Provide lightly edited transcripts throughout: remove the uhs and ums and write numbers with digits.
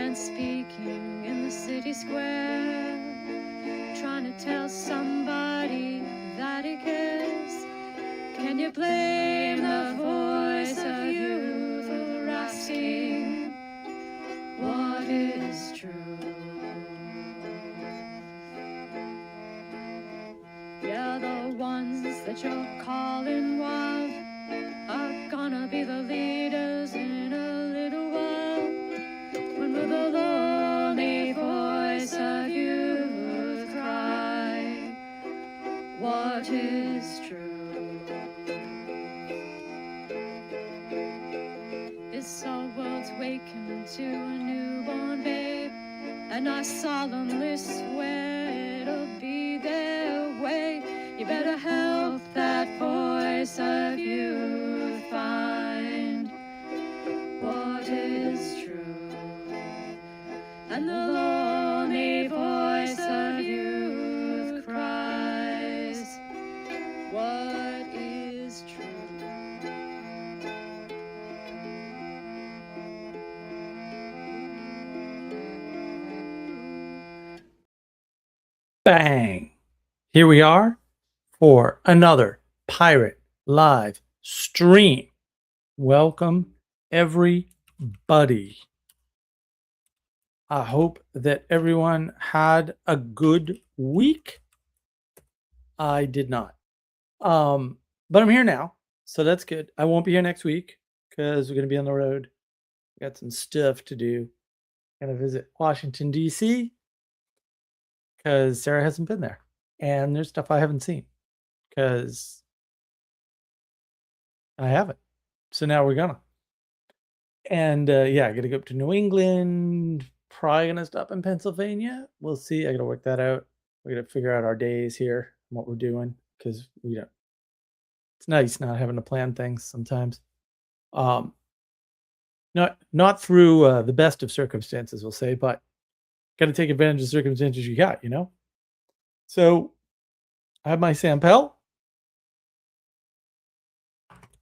man speaking in the city square, trying to tell somebody that he cares. Can you blame the voice of youth for asking what is true? Yeah, the ones that you're calling wild are gonna be the leaders in a little while, when will the lonely voice of youth cry what is true? This our world's waking to a newborn babe, and I solemnly swear it'll be their way. You better help that voice of youth find what is true. And the lonely voice of youth cries, what is true? Bang! Here we are for another Pirate Live stream. Welcome, everybody. I hope that everyone had a good week. I did not. But I'm here now, so that's good. I won't be here next week because we're going to be on the road. Got some stuff to do. Going to visit Washington, D.C. because Sarah hasn't been there. And there's stuff I haven't seen because I haven't. So now we're gonna. And yeah, I got to go up to New England. Probably gonna stop in Pennsylvania. We'll see. I got to work that out. We got to figure out our days here and what we're doing because we don't. It's nice not having to plan things sometimes. Not through the best of circumstances, we'll say, but got to take advantage of the circumstances you got, you know. So I have my Sampel,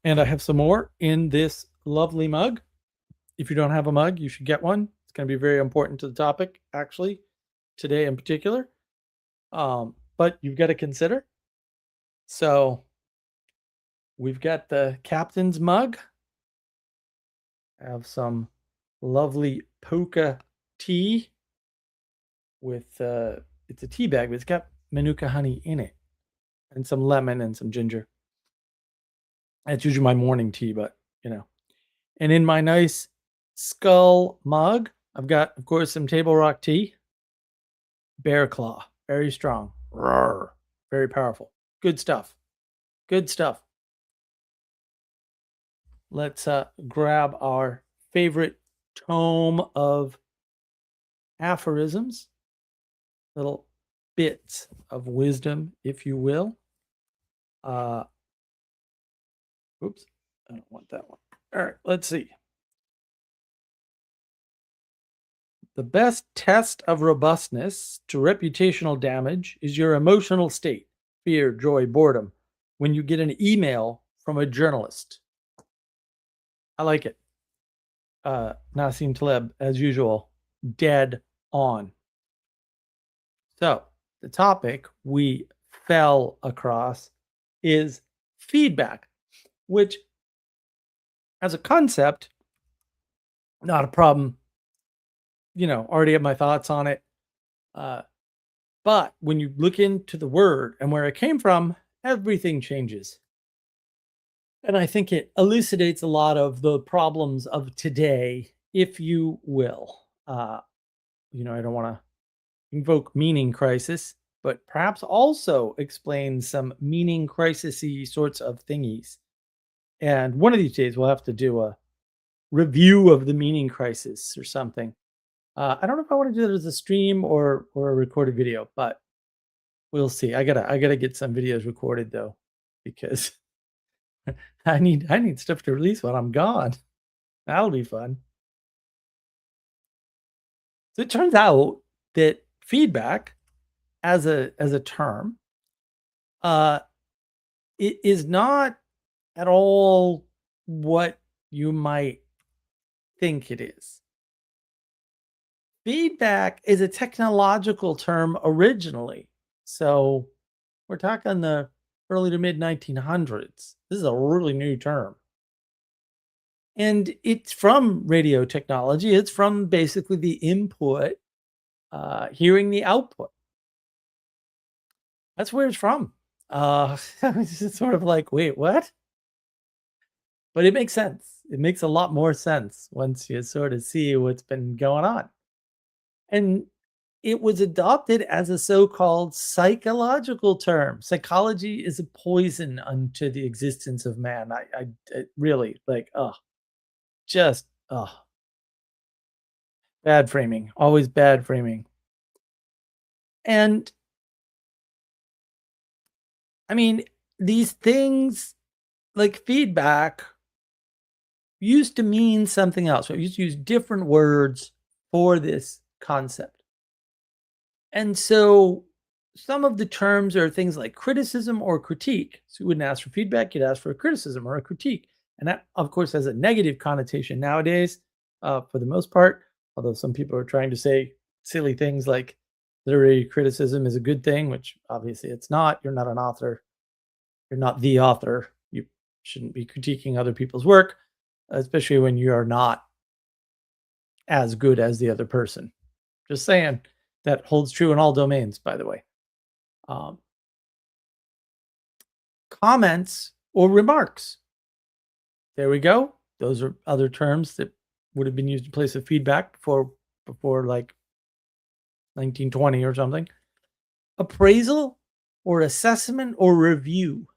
and I have some more in this lovely mug. If you don't have a mug, you should get one. It's going to be very important to the topic, actually, today in particular. But you've got to consider. So we've got the captain's mug. I have some lovely Poca tea with, it's a tea bag, but it's got Manuka honey in it and some lemon and some ginger. That's usually my morning tea, but you know. And in my nice skull mug, I've got, of course, some Table Rock tea. Bear Claw, very strong. Roar, very powerful. Good stuff. Good stuff. Let's grab our favorite tome of aphorisms, little bits of wisdom, if you will. Oops, I don't want that one. All right, let's see. The best test of robustness to reputational damage is your emotional state, fear, joy, boredom, when you get an email from a journalist. I like it. Nassim Taleb, as usual, dead on. So, the topic we fell across is feedback, which, as a concept, not a problem. You know, already have my thoughts on it. But when you look into the word and where it came from, everything changes. And I think it elucidates a lot of the problems of today, if you will. You know, I don't want to invoke meaning crisis, but perhaps also explain some meaning crisis-y sorts of thingies. And one of these days we'll have to do a review of the meaning crisis or something. I don't know if I want to do that as a stream or a recorded video, but we'll see. I gotta get some videos recorded though, because I need stuff to release while I'm gone. That'll be fun. So it turns out that feedback as a term, it is not at all what you might think it is. Feedback is a technological term originally. So we're talking the early to mid 1900s. This is a really new term. And it's from radio technology. It's from basically the input, hearing the output. That's where it's from. It's just sort of like, wait, what? But it makes sense. It makes a lot more sense once you sort of see what's been going on. And it was adopted as a so-called psychological term. Psychology is a poison unto the existence of man. I really like, just, bad framing, always bad framing. And I mean, these things like feedback used to mean something else. We used to use different words for this concept. And so some of the terms are things like criticism or critique. So you wouldn't ask for feedback, you'd ask for a criticism or a critique. And that, of course, has a negative connotation nowadays, for the most part. Although some people are trying to say silly things like literary criticism is a good thing, which obviously it's not. You're not an author, you're not the author. You shouldn't be critiquing other people's work, especially when you are not as good as the other person. Just saying. That holds true in all domains, by the way. Um, Comments or remarks. There we go. Those are other terms that would have been used in place of feedback before like 1920 or something. Appraisal or assessment or review.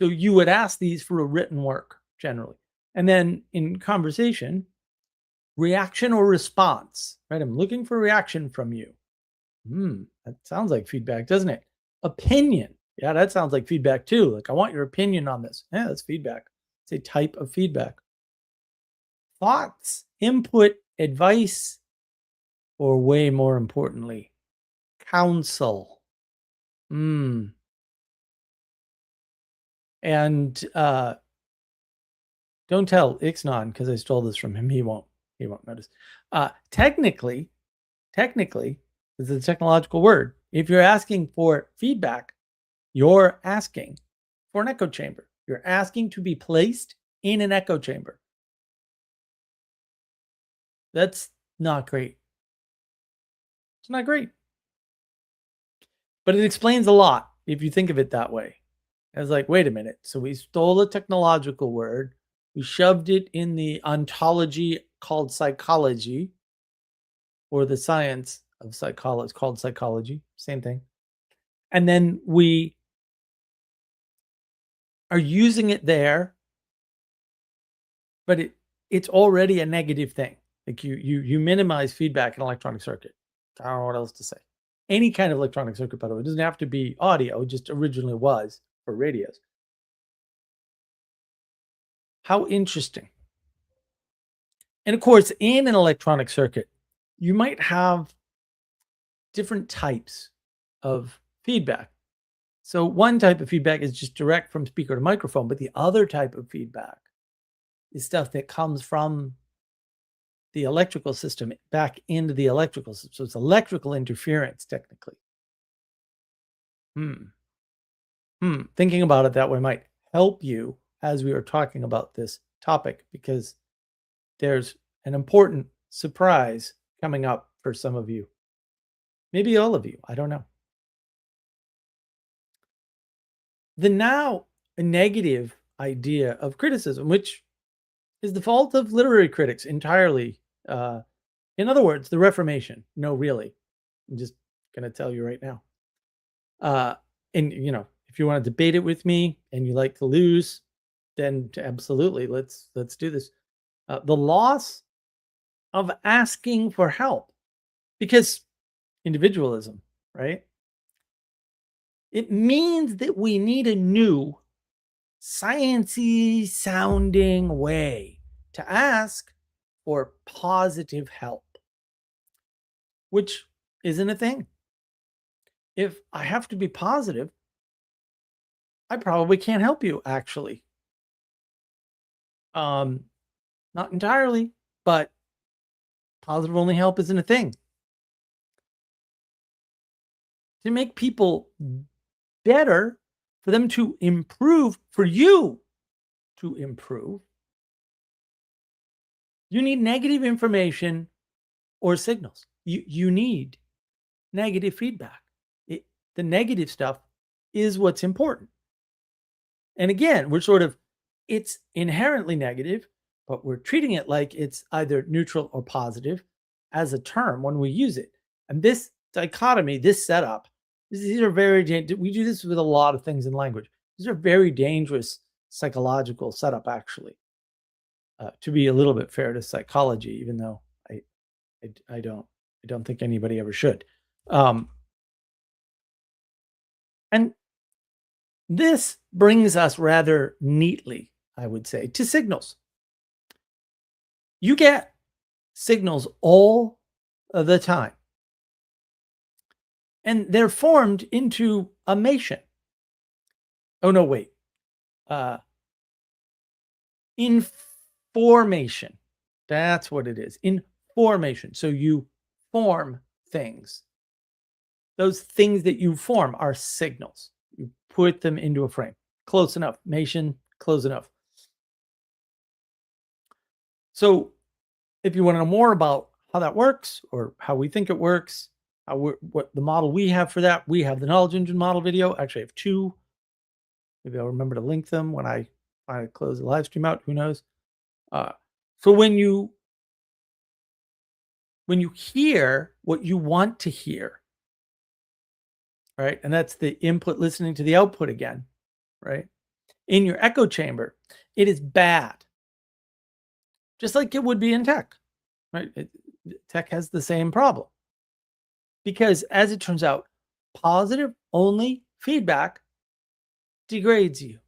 So you would ask these for a written work generally. And then in conversation, reaction or response, right? I'm looking for reaction from you. That sounds like feedback, doesn't it? Opinion. Yeah, that sounds like feedback too. Like, I want your opinion on this. Yeah, that's feedback. It's a type of feedback. Thoughts, input, advice, or way more importantly, counsel. Mm. And don't tell Ixnon because I stole this from him. He won't notice. Technically, it's a technological word. If you're asking for feedback, you're asking for an echo chamber. You're asking to be placed in an echo chamber. That's not great. It's not great. But it explains a lot if you think of it that way. It's like, wait a minute. So we stole a technological word, we shoved it in the ontology called psychology, or the science of psychology called psychology, same thing. And then we are using it there, but it's already a negative thing. Like you minimize feedback in an electronic circuit. I don't know what else to say. Any kind of electronic circuit, by the way, it doesn't have to be audio. It just originally was for radios. How interesting. And of course, in an electronic circuit, you might have different types of feedback. So one type of feedback is just direct from speaker to microphone, but the other type of feedback is stuff that comes from the electrical system back into the electrical system. So it's electrical interference, technically. Thinking about it that way might help you as we are talking about this topic, because there's an important surprise coming up for some of you. Maybe all of you. I don't know. The now negative idea of criticism, which is the fault of literary critics entirely. In other words, the Reformation. No, really. I'm just going to tell you right now. And if you want to debate it with me and you like to lose, then absolutely, let's do this. The loss of asking for help, because individualism, right? It means that we need a new sciencey sounding way to ask for positive help, which isn't a thing. If I have to be positive, I probably can't help you, actually. Not entirely, but Positive only help isn't a thing. To make people better, for them to improve, for you to improve, you need negative information or signals. You need negative feedback. The negative stuff is what's important. And again, it's inherently negative, but we're treating it like it's either neutral or positive as a term when we use it. And this dichotomy, this setup, these are we do this with a lot of things in language. These are very dangerous psychological setup, actually, to be a little bit fair to psychology, even though I don't think anybody ever should. And this brings us rather neatly, I would say, to signals. You get signals all the time, and they're formed into a mation. Oh, no, wait. Information. That's what it is. Information. So you form things. Those things that you form are signals. You put them into a frame. Close enough. Mation, close enough. So if you want to know more about how that works or how we think it works, what the model we have for that, we have the knowledge engine model video. Actually, I have two. Maybe I'll remember to link them when I close the live stream out. Who knows? So when you hear what you want to hear, right? And that's the input listening to the output again, right? In your echo chamber, it is bad. Just like it would be in tech, right? Tech has the same problem. Because as it turns out, positive only feedback degrades you.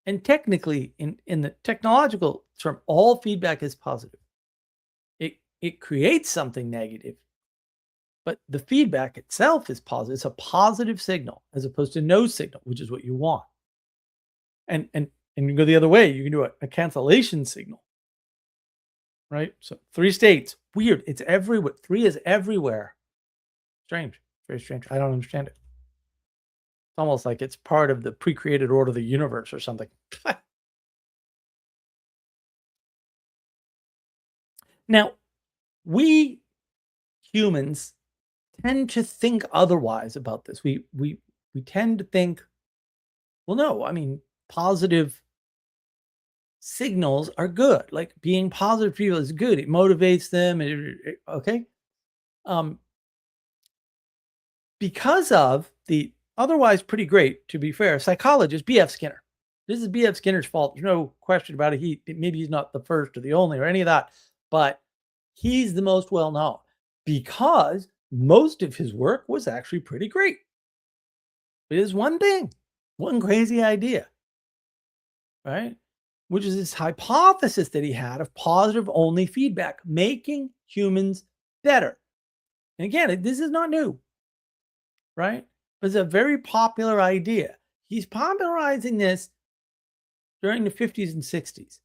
And technically, in the technological term, all feedback is positive. It creates something negative, but the feedback itself is positive. It's a positive signal as opposed to no signal, which is what you want. And you go the other way. You can do a cancellation signal, right? So 3 states, weird. It's everywhere. 3 is everywhere. Strange, very strange. I don't understand it. It's almost like it's part of the pre-created order of the universe or something. Now, we humans tend to think otherwise about this. We tend to think, well, no, I mean, positive signals are good. Like being positive to people is good. It motivates them. Okay. Because of the otherwise pretty great, to be fair, psychologist B.F. Skinner. This is B.F. Skinner's fault. There's no question about it. Maybe he's not the first or the only or any of that, but he's the most well known because most of his work was actually pretty great. It is one thing, one crazy idea, right? Which is this hypothesis that he had of positive only feedback, making humans better. And again, this is not new, right? It's a very popular idea. He's popularizing this during the 50s and 60s.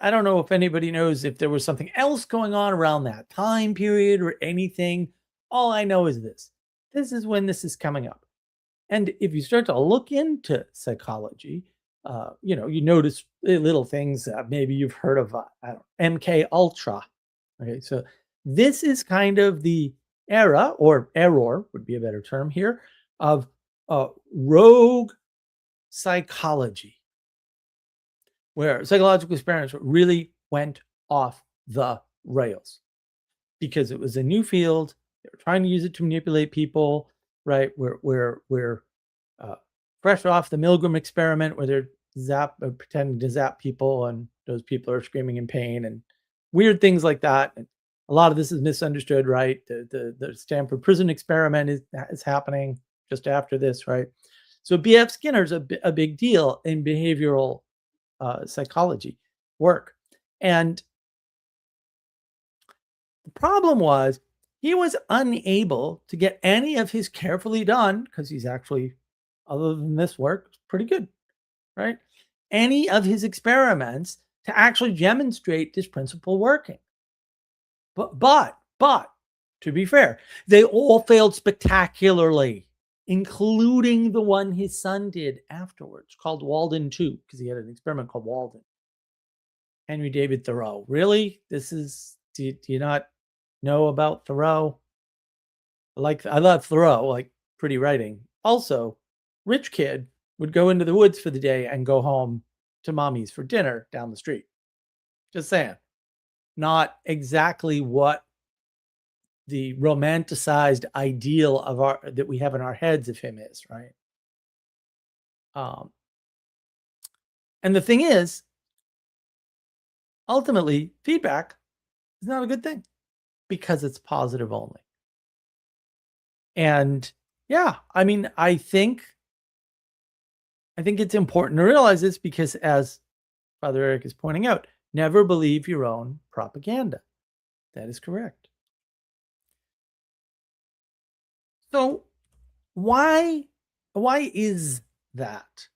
I don't know if anybody knows if there was something else going on around that time period or anything. All I know is this. This is when this is coming up. And if you start to look into psychology, you notice little things. Maybe you've heard of MK Ultra. Okay, so this is kind of the era, or error would be a better term here, of rogue psychology, where psychological experiments really went off the rails because it was a new field. They were trying to use it to manipulate people, right? We're fresh off the Milgram experiment where they're pretending to zap people and those people are screaming in pain and weird things like that. And a lot of this is misunderstood, right? The Stanford prison experiment is happening just after this, right? So B.F. Skinner's a big deal in behavioral psychology work. And the problem was he was unable to get any of his carefully done, because he's actually, other than this work, pretty good, right? any of his experiments to actually demonstrate this principle working. But to be fair, they all failed spectacularly, including the one his son did afterwards, called Walden 2, because he had an experiment called Walden. Henry David Thoreau. Really? Do you not know about Thoreau? I love Thoreau, like pretty writing. Also, rich kid would go into the woods for the day and go home to mommy's for dinner down the street. Just saying. Not exactly what the romanticized ideal of our that we have in our heads of him is, right? Um, and the thing is, ultimately, feedback is not a good thing because it's positive only. And yeah, I mean, I think it's important to realize this because, as Father Eric is pointing out, never believe your own propaganda. That is correct. So why is that?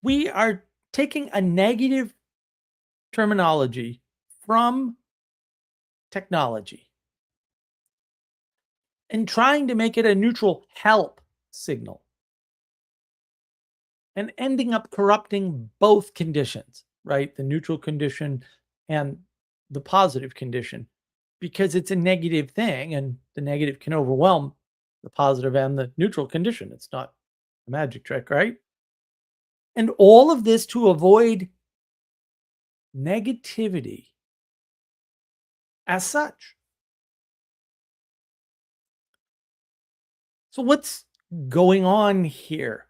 We are taking a negative terminology from technology and trying to make it a neutral help signal and ending up corrupting both conditions, right? The neutral condition and the positive condition, because it's a negative thing and the negative can overwhelm the positive and the neutral condition. It's not a magic trick, right? And all of this to avoid negativity as such. So, what's going on here?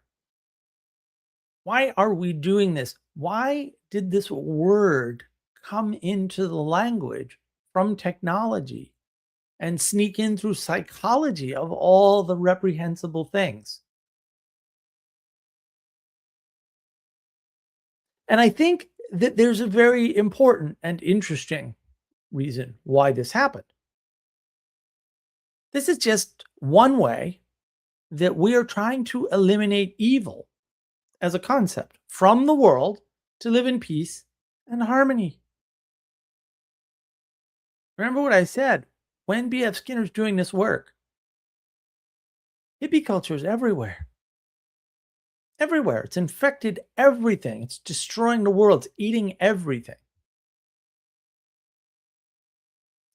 Why are we doing this? Why did this word come into the language from technology and sneak in through psychology of all the reprehensible things? And I think that there's a very important and interesting reason why this happened. This is just one way that we are trying to eliminate evil as a concept from the world to live in peace and harmony. Remember what I said when B.F. Skinner's doing this work. Hippie culture is everywhere. Everywhere. It's infected everything. It's destroying the world. It's eating everything.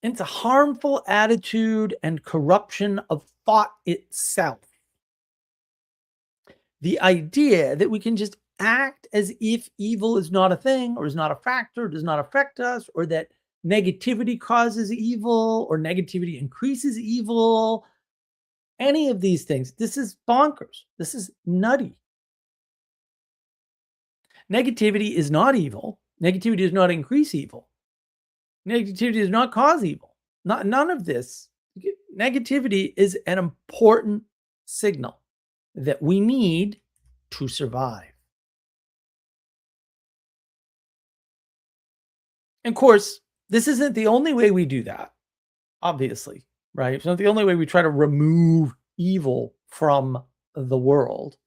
It's a harmful attitude and corruption of thought itself. The idea that we can just act as if evil is not a thing or is not a factor, does not affect us, or that negativity causes evil or negativity increases evil, any of these things, this is bonkers. This is nutty. Negativity is not evil. Negativity does not increase evil. Negativity does not cause evil. None of this. Negativity is an important signal that we need to survive. And of course, this isn't the only way we do that, obviously, right? It's not the only way we try to remove evil from the world.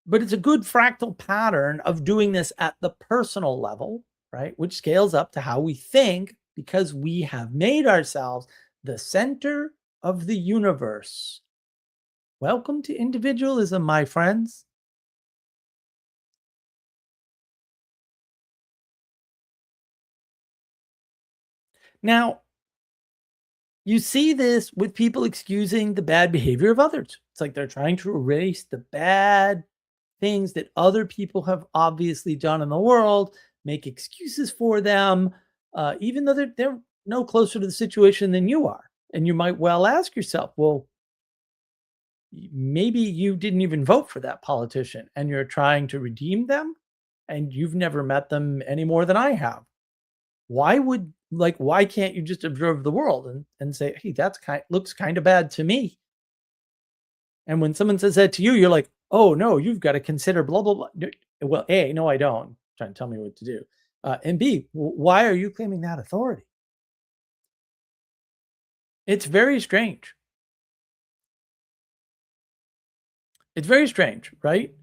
But it's a good fractal pattern of doing this at the personal level, right? Which scales up to how we think because we have made ourselves the center of the universe. Welcome to individualism, my friends. Now, you see this with people excusing the bad behavior of others. It's like they're trying to erase the bad things that other people have obviously done in the world, make excuses for them, even though they're no closer to the situation than you are. And you might well ask yourself, well, maybe you didn't even vote for that politician and you're trying to redeem them and you've never met them any more than I have. Why can't you just observe the world and say, hey, looks kind of bad to me? And when someone says that to you, you're like, oh no, you've got to consider blah blah blah. Well, A, no, I don't. Trying to tell me what to do. And B, why are you claiming that authority? It's very strange. It's very strange, right?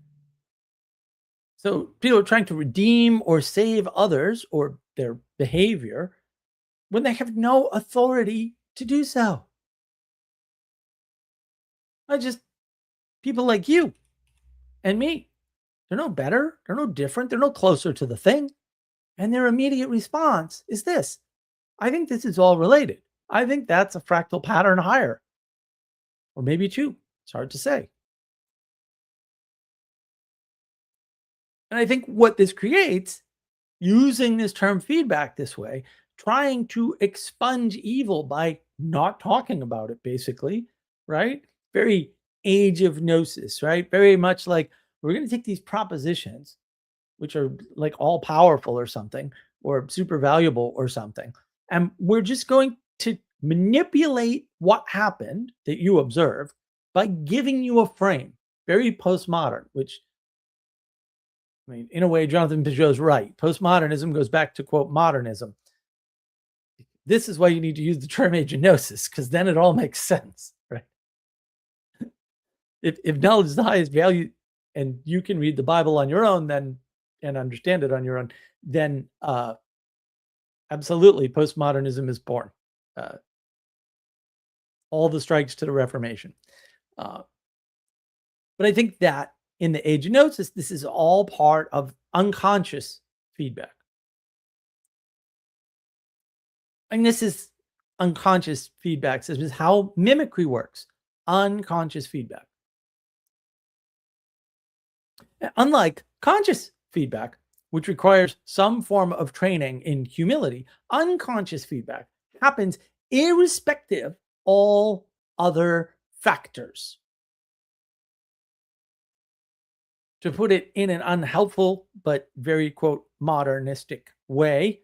So people are trying to redeem or save others or their behavior when they have no authority to do so. I just people like you and me. They're no better, they're no different, they're no closer to the thing. And their immediate response is this. I think this is all related. I think that's a fractal pattern higher, or maybe two. It's hard to say. And I think what this creates, using this term feedback this way, trying to expunge evil by not talking about it, basically, right? Very age of gnosis, right? Very much like we're going to take these propositions, which are like all powerful or something, or super valuable or something, and we're just going to manipulate what happened that you observed by giving you a frame. Very postmodern, which I mean, in a way, Jonathan Peugeot's right. Postmodernism goes back to quote modernism. This is why you need to use the term agenosis, because then it all makes sense, right? If knowledge is the highest value and you can read the Bible on your own, then and understand it on your own, then absolutely postmodernism is born. Uh, all the strikes to the Reformation. Uh, but I think that in the age of gnosis, this is all part of unconscious feedback. And this is unconscious feedback. This is how mimicry works. Unconscious feedback. Unlike conscious feedback, which requires some form of training in humility, unconscious feedback happens irrespective of all other factors. To put it in an unhelpful but very quote modernistic way,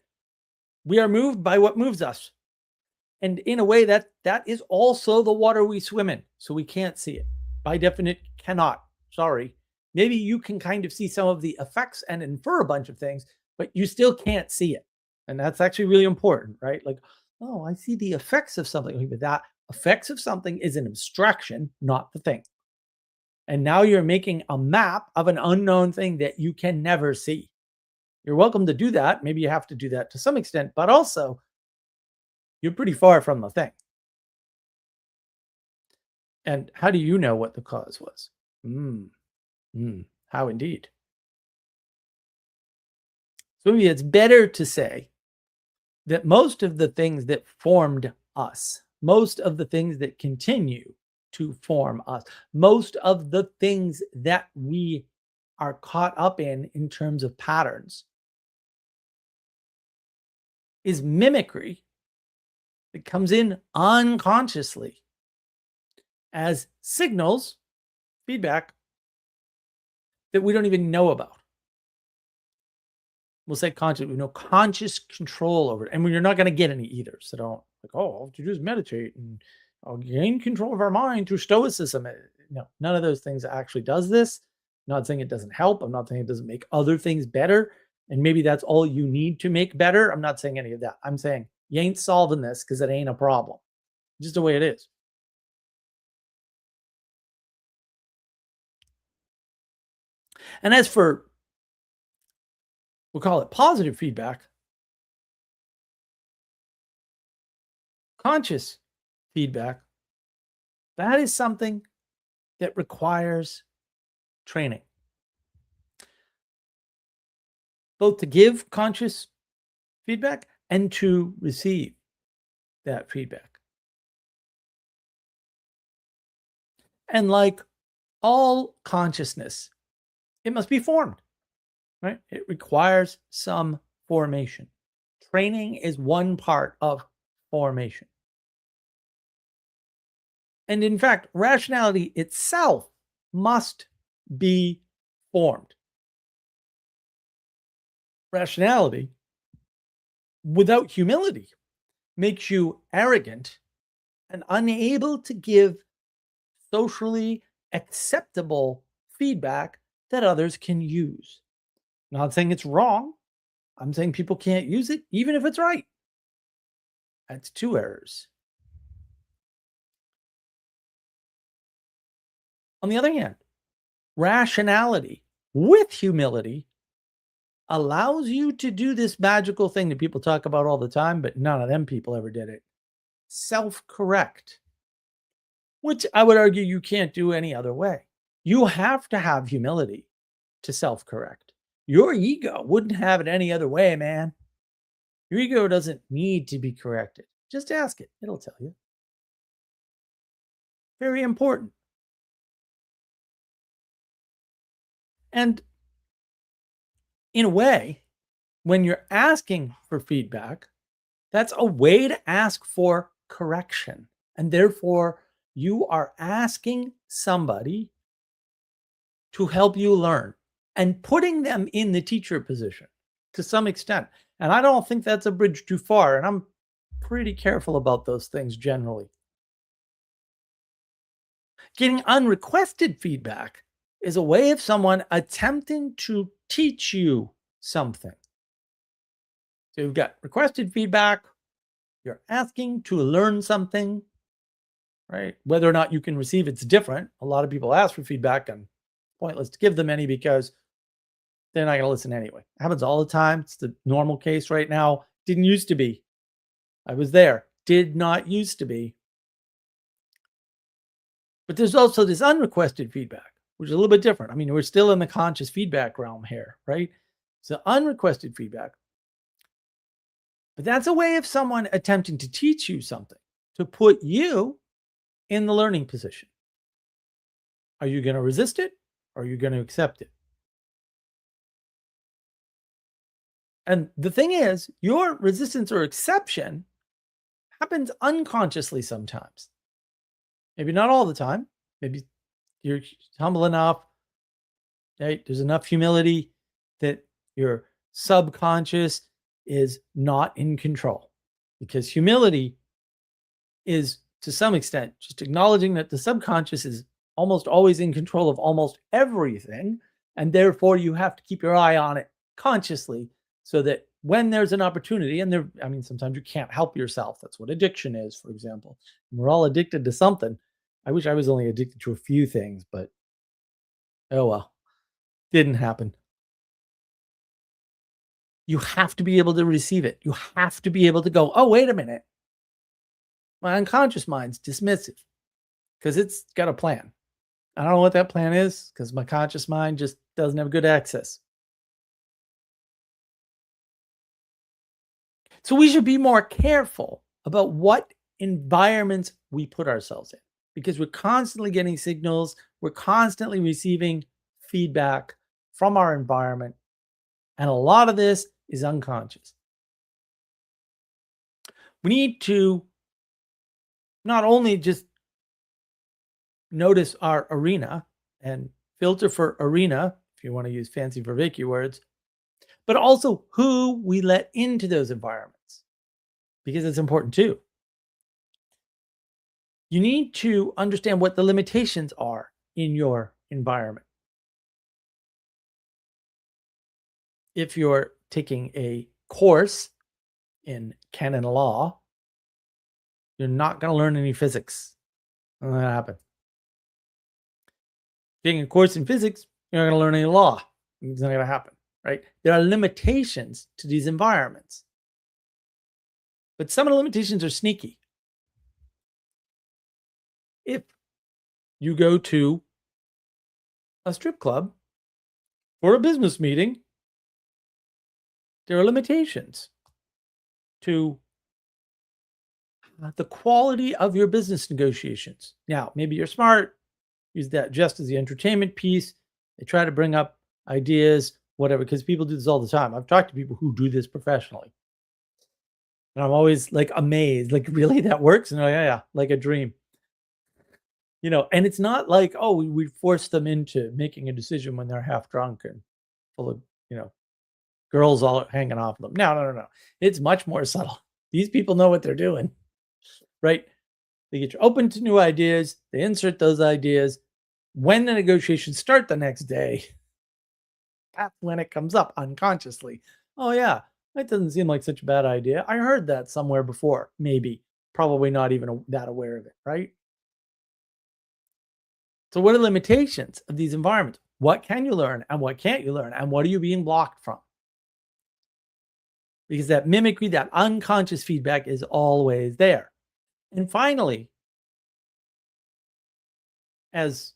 we are moved by what moves us. And in a way that is also the water we swim in. So we can't see it. By definition, cannot. Sorry. Maybe you can kind of see some of the effects and infer a bunch of things, but you still can't see it. And that's actually really important, right? Like, oh, I see the effects of something. But that effects of something is an abstraction, not the thing. And now you're making a map of an unknown thing that you can never see. You're welcome to do that. Maybe you have to do that to some extent, but also you're pretty far from the thing. And how do you know what the cause was? How indeed. So maybe it's better to say that most of the things that formed us, most of the things that continue to form us, most of the things that we are caught up in terms of patterns, is mimicry that comes in unconsciously as signals, feedback that we don't even know about. We'll say conscious, we know conscious control over it. And you're not going to get any either. So don't like, oh, all you do is meditate and I'll gain control of our mind through stoicism. No, none of those things actually does this. I'm not saying it doesn't help. I'm not saying it doesn't make other things better. And maybe that's all you need to make better. I'm not saying any of that. I'm saying you ain't solving this because it ain't a problem. Just the way it is. And as for, we'll call it positive feedback, conscious feedback, that is something that requires training. Both to give conscious feedback and to receive that feedback. And like all consciousness, it must be formed, right? It requires some formation. Training is one part of formation. And in fact, rationality itself must be formed. Rationality without humility makes you arrogant and unable to give socially acceptable feedback that others can use. I'm not saying it's wrong. I'm saying people can't use it, even if it's right. That's two errors. On the other hand, rationality with humility allows you to do this magical thing that people talk about all the time, but none of them people ever did it. Self-correct, which I would argue you can't do any other way. You have to have humility to self-correct. Your ego wouldn't have it any other way, man. Your ego doesn't need to be corrected. Just ask it. It'll tell you. Very important. And in a way, when you're asking for feedback, that's a way to ask for correction. And therefore, you are asking somebody to help you learn and putting them in the teacher position to some extent. And I don't think that's a bridge too far. And I'm pretty careful about those things generally. Getting unrequested feedback is a way of someone attempting to teach you something. So you've got requested feedback, you're asking to learn something, right? Whether or not you can receive it's different. A lot of people ask for feedback and pointless to give them any because they're not going to listen anyway. It happens all the time. It's the normal case right now. Didn't used to be. I was there. Did not used to be. But there's also this unrequested feedback, which is a little bit different. I mean, we're still in the conscious feedback realm here, right? So unrequested feedback. But that's a way of someone attempting to teach you something, to put you in the learning position. Are you going to resist it or are you going to accept it? And the thing is, your resistance or exception happens unconsciously sometimes. Maybe not all the time. Maybe you're humble enough, right? There's enough humility that your subconscious is not in control. Because humility is, to some extent, just acknowledging that the subconscious is almost always in control of almost everything. And therefore, you have to keep your eye on it consciously so that when there's an opportunity, and sometimes you can't help yourself. That's what addiction is, for example. We're all addicted to something. I wish I was only addicted to a few things, but oh well, didn't happen. You have to be able to receive it. You have to be able to go, oh, wait a minute. My unconscious mind's dismissive because it's got a plan. I don't know what that plan is because my conscious mind just doesn't have good access. So we should be more careful about what environments we put ourselves in because we're constantly getting signals. We're constantly receiving feedback from our environment. And a lot of this is unconscious. We need to not only just notice our arena and filter for arena, if you want to use fancy Vervaeke words, but also who we let into those environments, because it's important too. You need to understand what the limitations are in your environment. If you're taking a course in canon law, you're not going to learn any physics. Not going to happen. Taking a course in physics, you're not going to learn any law. It's not going to happen, right? There are limitations to these environments. But some of the limitations are sneaky. If you go to a strip club or a business meeting, there are limitations to the quality of your business negotiations. Now, maybe you're smart, use that just as the entertainment piece. They try to bring up ideas, whatever, because people do this all the time. I've talked to people who do this professionally. And I'm always like amazed, like, really, that works? And yeah, like a dream. And it's not like, oh, we force them into making a decision when they're half drunk and full of, girls all hanging off them. No. It's much more subtle. These people know what they're doing, right? They get you open to new ideas. They insert those ideas. When the negotiations start the next day, that's when it comes up unconsciously. Oh yeah, that doesn't seem like such a bad idea. I heard that somewhere before, maybe. Probably not even that aware of it, right? So what are the limitations of these environments? What can you learn and what can't you learn? And what are you being blocked from? Because that mimicry, that unconscious feedback is always there. And finally, as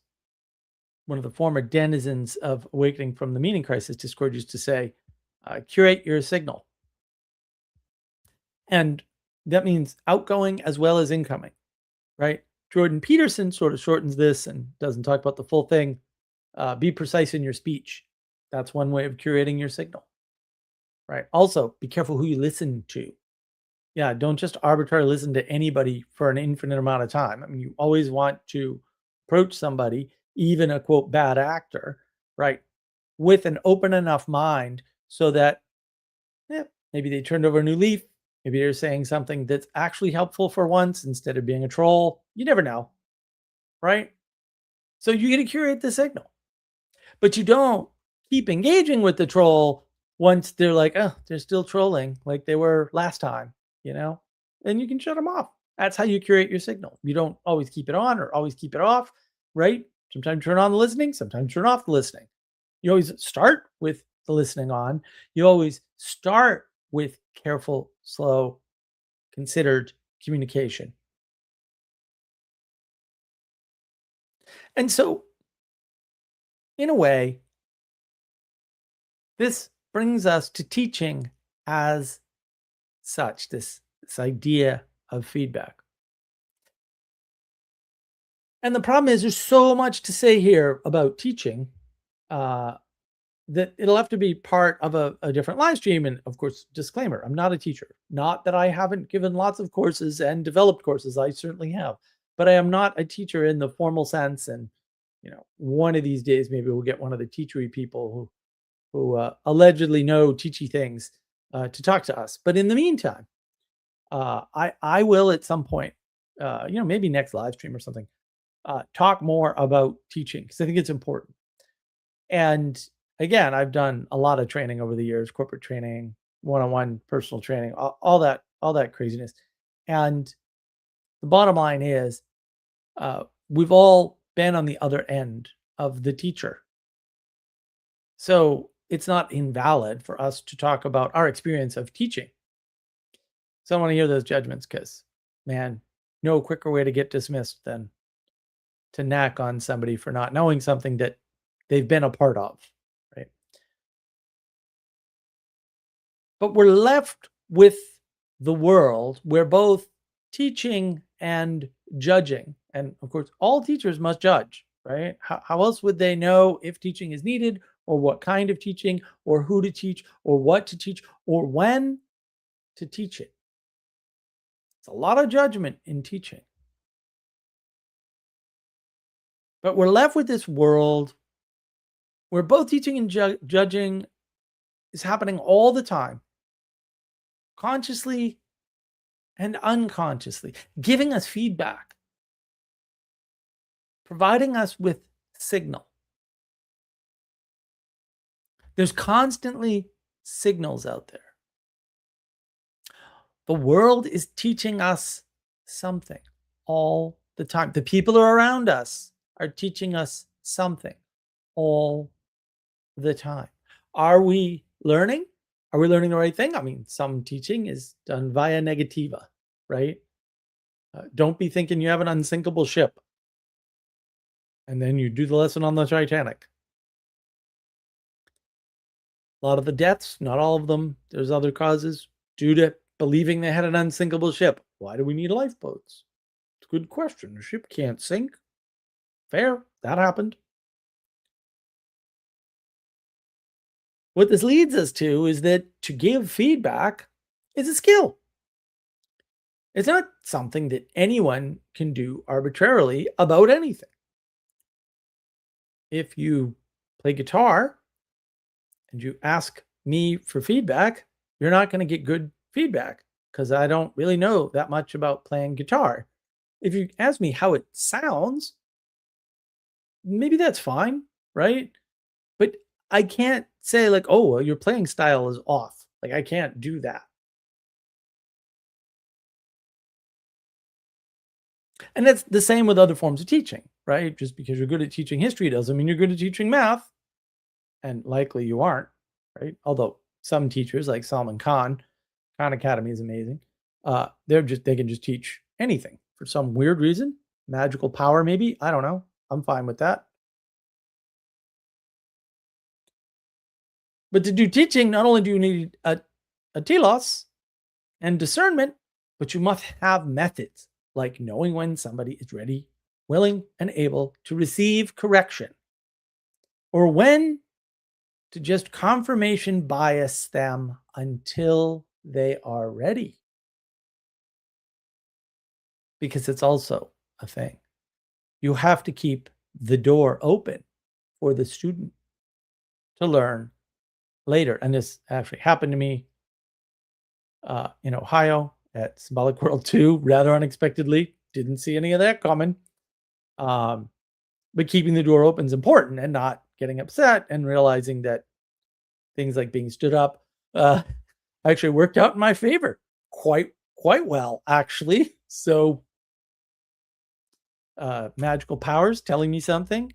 one of the former denizens of Awakening from the Meaning Crisis Discord used to say, curate your signal. And that means outgoing as well as incoming, right? Jordan Peterson sort of shortens this and doesn't talk about the full thing. Be precise in your speech. That's one way of curating your signal, right? Also, be careful who you listen to. Yeah, don't just arbitrarily listen to anybody for an infinite amount of time. I mean, you always want to approach somebody, even a quote bad actor, right, with an open enough mind so that maybe they turned over a new leaf. Maybe they're saying something that's actually helpful for once instead of being a troll. You never know, right? So you get to curate the signal, but you don't keep engaging with the troll once they're like, oh, they're still trolling like they were last time, you know? And you can shut them off. That's how you curate your signal. You don't always keep it on or always keep it off, right? Sometimes turn on the listening, sometimes turn off the listening. You always start with the listening on. You always start with careful, slow, considered communication. And so, in a way, this brings us to teaching as such, this idea of feedback. And the problem is there's so much to say here about teaching that it'll have to be part of a different live stream. And of course, disclaimer, I'm not a teacher. Not that I haven't given lots of courses and developed courses. I certainly have. But I am not a teacher in the formal sense. And, one of these days, maybe we'll get one of the teachery people who allegedly know teachy things to talk to us. But in the meantime, I will at some point, maybe next live stream or something, talk more about teaching because I think it's important. And again, I've done a lot of training over the years, corporate training, one-on-one personal training, all that craziness. And the bottom line is, we've all been on the other end of the teacher. So it's not invalid for us to talk about our experience of teaching. So I don't want to hear those judgments because, man, no quicker way to get dismissed than to knack on somebody for not knowing something that they've been a part of, right? But we're left with the world where both teaching and judging, and of course, all teachers must judge, right? How else would they know if teaching is needed or what kind of teaching or who to teach or what to teach or when to teach it? It's a lot of judgment in teaching. But we're left with this world where both teaching and judging is happening all the time, consciously and unconsciously, giving us feedback, providing us with signal. There's constantly signals out there. The world is teaching us something all the time. The people around us are teaching us something all the time. Are we learning? Are we learning the right thing? I mean, some teaching is done via negativa, right? Don't be thinking you have an unsinkable ship and then you do the lesson on the Titanic. A lot of the deaths, not all of them, there's other causes due to believing they had an unsinkable ship. Why do we need lifeboats? It's a good question. A ship can't sink. Fair. That happened. What this leads us to is that to give feedback is a skill. It's not something that anyone can do arbitrarily about anything. If you play guitar and you ask me for feedback, you're not going to get good feedback because I don't really know that much about playing guitar. If you ask me how it sounds, maybe that's fine, right? But I can't say like, oh, well, your playing style is off. Like I can't do that. And that's the same with other forms of teaching, right? Just because you're good at teaching history doesn't mean you're good at teaching math. and likely you aren't, right? Although some teachers like Salman Khan Academy is amazing. They can just teach anything for some weird reason, magical power maybe. I don't know. I'm fine with that. But to do teaching, not only do you need a telos and discernment, but you must have methods like knowing when somebody is ready, willing, and able to receive correction, or when to just confirmation bias them until they are ready. Because it's also a thing. You have to keep the door open for the student to learn later. And this actually happened to me in Ohio at Symbolic World 2, rather unexpectedly. Didn't see any of that coming. But keeping the door open is important, and not getting upset and realizing that things like being stood up actually worked out in my favor quite well, actually. So magical powers telling me something,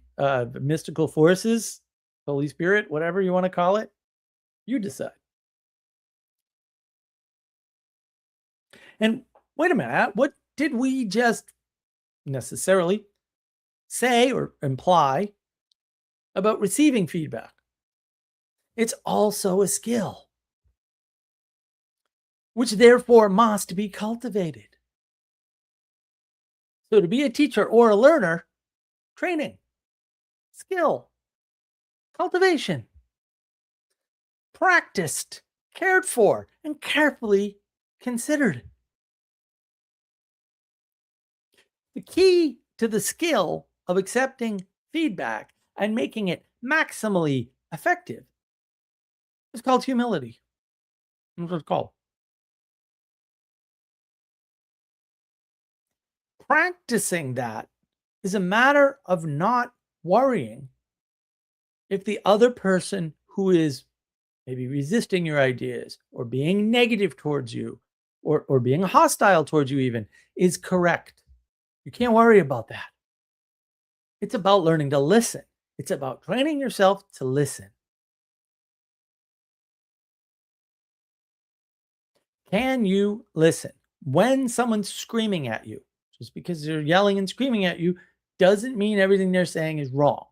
mystical forces, Holy Spirit, whatever you want to call it, you decide. And wait a minute, what did we just necessarily say or imply about receiving feedback? It's also a skill, which therefore must be cultivated. So to be a teacher or a learner, training, skill, cultivation, practiced, cared for, and carefully considered. The key to the skill of accepting feedback and making it maximally effective is called humility. That's what it's called. Practicing that is a matter of not worrying if the other person who is maybe resisting your ideas or being negative towards you or being hostile towards you even is correct. You can't worry about that. It's about learning to listen. It's about training yourself to listen. Can you listen when someone's screaming at you? Just because they're yelling and screaming at you doesn't mean everything they're saying is wrong.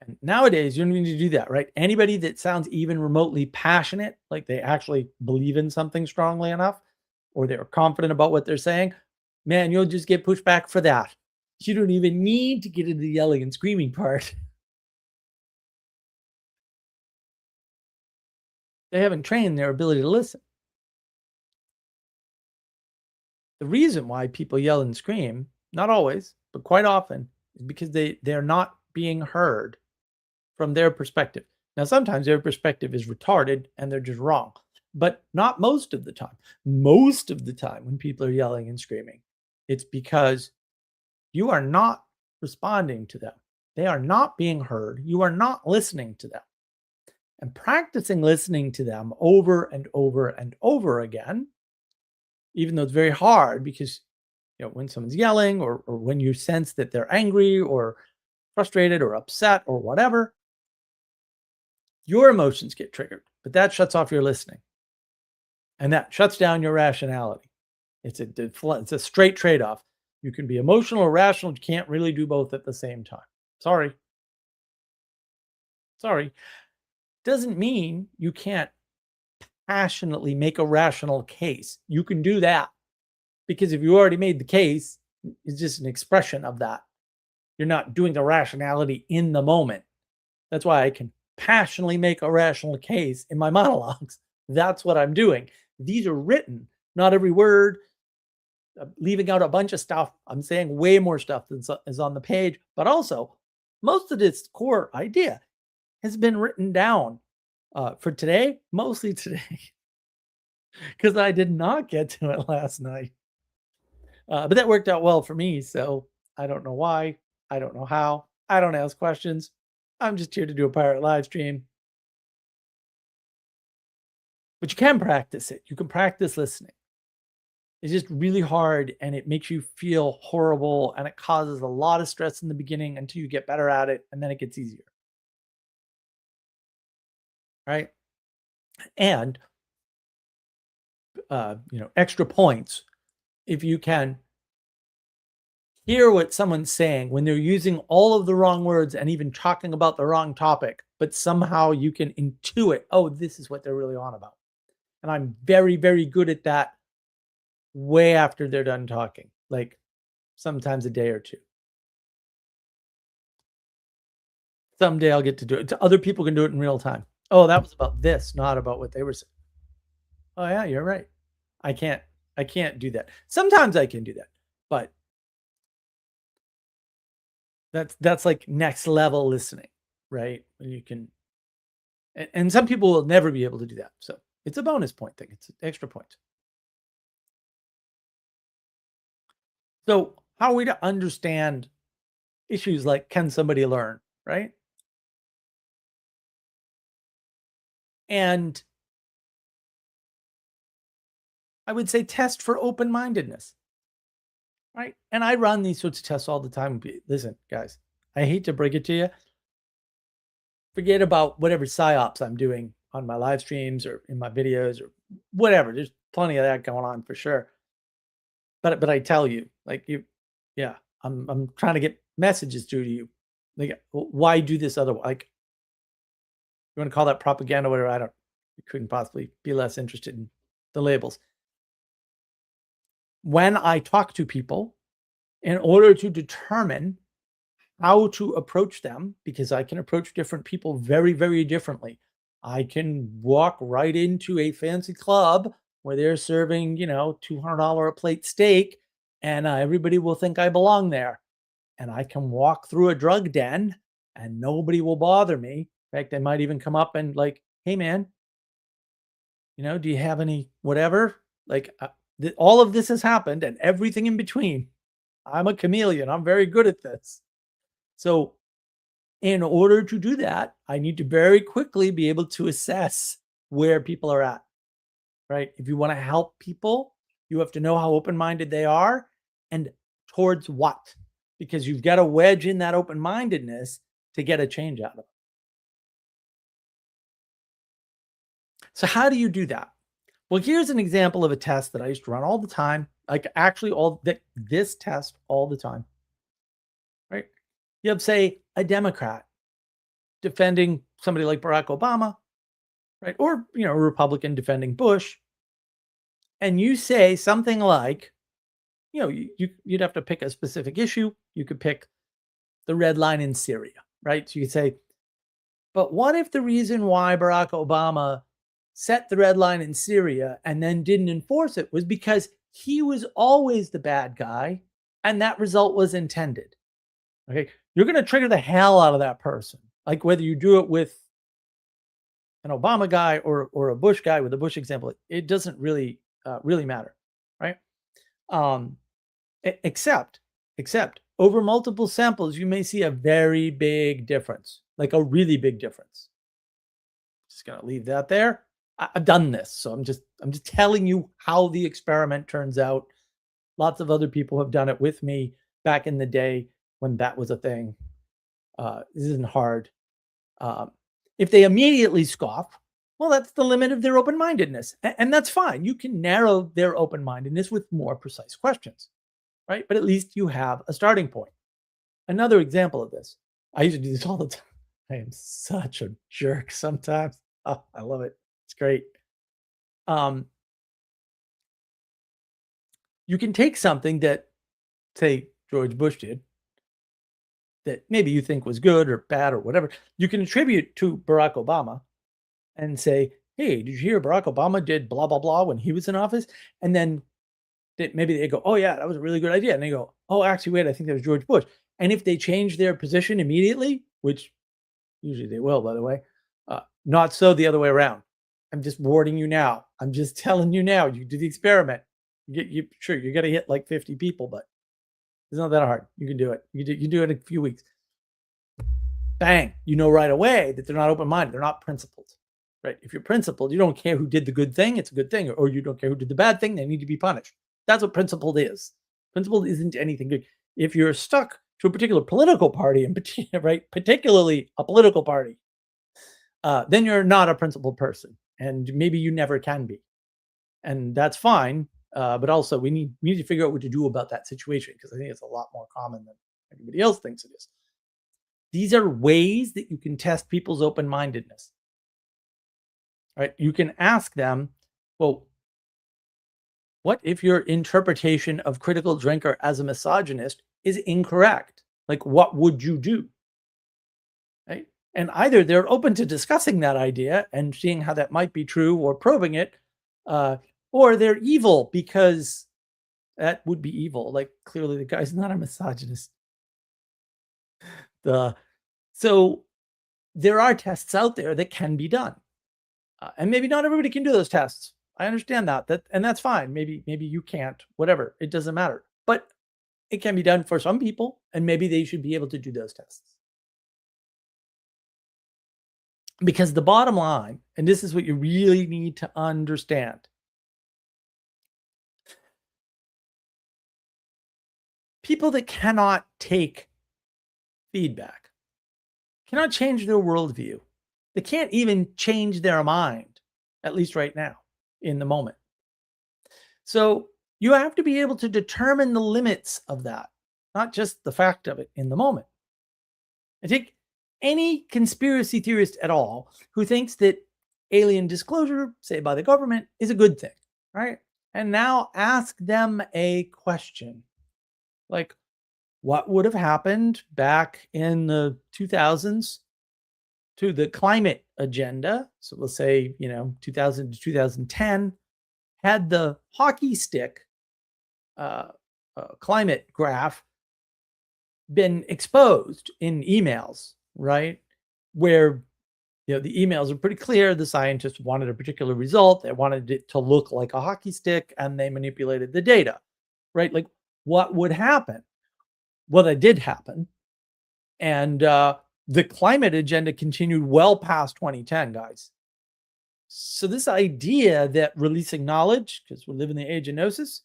And nowadays, you don't need to do that, right? Anybody that sounds even remotely passionate, like they actually believe in something strongly enough, or they're confident about what they're saying, man, you'll just get pushed back for that. You don't even need to get into the yelling and screaming part. They haven't trained their ability to listen. The reason why people yell and scream, not always, but quite often, is because they're not being heard from their perspective. Now, sometimes their perspective is retarded and they're just wrong, but not most of the time. Most of the time, when people are yelling and screaming, it's because you are not responding to them. They are not being heard. You are not listening to them. And practicing listening to them over and over and over again, even though it's very hard because when someone's yelling or when you sense that they're angry or frustrated or upset or whatever, your emotions get triggered, but that shuts off your listening. And that shuts down your rationality. It's a straight trade-off. You can be emotional or rational. You can't really do both at the same time. Sorry. Doesn't mean you can't passionately make a rational case. You can do that because if you already made the case, it's just an expression of that. You're not doing the rationality in the moment. That's why I can passionately make a rational case in my monologues. That's what I'm doing. These are written, not every word, leaving out a bunch of stuff. I'm saying way more stuff than is on the page, but also most of this core idea has been written down for today, mostly today, because I did not get to it last night. But that worked out well for me. So I don't know why. I don't know how. I don't ask questions. I'm just here to do a pirate live stream. But you can practice it. You can practice listening. It's just really hard and it makes you feel horrible and it causes a lot of stress in the beginning until you get better at it and then it gets easier. right? And extra points if you can hear what someone's saying when they're using all of the wrong words and even talking about the wrong topic, but somehow you can intuit, oh, this is what they're really on about. And I'm very, very good at that way after they're done talking, like sometimes a day or two. Someday I'll get to do it. Other people can do it in real time. Oh, that was about this, not about what they were saying. Oh yeah, you're right. I can't I can't do that. Sometimes I can do that, but that's like next level listening, right? When you can and some people will never be able to do that. So it's a bonus point thing. It's an extra point. So how are we to understand issues like can somebody learn, right? And I would say test for open-mindedness, right? And I run these sorts of tests all the time. Listen, guys, I hate to break it to you. Forget about whatever psyops I'm doing on my live streams or in my videos or whatever. There's plenty of that going on for sure. But I tell you, like yeah, I'm trying to get messages through to you. Like, why do this otherwise? Like, you want to call that propaganda, whatever? I don't. You couldn't possibly be less interested in the labels. When I talk to people, in order to determine how to approach them, because I can approach different people very, very differently. I can walk right into a fancy club where they're serving, $200 a plate steak, and everybody will think I belong there. And I can walk through a drug den and nobody will bother me. In fact, they might even come up and like, hey man, do you have any whatever? Like all of this has happened and everything in between. I'm a chameleon. I'm very good at this. So in order to do that, I need to very quickly be able to assess where people are at, right? If you want to help people, you have to know how open-minded they are and towards what, because you've got to wedge in that open-mindedness to get a change out of it. So how do you do that? Well, here's an example of a test that I used to run all the time, like actually this test all the time, right? You have, say, a Democrat defending somebody like Barack Obama, right? Or, a Republican defending Bush. And you say something like, you'd have to pick a specific issue. You could pick the red line in Syria, right? So you could say, but what if the reason why Barack Obama set the red line in Syria and then didn't enforce it was because he was always the bad guy and that result was intended? Okay. You're going to trigger the hell out of that person. Like whether you do it with an Obama guy or a Bush guy with a Bush example, it doesn't really matter, right? Except over multiple samples, you may see a very big difference, like a really big difference. Just gonna leave that there. I've done this, so I'm just telling you how the experiment turns out. Lots of other people have done it with me back in the day when that was a thing. This isn't hard. If they immediately scoff, well, that's the limit of their open-mindedness, and that's fine. You can narrow their open-mindedness with more precise questions, right? But at least you have a starting point. Another example of this, I used to do this all the time. I am such a jerk sometimes. Oh, I love it. It's great. You can take something that, say, George Bush did, that maybe you think was good or bad or whatever. You can attribute to Barack Obama and say, hey, did you hear Barack Obama did blah, blah, blah when he was in office? And then maybe they go, oh, yeah, that was a really good idea. And they go, oh, actually, wait, I think that was George Bush. And if they change their position immediately, which usually they will, by the way, not so the other way around. I'm just warning you now. I'm just telling you now. You do the experiment. Sure, you're going to hit like 50 people, but it's not that hard. You can do it. You do it in a few weeks. Bang. You know right away that they're not open-minded. They're not principled, right? If you're principled, you don't care who did the good thing. It's a good thing. Or you don't care who did the bad thing. They need to be punished. That's what principled is. Principled isn't anything good. If you're stuck to a particular political party, right, particularly a political party, then you're not a principled person, and maybe you never can be, and that's fine. But also, we need to figure out what to do about that situation because I think it's a lot more common than anybody else thinks it is. These are ways that you can test people's open mindedness. Right? You can ask them, well, what if your interpretation of critical drinker as a misogynist is incorrect? Like, what would you do? Right? And either they're open to discussing that idea and seeing how that might be true or probing it, uh, or they're evil because that would be evil. Like, clearly, the guy's not a misogynist. The So there are tests out there that can be done. And maybe not everybody can do those tests. I understand that, and that's fine. Maybe you can't, whatever. It doesn't matter. But it can be done for some people, and maybe they should be able to do those tests. Because the bottom line, and this is what you really need to understand. People that cannot take feedback cannot change their worldview. They can't even change their mind, at least right now, in the moment. So you have to be able to determine the limits of that, not just the fact of it in the moment. I think any conspiracy theorist at all who thinks that alien disclosure, say by the government, is a good thing, right? And now ask them a question like, what would have happened back in the 2000s to the climate agenda? So we'll say, 2000 to 2010, had the hockey stick climate graph been exposed in emails, right? Where the emails are pretty clear. The scientists wanted a particular result. They wanted it to look like a hockey stick, and they manipulated the data, right? Like, what would happen? Well, that did happen, and the climate agenda continued well past 2010, guys. So this idea that releasing knowledge, because we live in the age of gnosis,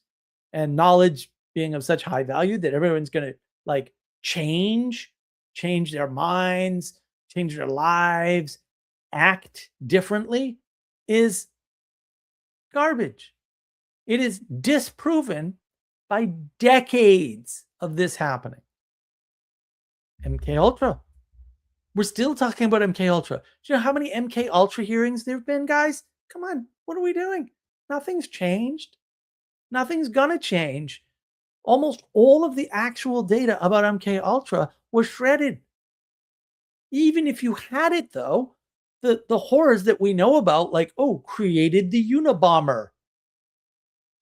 and knowledge being of such high value that everyone's going to like change their minds, change their lives, act differently is garbage. It is disproven by decades of this happening. MK Ultra. We're still talking about MK Ultra. Do you know how many MK Ultra hearings there have been, guys? Come on, what are we doing? Nothing's changed. Nothing's gonna change. Almost all of the actual data about MK Ultra was shredded. Even if you had it, though, the horrors that we know about, like, oh, created the Unabomber.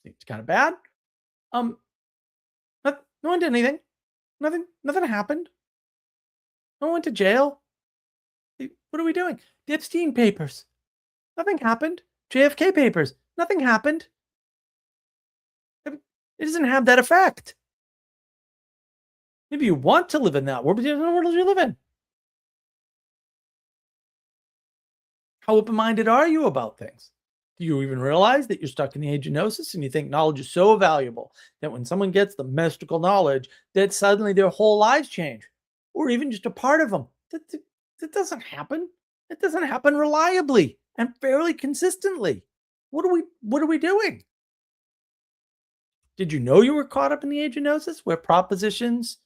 It's kind of bad. No one did anything. Nothing happened. No one went to jail. What are we doing? The Epstein papers. Nothing happened. JFK papers. Nothing happened. It doesn't have that effect. Maybe you want to live in that world, but you don't know what world you live in. How open-minded are you about things? Do you even realize that you're stuck in the age of gnosis and you think knowledge is so valuable that when someone gets the mystical knowledge, that suddenly their whole lives change, or even just a part of them? That doesn't happen. It doesn't happen reliably and fairly consistently. What are we doing? Did you know you were caught up in the age of gnosis, where propositions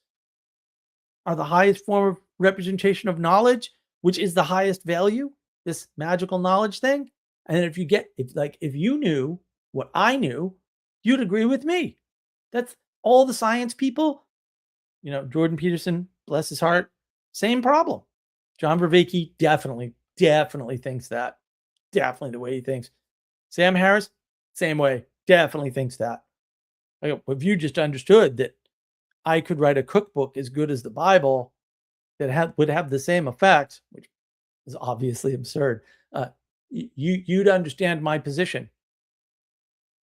are the highest form of representation of knowledge, which is the highest value? This magical knowledge thing. And if you knew what I knew, you'd agree with me. That's all the science people, Jordan Peterson, bless his heart, same problem. John Vervaeke definitely thinks that. Definitely the way he thinks. Sam Harris, same way, definitely thinks that. If you just understood that I could write a cookbook as good as the Bible that would have the same effect, which is obviously absurd, you'd understand my position.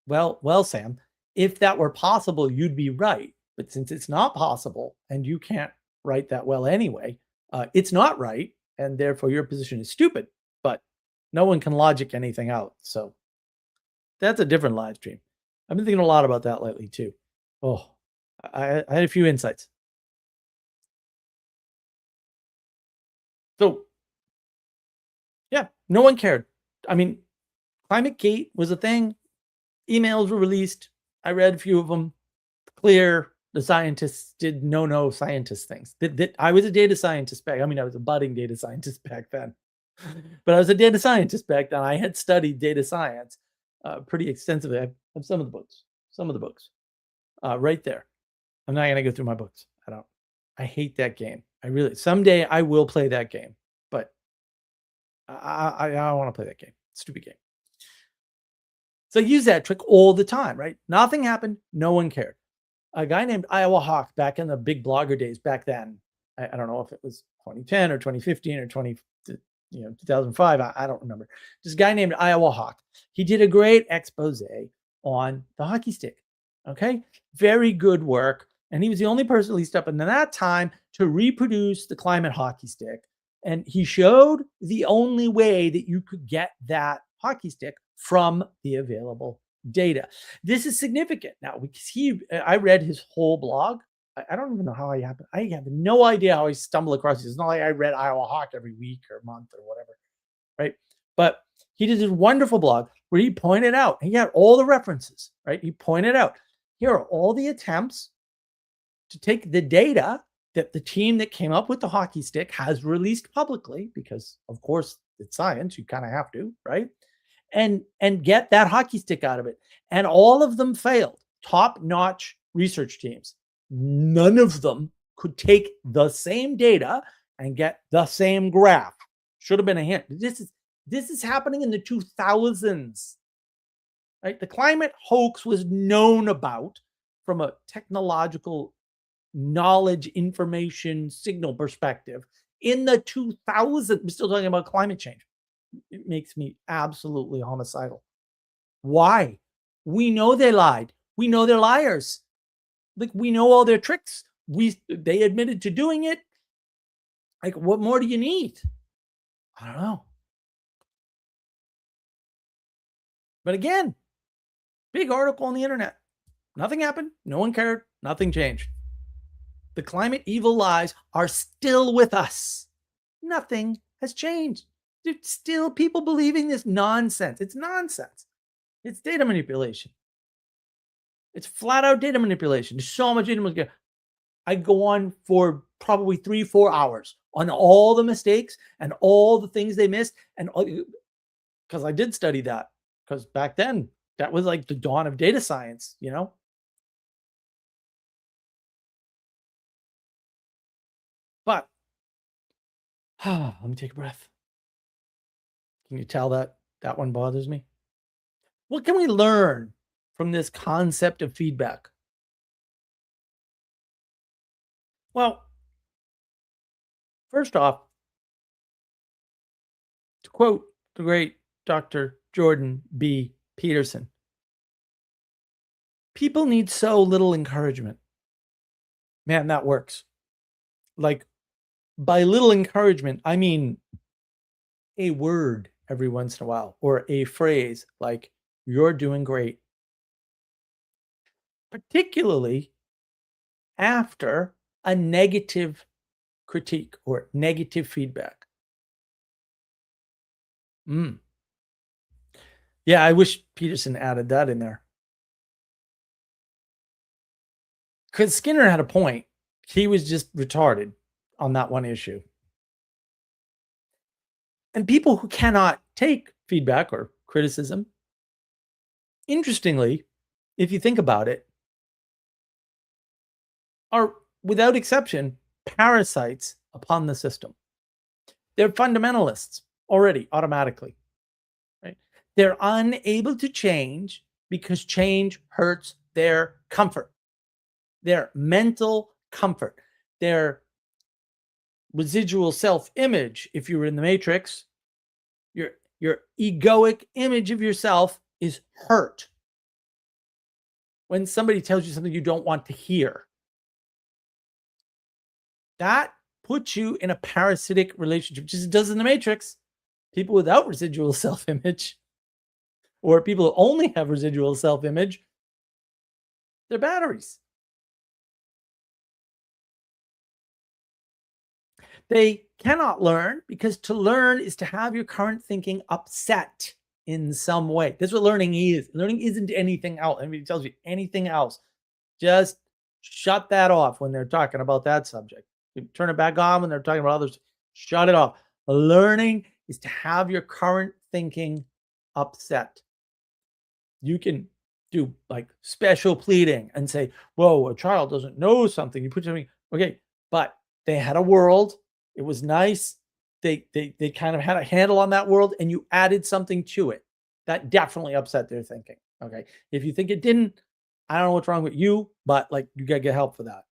Well, Sam, if that were possible, you'd be right. But since it's not possible and you can't write that well anyway, it's not right, and therefore your position is stupid. But no one can logic anything out. So that's a different live stream. I've been thinking a lot about that lately too. Oh, I had a few insights. So, yeah, No one cared. I mean, ClimateGate was a thing. Emails were released. I read a few of them. Clear. The scientists did no scientist things. I was a data scientist back. I mean, I was a budding data scientist back then, but I was a data scientist back then. I had studied data science pretty extensively. I have some of the books right there. I'm not going to go through my books. I hate that game. I really, someday I will play that game, but I don't want to play that game. Stupid game. So I use that trick all the time, right? Nothing happened. No one cared. A guy named Iowa Hawk back in the big blogger days back then. I don't know if it was 2010 or 2015 or 2005. I don't remember. This guy named Iowa Hawk. He did a great expose on the hockey stick. Okay. Very good work. And he was the only person, at least up until that time, to reproduce the climate hockey stick. And he showed the only way that you could get that hockey stick from the available data. This is significant now because I read his whole blog. I don't even know how I happened. I have no idea how I stumbled across this. It's not like I read Iowa Hawk every week or month or whatever, right? But he did this wonderful blog where he pointed out, he had all the references, right? He pointed out, here are all the attempts to take the data that the team that came up with the hockey stick has released publicly, because of course it's science, you kind of have to, right? And get that hockey stick out of it. And all of them failed. Top-notch research teams. None of them could take the same data and get the same graph. Should have been a hint. This is happening in the 2000s. Right? The climate hoax was known about from a technological knowledge, information, signal perspective in the 2000s. We're still talking about climate change. It makes me absolutely homicidal. Why? We know they lied. We know they're liars. Like, we know all their tricks. They admitted to doing it. Like, what more do you need? I don't know. But again, big article on the internet. Nothing happened. No one cared. Nothing changed. The climate evil lies are still with us. Nothing has changed. There's still people believing this nonsense. It's nonsense. It's data manipulation. It's flat out data manipulation. There's so much data manipulation. I go on for probably 3-4 hours on all the mistakes and all the things they missed. And because I did study that, because back then that was like the dawn of data science, you know? But let me take a breath. Can you tell that that one bothers me? What can we learn from this concept of feedback? Well, first off, to quote the great Dr. Jordan B. Peterson, people need so little encouragement. Man, that works. Like, by little encouragement, I mean a word every once in a while or a phrase like, you're doing great. Particularly after a negative critique or negative feedback. Yeah, I wish Peterson added that in there. Because Skinner had a point. He was just retarded on that one issue. And people who cannot take feedback or criticism, interestingly, if you think about it, are without exception parasites upon the system. They're fundamentalists already, automatically. Right? They're unable to change because change hurts their comfort, their mental comfort, their residual self-image. If you were in the Matrix, your egoic image of yourself is hurt when somebody tells you something you don't want to hear. That puts you in a parasitic relationship, just as it does in the Matrix. People without residual self-image, or people who only have residual self-image, they're batteries. They cannot learn because to learn is to have your current thinking upset in some way. That's what learning is. Learning isn't anything else. Anybody tells you anything else, just shut that off when they're talking about that subject. You turn it back on when they're talking about others. Shut it off. Learning is to have your current thinking upset. You can do like special pleading and say, whoa, a child doesn't know something. You put something, okay, but they had a world. It was nice. They kind of had a handle on that world and you added something to it. That definitely upset their thinking. Okay. If you think it didn't, I don't know what's wrong with you, but like you gotta get help for that.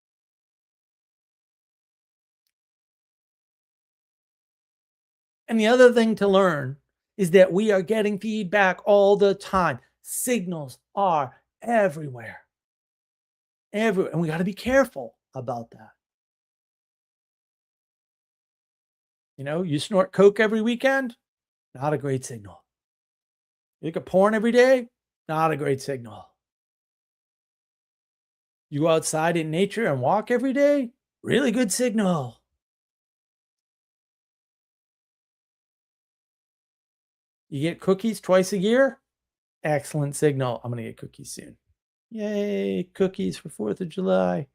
And the other thing to learn is that we are getting feedback all the time. Signals are everywhere. Everywhere. And we got to be careful about that. You know, you snort coke every weekend, not a great signal. You look at porn every day, not a great signal. You go outside in nature and walk every day, really good signal. You get cookies twice a year, excellent signal. I'm going to get cookies soon. Yay, cookies for 4th of July.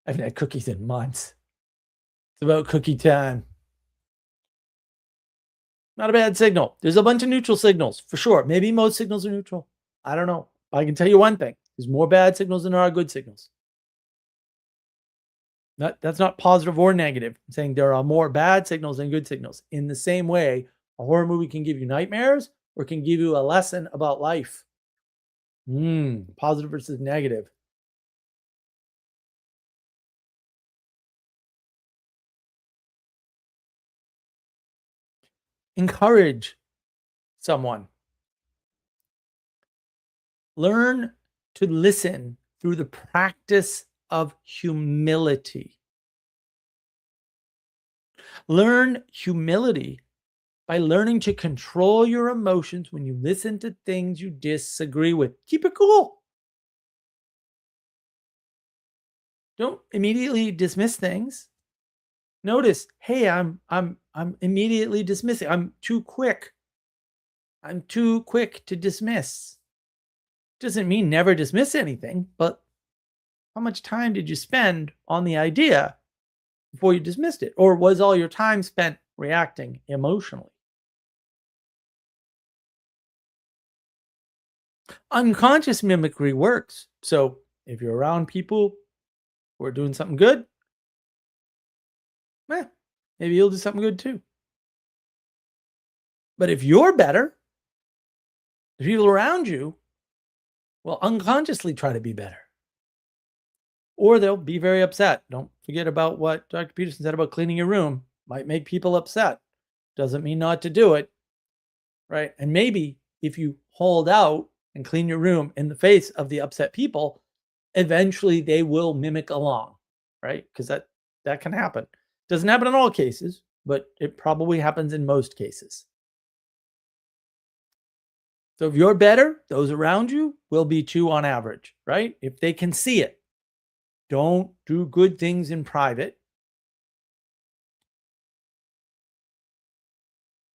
I haven't had cookies in months. It's about cookie time. Not a bad signal. There's a bunch of neutral signals for sure. Maybe most signals are neutral. I don't know. I can tell you one thing. There's more bad signals than there are good signals. That's not positive or negative. I'm saying there are more bad signals than good signals. In the same way, a horror movie can give you nightmares or can give you a lesson about life. Positive versus negative. Encourage someone. Learn to listen through the practice of humility. Learn humility by learning to control your emotions when you listen to things you disagree with. Keep it cool. Don't immediately dismiss things. Notice, hey, I'm immediately dismissing. I'm too quick. I'm too quick to dismiss. Doesn't mean never dismiss anything, but how much time did you spend on the idea before you dismissed it? Or was all your time spent reacting emotionally? Unconscious mimicry works. So if you're around people who are doing something good, maybe you'll do something good too. But if you're better, the people around you will unconsciously try to be better. Or they'll be very upset. Don't forget about what Dr. Peterson said about cleaning your room. Might make people upset. Doesn't mean not to do it. Right. And maybe if you hold out and clean your room in the face of the upset people, eventually they will mimic along. Right. Because that can happen. Doesn't happen in all cases, but it probably happens in most cases. So if you're better, those around you will be too on average, right? If they can see it. Don't do good things in private.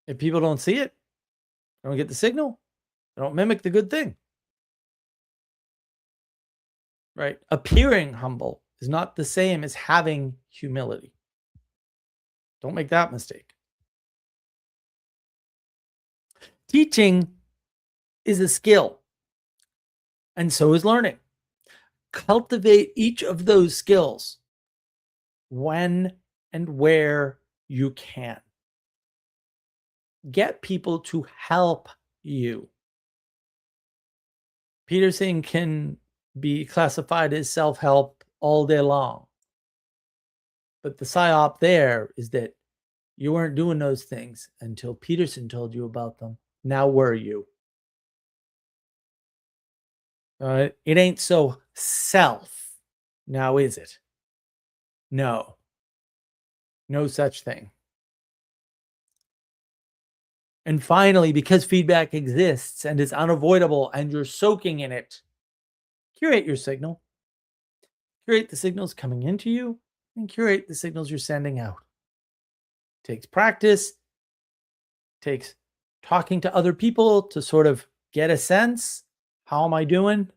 If people don't see it, don't get the signal, they don't mimic the good thing. Right? Appearing humble is not the same as having humility. Don't make that mistake. Teaching is a skill, and so is learning. Cultivate each of those skills when and where you can. Get people to help you. Peterson can be classified as self-help all day long. But the psyop there is that you weren't doing those things until Peterson told you about them. Now were you? It ain't so self. Now is it? No. No such thing. And finally, because feedback exists and is unavoidable and you're soaking in it, curate your signal. Curate the signals coming into you and curate the signals you're sending out. Takes practice, takes talking to other people to sort of get a sense. How am I doing?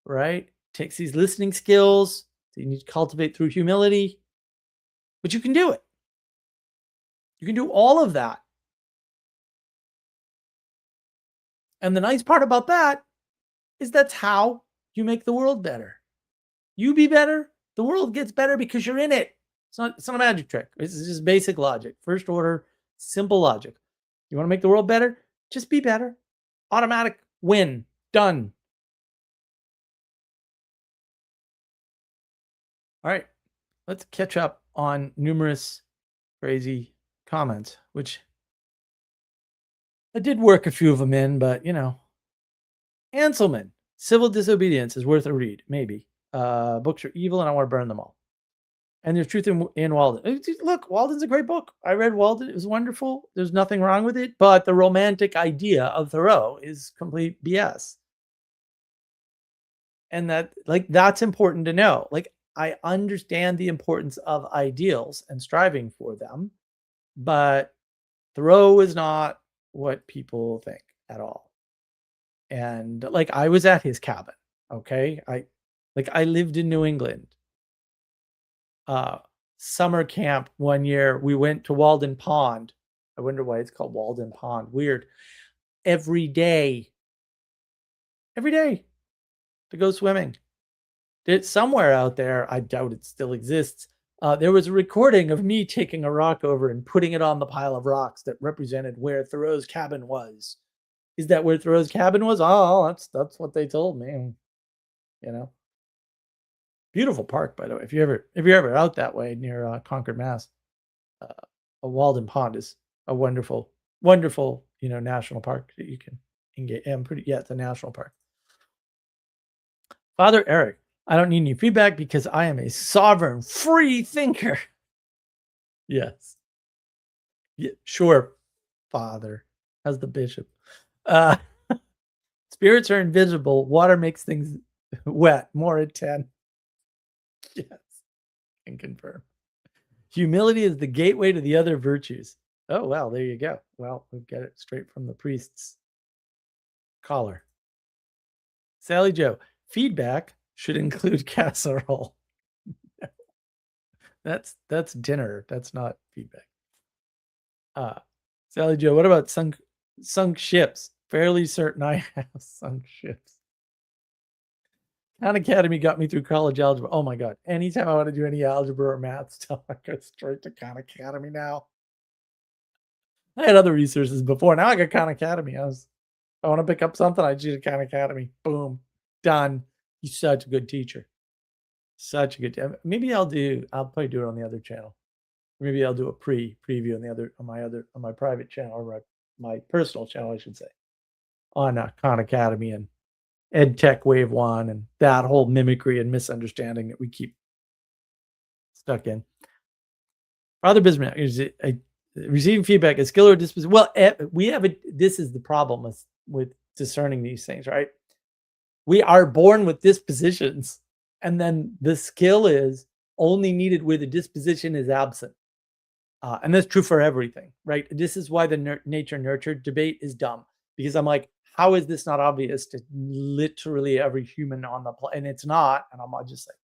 Right? Takes these listening skills that you need to cultivate through humility, but you can do it. You can do all of that. And the nice part about that is that's how you make the world better. You be better, the world gets better because you're in it. It's not a magic trick. It's just basic logic. First order, simple logic. You want to make the world better? Just be better. Automatic win. Done. All right. Let's catch up on numerous crazy comments, which I did work a few of them in, but Anselman, Civil Disobedience is worth a read, maybe. Books are evil and I want to burn them all. And there's truth in Walden. Look, Walden's a great book. I read Walden. It was wonderful. There's nothing wrong with it, but the romantic idea of Thoreau is complete BS. And that's important to know. I understand the importance of ideals and striving for them, but Thoreau is not what people think at all. And I was at his cabin. Okay. I lived in New England. Summer camp one year, we went to Walden Pond. I wonder why it's called Walden Pond. Weird. Every day to go swimming. It's somewhere out there, I doubt it still exists. There was a recording of me taking a rock over and putting it on the pile of rocks that represented where Thoreau's cabin was. Is that where Thoreau's cabin was? Oh, that's what they told me. Beautiful park, by the way. If you're ever out that way near Concord, Mass, a Walden Pond is a wonderful, wonderful, national park that you can engage. It's a national park. Father Eric, I don't need any feedback because I am a sovereign, free thinker. Yes. Yeah, sure, Father, as the bishop. Spirits are invisible. Water makes things wet. More at 10. Yes, can confirm. Humility is the gateway to the other virtues. Oh, well, there you go. Well, we'll get it straight from the priest's collar. Sally Joe, feedback should include casserole. That's dinner. That's not feedback. Sally Joe, what about sunk ships? Fairly certain I have sunk ships. Khan Academy got me through college algebra. Oh my God. Anytime I want to do any algebra or math stuff, I go straight to Khan Academy now. I had other resources before. Now I got Khan Academy. I want to pick up something, I choose Khan Academy. Boom. Done. He's such a good teacher. Such a good maybe I'll probably do it on the other channel. Maybe I'll do a preview on my private channel, or my personal channel, I should say, on Khan Academy and Ed Tech Wave 1 and that whole mimicry and misunderstanding that we keep stuck in. Father Bismarck, is it receiving feedback, a skill or disposition? Well, this is the problem with discerning these things, right? We are born with dispositions, and then the skill is only needed where the disposition is absent. And that's true for everything, right? This is why the nature-nurture debate is dumb, because I'm like, how is this not obvious to literally every human on the planet? And it's not. And I'm just like,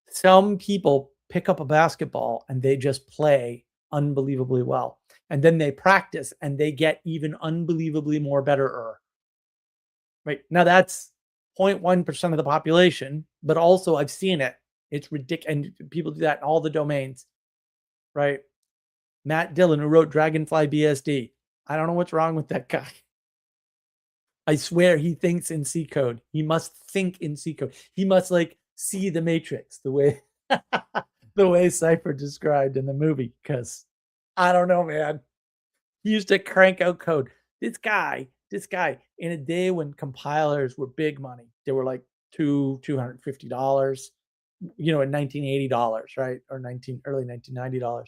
some people pick up a basketball and they just play unbelievably well. And then they practice and they get even unbelievably more better. Right now, that's 0.1% of the population, but also I've seen it. It's ridiculous. And people do that in all the domains, right? Matt Dillon, who wrote Dragonfly BSD. I don't know what's wrong with that guy. I swear he thinks in C code. He must think in C code. He must see the Matrix the way the way Cypher described in the movie. Because I don't know, man. He used to crank out code. This guy, in a day when compilers were big money, they were like $250, at $1980, right? Or early $1990.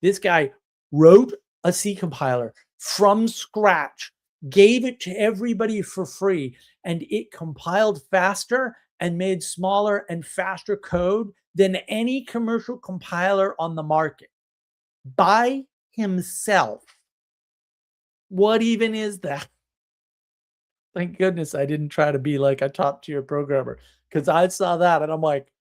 This guy wrote a C compiler from scratch, gave it to everybody for free, and it compiled faster and made smaller and faster code than any commercial compiler on the market by himself. What even is that? Thank goodness I didn't try to be like a top tier programmer, because I saw that and I'm like,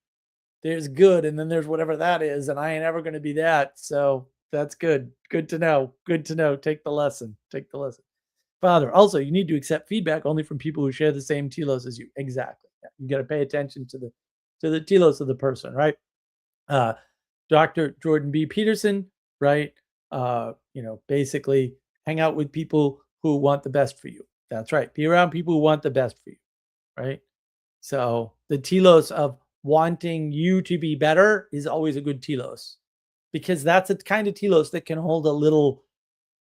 there's good and then there's whatever that is, and I ain't ever going to be that. So that's good. Good to know. Good to know. Take the lesson. Take the lesson. Father, also, you need to accept feedback only from people who share the same telos as you. Exactly. Yeah. You got to pay attention to the telos of the person, right? Dr. Jordan B. Peterson, right? Basically hang out with people who want the best for you. That's right. Be around people who want the best for you, right? So the telos of wanting you to be better is always a good telos, because that's a kind of telos that can hold a little,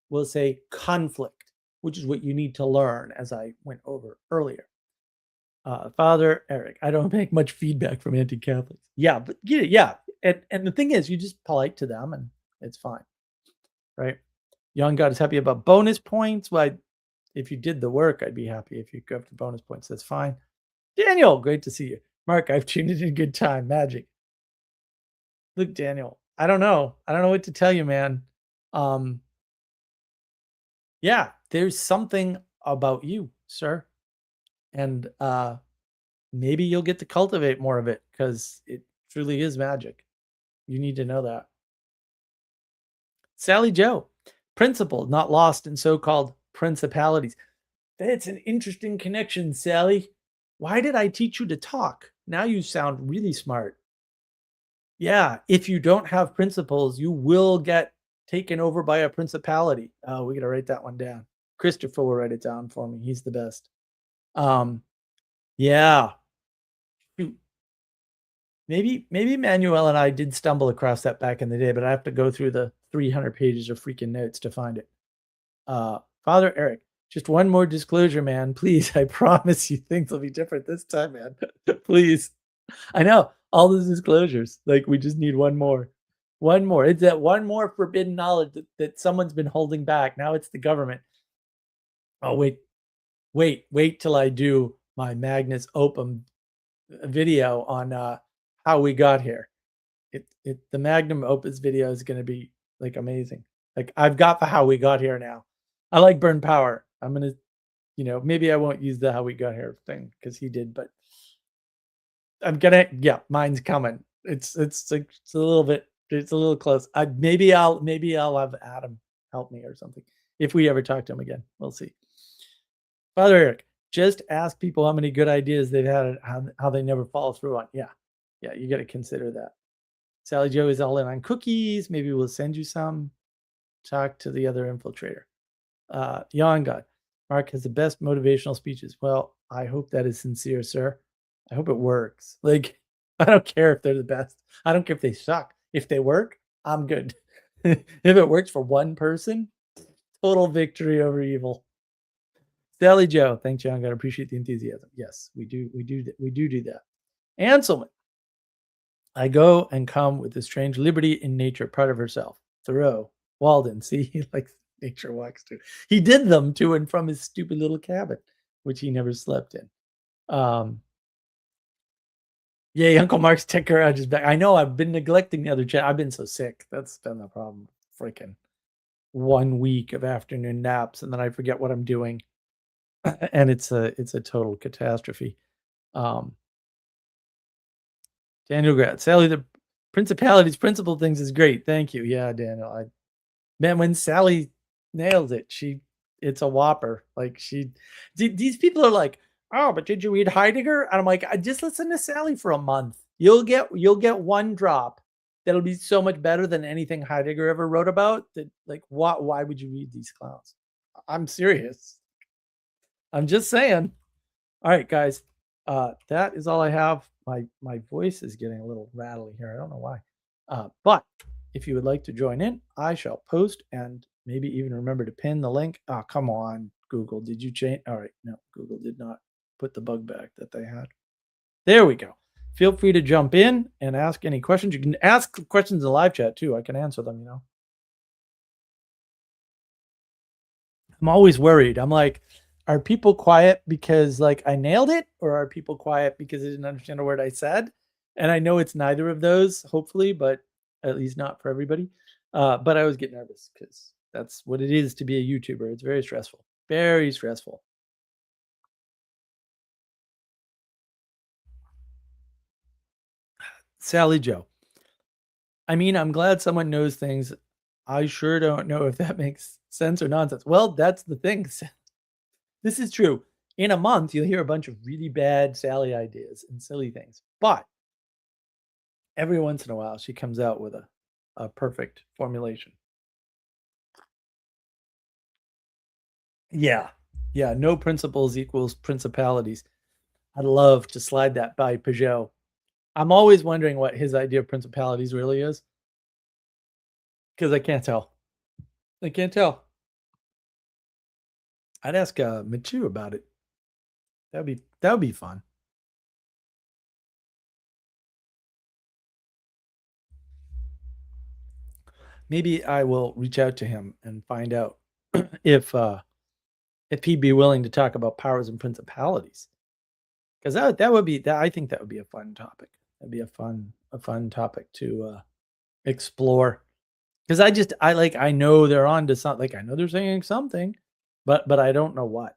we'll say, conflict, which is what you need to learn, as I went over earlier. Father Eric, I don't make much feedback from anti-Catholics. Yeah, but yeah. And the thing is, you just polite to them and it's fine, right? Young God is happy about bonus points. Well, if you did the work, I'd be happy. If you go up to bonus points, that's fine. Daniel, great to see you. Mark, I've tuned in a good time. Magic. Look, Daniel, I don't know. I don't know what to tell you, man. Yeah, there's something about you, sir. And maybe you'll get to cultivate more of it, because it truly is magic. You need to know that. Sally Joe, principle not lost in so-called principalities. That's an interesting connection, Sally. Why did I teach you to talk? Now you sound really smart. Yeah, if you don't have principles, you will get taken over by a principality. Oh, we got to write that one down. Christopher will write it down for me. He's the best. Yeah. Maybe Manuel and I did stumble across that back in the day, but I have to go through the 300 pages of freaking notes to find it. Father Eric, just one more disclosure, man. Please, I promise you things will be different this time, man. Please. I know, all those disclosures. Like, we just need one more. One more. It's that one more forbidden knowledge that someone's been holding back. Now it's the government. Oh, wait till I do my Magnus Opum video on how we got here. The Magnum Opus video is going to be like amazing. Like, I've got the how we got here now. I like Burn Power. I'm going to, maybe I won't use the how we got here thing because he did, but I'm gonna, yeah, mine's coming. It's like, it's a little close. Maybe I'll have Adam help me or something if we ever talk to him again. We'll see. Father Eric, just ask people how many good ideas they've had and how they never follow through on. Yeah, you got to consider that. Sally Joe is all in on cookies. Maybe we'll send you some. Talk to the other infiltrator. Yon God, Mark has the best motivational speeches. Well, I hope that is sincere, sir. I hope it works. Like, I don't care if they're the best. I don't care if they suck. If they work, I'm good. If it works for one person, total victory over evil. Sally Joe, thanks, John. I appreciate the enthusiasm. Yes, we do that. Anselman, I go and come with a strange liberty in nature, part of herself. Thoreau, Walden, see, he likes nature walks too. He did them to and from his stupid little cabin, which he never slept in. Yay, Uncle Mark's tech garage is back. I know, I've been neglecting the other chat. I've been so sick. That's been the problem. Freaking 1 week of afternoon naps, and then I forget what I'm doing. And it's a total catastrophe. Daniel Grat, Sally, the principalities, principal things is great. Thank you. Yeah, Daniel. Man, when Sally nails it, it's a whopper. Like, these people are like, oh, but did you read Heidegger? And I'm like, I just listen to Sally for a month. You'll get one drop that'll be so much better than anything Heidegger ever wrote about. That, like, why would you read these clowns? I'm serious. I'm just saying. All right, guys. That is all I have. My voice is getting a little rattly here. I don't know why. But if you would like to join in, I shall post and maybe even remember to pin the link. Oh, come on, Google. Did you change? All right. No, Google did not put the bug back that they had. There we go. Feel free to jump in and ask any questions. You can ask questions in the live chat too. I can answer them, I'm always worried. I'm like, Are people quiet because like I nailed it, or are people quiet because they didn't understand a word I said? And I know it's neither of those, hopefully, but at least not for everybody. But I always get nervous because that's what it is to be a YouTuber. It's very stressful. Very stressful. Sally Joe. I mean, I'm glad someone knows things. I sure don't know if that makes sense or nonsense. Well, that's the thing. This is true. In a month, you'll hear a bunch of really bad Sally ideas and silly things. But every once in a while, she comes out with a perfect formulation. Yeah. Yeah. No principles equals principalities. I'd love to slide that by Peugeot. I'm always wondering what his idea of principalities really is because I can't tell. I can't tell. I'd ask Machu about it. That would be fun. Maybe I will reach out to him and find out if if he'd be willing to talk about powers and principalities. Because that would be that I think that would be a fun topic. That'd be a fun topic to explore. Because I know they're on to something. Like I know they're saying something, but I don't know what.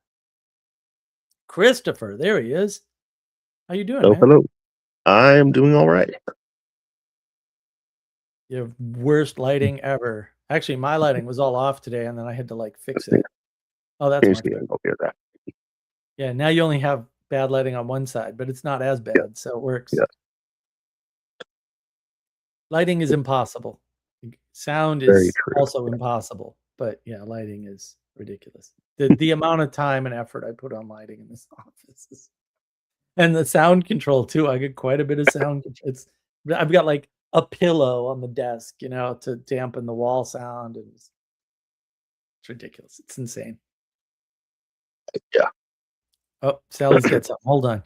Christopher, there he is. How you doing, Oh, man? hello. I'm doing all right. You have worst lighting ever. Actually, my lighting was all off today, and then I had to like fix it. Oh, that's Change much the better. angle here. That. Yeah, now you only have bad lighting on one side, but it's not as Yeah, bad, so it works. yeah. Lighting is impossible. Sound Very is true. also impossible, but yeah, lighting is ridiculous. The amount of time and effort I put on lighting in this office is, and the sound control too. I get quite a bit of sound. I've got like a pillow on the desk, to dampen the wall sound, and it's ridiculous. It's insane. Yeah. Oh, Sally's got something. Hold on.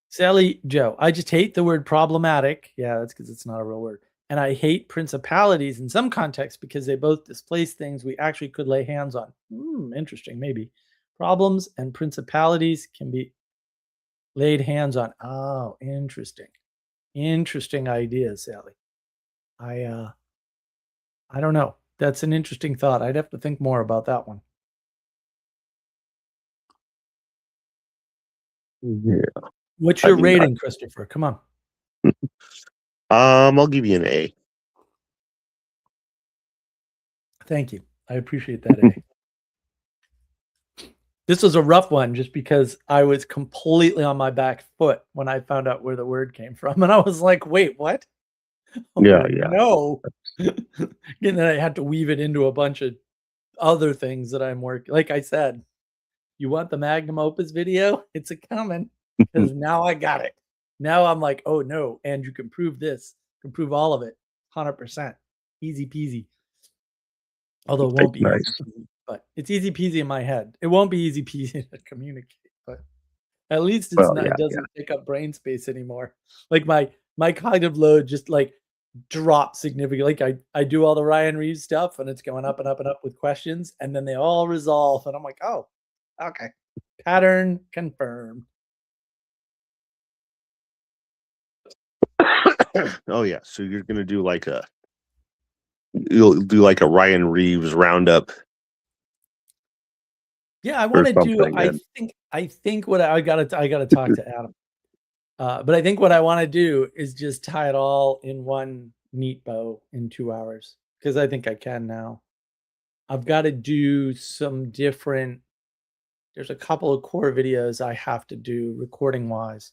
Sally Joe, I just hate the word problematic. Yeah, that's because it's not a real word. And I hate principalities in some contexts because they both displace things we actually could lay hands on. Interesting, maybe. Problems and principalities can be laid hands on. Oh, interesting. Interesting idea, Sally. I don't know. That's an interesting thought. I'd have to think more about that one. Yeah. What's I your mean, rating, Christopher? Come on. I'll give you an A. Thank you. I appreciate that, A. This was a rough one just because I was completely on my back foot when I found out where the word came from. And I was like, wait, what? Yeah, Oh, yeah. no. And then I had to weave it into a bunch of other things that I'm working. Like I said, you want the magnum opus video? It's a coming because now I got it. Now I'm like, oh no, and you can prove this, you can prove all of it, 100%, easy peasy. Although it won't be easy Nice. peasy, but it's easy peasy in my head. It won't be easy peasy to communicate, but at least it's Well, not. yeah, It yeah. doesn't take up brain space anymore. Like my cognitive load just like drops significantly. Like I do all the Ryan Reeves stuff, and it's going up and up and up with questions, and then they all resolve, and I'm like, oh, okay, pattern confirmed. Oh yeah. So you're gonna do you'll do like a Ryan Reeves roundup Yeah, I or want to do. something, I and think. I think what I gotta talk to Adam. But I think what I want to do is just tie it all in one neat bow in 2 hours because I think I can now. I've got to do some different. There's a couple of core videos I have to do recording wise.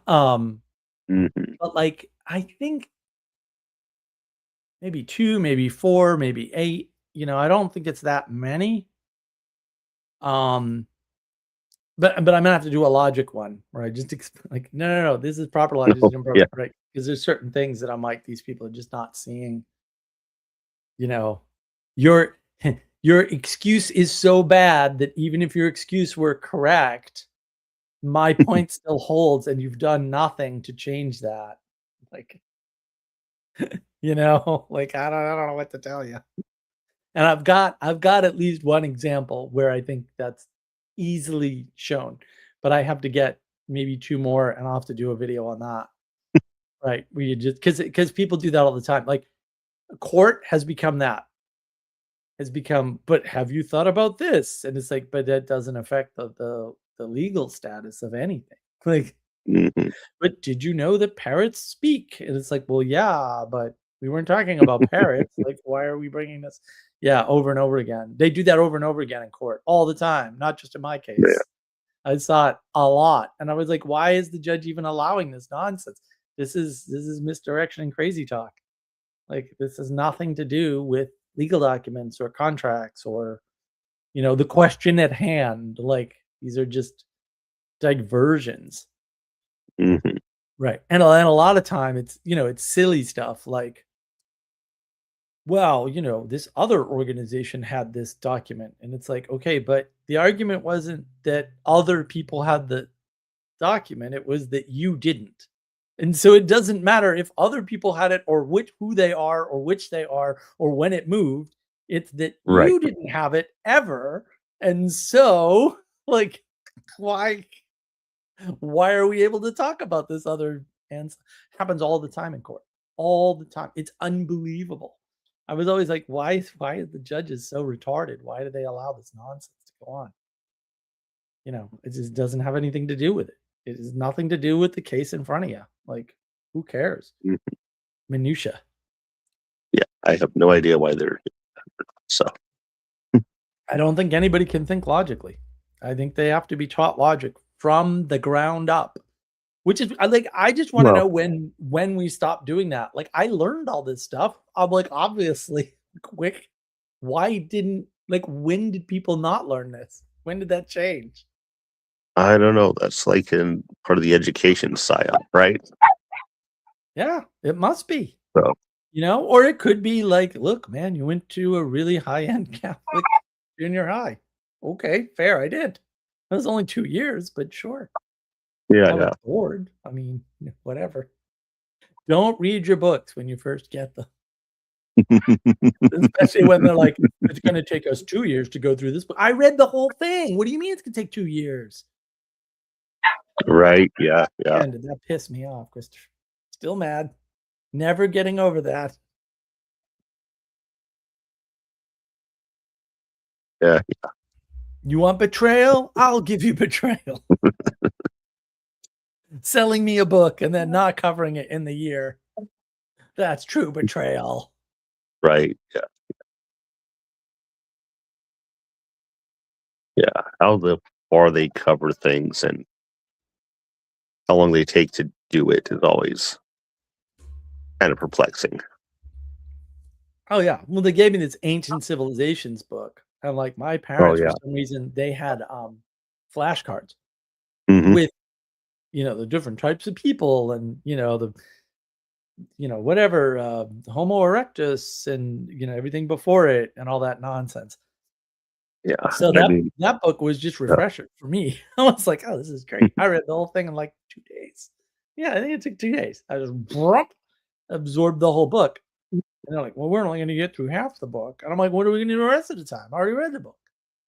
um, Mhm. but like I think maybe two, maybe four, maybe eight. I don't think it's that many. Um, but I'm gonna have to do a logic one where I just like no, this is proper logic, this is improper, Yeah. right? Because there's certain things that I'm like these people are just not seeing. You know, your your excuse is so bad that even if your excuse were correct, my point still holds, and you've done nothing to change that. Like, like I don't know what to tell you. And I've got at least one example where I think that's easily shown, but I have to get maybe 2 more, and I'll have to do a video on that. Right, where you just because people do that all the time. Like, court has become that. Has become, "But have you thought about this?" And it's like, "But that doesn't affect the legal status of anything." Like, Mhm. "But did you know that parrots speak?" And it's like, "Well, yeah, but we weren't talking about parrots. Like, why are we bringing this?" Yeah, over and over again. They do that over and over again in court all the time, not just in my Yeah. case. I saw it a lot, and I was like, "Why is the judge even allowing this nonsense? This is misdirection and crazy talk. Like, this has nothing to do with legal documents or contracts or, the question at hand. Like, these are just diversions." Mhm. Right. And a lot of time it's silly stuff like, "Well, this other organization had this document." And it's like, "Okay, but the argument wasn't that other people had the document, it was that you didn't. And so it doesn't matter if other people had it or who they are or which they are or when it moved. It's that Right. you didn't have it ever. And so, like, why are we able to talk about this other?" And happens all the time in court. All the time. It's unbelievable. I was always like, why are the judges so retarded? Why do they allow this nonsense to go on? It just doesn't have anything to do with it. It has nothing to do with the case in front of you. Like, who cares? Mhm. Minutia. Yeah, I have no idea why they're so. I don't think anybody can think logically. I think they have to be taught logic from the ground up. Which is I just want to Well, know when we stop doing that. Like, I learned all this stuff. I'm like, obviously quick. Why didn't when did people not learn this? When did that change? I don't know. That's like in part of the education psyop, right? Yeah, it must be. So, Or it could be like, "Look, man, you went to a really high-end Catholic junior high." Okay, fair, I did. It was only 2 years, but sure. yeah, I was yeah. bored. I mean, whatever. Don't read your books when you first get them, especially when they're like, "It's gonna take us 2 years to go through this book." I read the whole thing. What do you mean it's gonna take 2 years? Right, yeah, yeah, Man, did that piss me off, Christopher. Still mad. Never getting over that. yeah. You want betrayal? I'll give you betrayal. Selling me a book and then not covering it in the year. That's true betrayal. Right, yeah, yeah. How far they cover things and how long they take to do it is always kind of perplexing. Oh, yeah. Well, they gave me this Ancient Civilizations book, and, like, my Oh, parents, for yeah. some reason, they had, flashcards Mhm. with, the different types of people and, whatever, Homo erectus and, everything before it and all that nonsense. Yeah, So I that mean, that book was just yeah, refreshing for me. I was like, "Oh, this is great." I read the whole thing in, like, 2 days. Yeah, I think it took 2 days. I just absorbed the whole book. And they're like, "Well, we're only gonna get through half the book." And I'm like, "What are we gonna do the rest of the time? I already read the book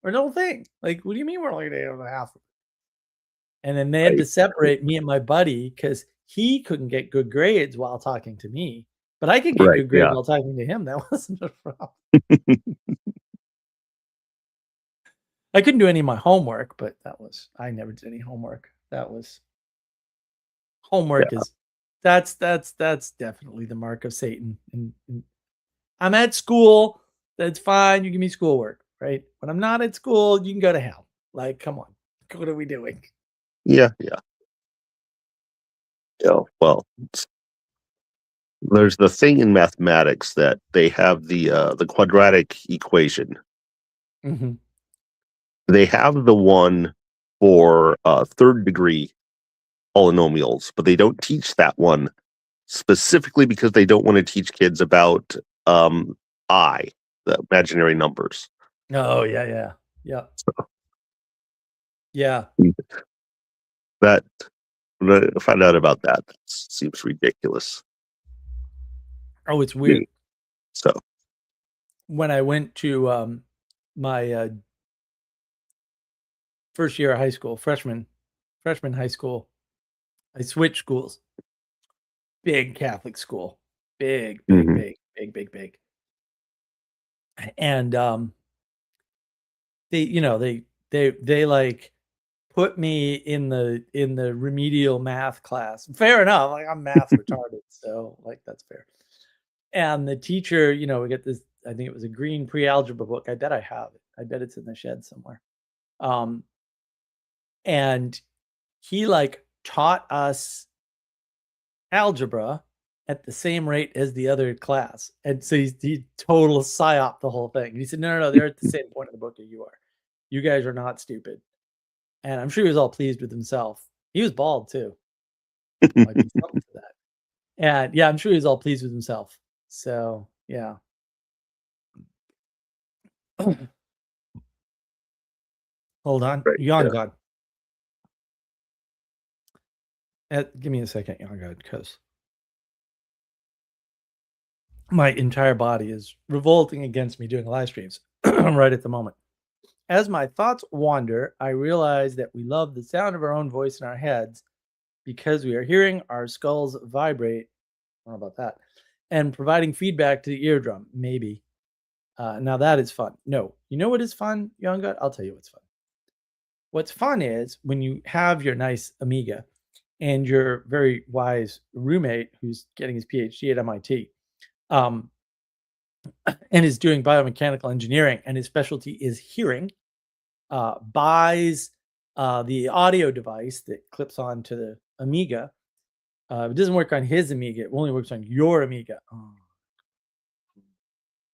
or the whole thing." Like, "What do you mean we're only gonna get half?" And then they had right, to separate me and my buddy because he couldn't get good grades while talking to me, but I could get right, good grades yeah. while talking to him. That wasn't a problem. I couldn't do any of my homework, but I never did any homework. That was homework Yeah, is that's definitely the mark of Satan. And I'm at school, that's fine. You give me schoolwork, right? When I'm not at school, you can go to hell. Like, come on. What are we doing? yeah, yeah, yeah. Well, there's the thing in mathematics that they have the quadratic equation. Mhm. They have the one for third degree polynomials, but they don't teach that one specifically because they don't want to teach kids about um I, the imaginary numbers. Oh, yeah, yeah. Yeah. Yeah. That when I find out about that, that seems ridiculous Oh, it's to me. weird. So when I went to my first year of high school, freshman high school, I switched schools. Big Catholic school, big, big, Mhm. big, big, big, big, and they like put me in the remedial math class. Fair enough, like I'm math retarded, so like that's fair. And the teacher, we get this. I think it was a green pre-algebra book. I bet I have it. I bet it's in the shed somewhere. Um, and he like taught us algebra at the same rate as the other class. And so he total psyop the whole thing. And he said, no, they're at the same point in the book that you are. You guys are not stupid. And I'm sure he was all pleased with himself. He was bald too. Might be something to that. And yeah, I'm sure he was all pleased with himself. So yeah. Hold on. Right, Yawn yeah. God. Give me a second, Yawn God, because my entire body is revolting against me doing live streams right at the moment. As my thoughts wander, I realize that we love the sound of our own voice in our heads because we are hearing our skulls vibrate. I don't know about that. And providing feedback to the eardrum, maybe. Now that is fun. No, you know what is fun, Young God? I'll tell you what's fun. What's fun is when you have your nice Amiga and your very wise roommate who's getting his PhD at MIT and is doing biomechanical engineering, and his specialty is hearing, buys the audio device that clips onto the Amiga. It doesn't work on his Amiga. It only works on your Amiga. Oh.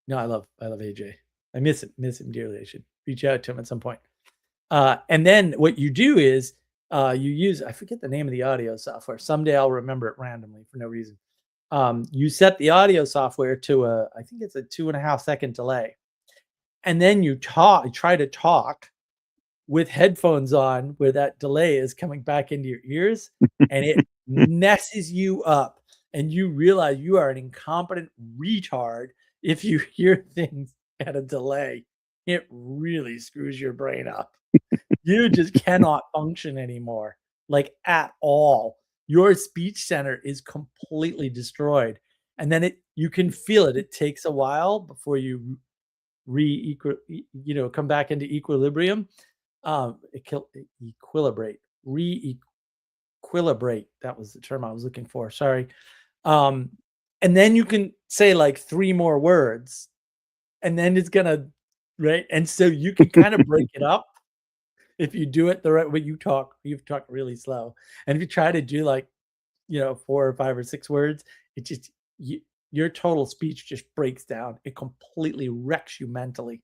No, I love AJ. I miss him dearly. I should reach out to him at some point. And then what you do is you use, I forget the name of the audio software. Someday I'll remember it randomly for no reason. You set the audio software to I think it's a 2.5 second delay. And then you try to talk with headphones on where that delay is coming back into your ears, and it messes you up. And you realize you are an incompetent retard if you hear things at a delay. It really screws your brain up. You just cannot function anymore, like at all. Your speech center is completely destroyed. And then you can feel it. It takes a while before you come back into equilibrium. Equilibrate, re-equilibrate. That was the term I was looking for. Sorry. And then you can say like 3 more words, and then it's gonna right. And so you can kind of break it up if you do it the right way. You've talked really slow, and if you try to do like 4 or 5 or 6 words, it just your total speech just breaks down. It completely wrecks you mentally.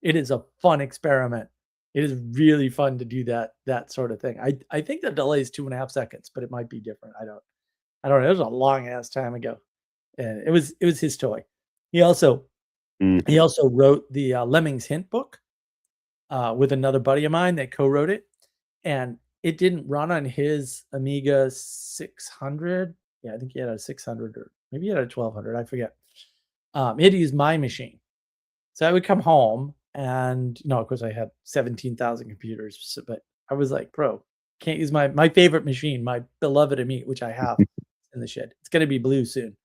It is a fun experiment. It is really fun to do that sort of thing. I think the delay is 2.5 seconds, but it might be different. I don't know. It was a long ass time ago, and it was his toy. He also wrote the Lemmings Hint book with another buddy of mine that co-wrote it, and it didn't run on his Amiga 600. Yeah, I think he had a 600, or maybe he had a 1200. I forget. He had to use my machine. So I would come home, and of course I had 17,000 computers. But I was like, bro, can't use my favorite machine, my beloved Amiga, which I have in the shed. It's going to be blue soon.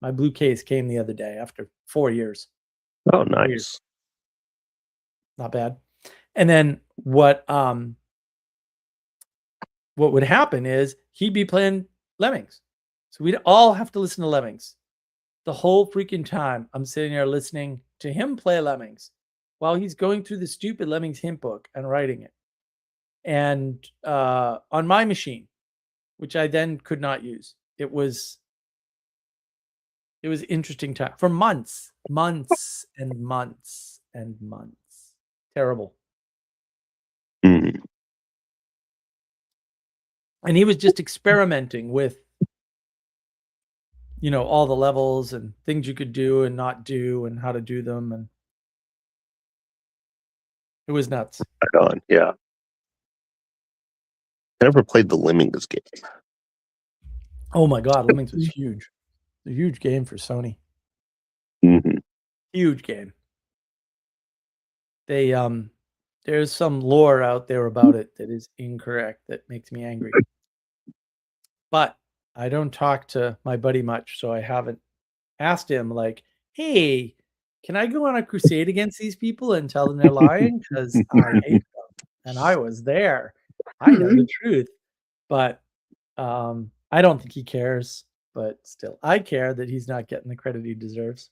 My blue case came the other day after 4 years. Oh, nice. Not bad. And then what would happen is he'd be playing Lemmings. So we'd all have to listen to Lemmings. The whole freaking time I'm sitting there listening to him play Lemmings while he's going through the stupid Lemmings hint book and writing it. And on my machine, which I then could not use. It was interesting time for months and months and months. Terrible. Mm. And he was just experimenting with all the levels and things you could do and not do and how to do them, and it was nuts. Right on, yeah. I never played the Lemmings game. Oh my God, Lemmings was huge. A huge game for Sony. Mm-hmm. Huge game. They there's some lore out there about it that is incorrect that makes me angry. But I don't talk to my buddy much, so I haven't asked him like, "Hey, can I go on a crusade against these people and tell them they're lying? Because I hate them, and I was there. I know the truth." But, I don't think he cares, but still, I care that he's not getting the credit he deserves.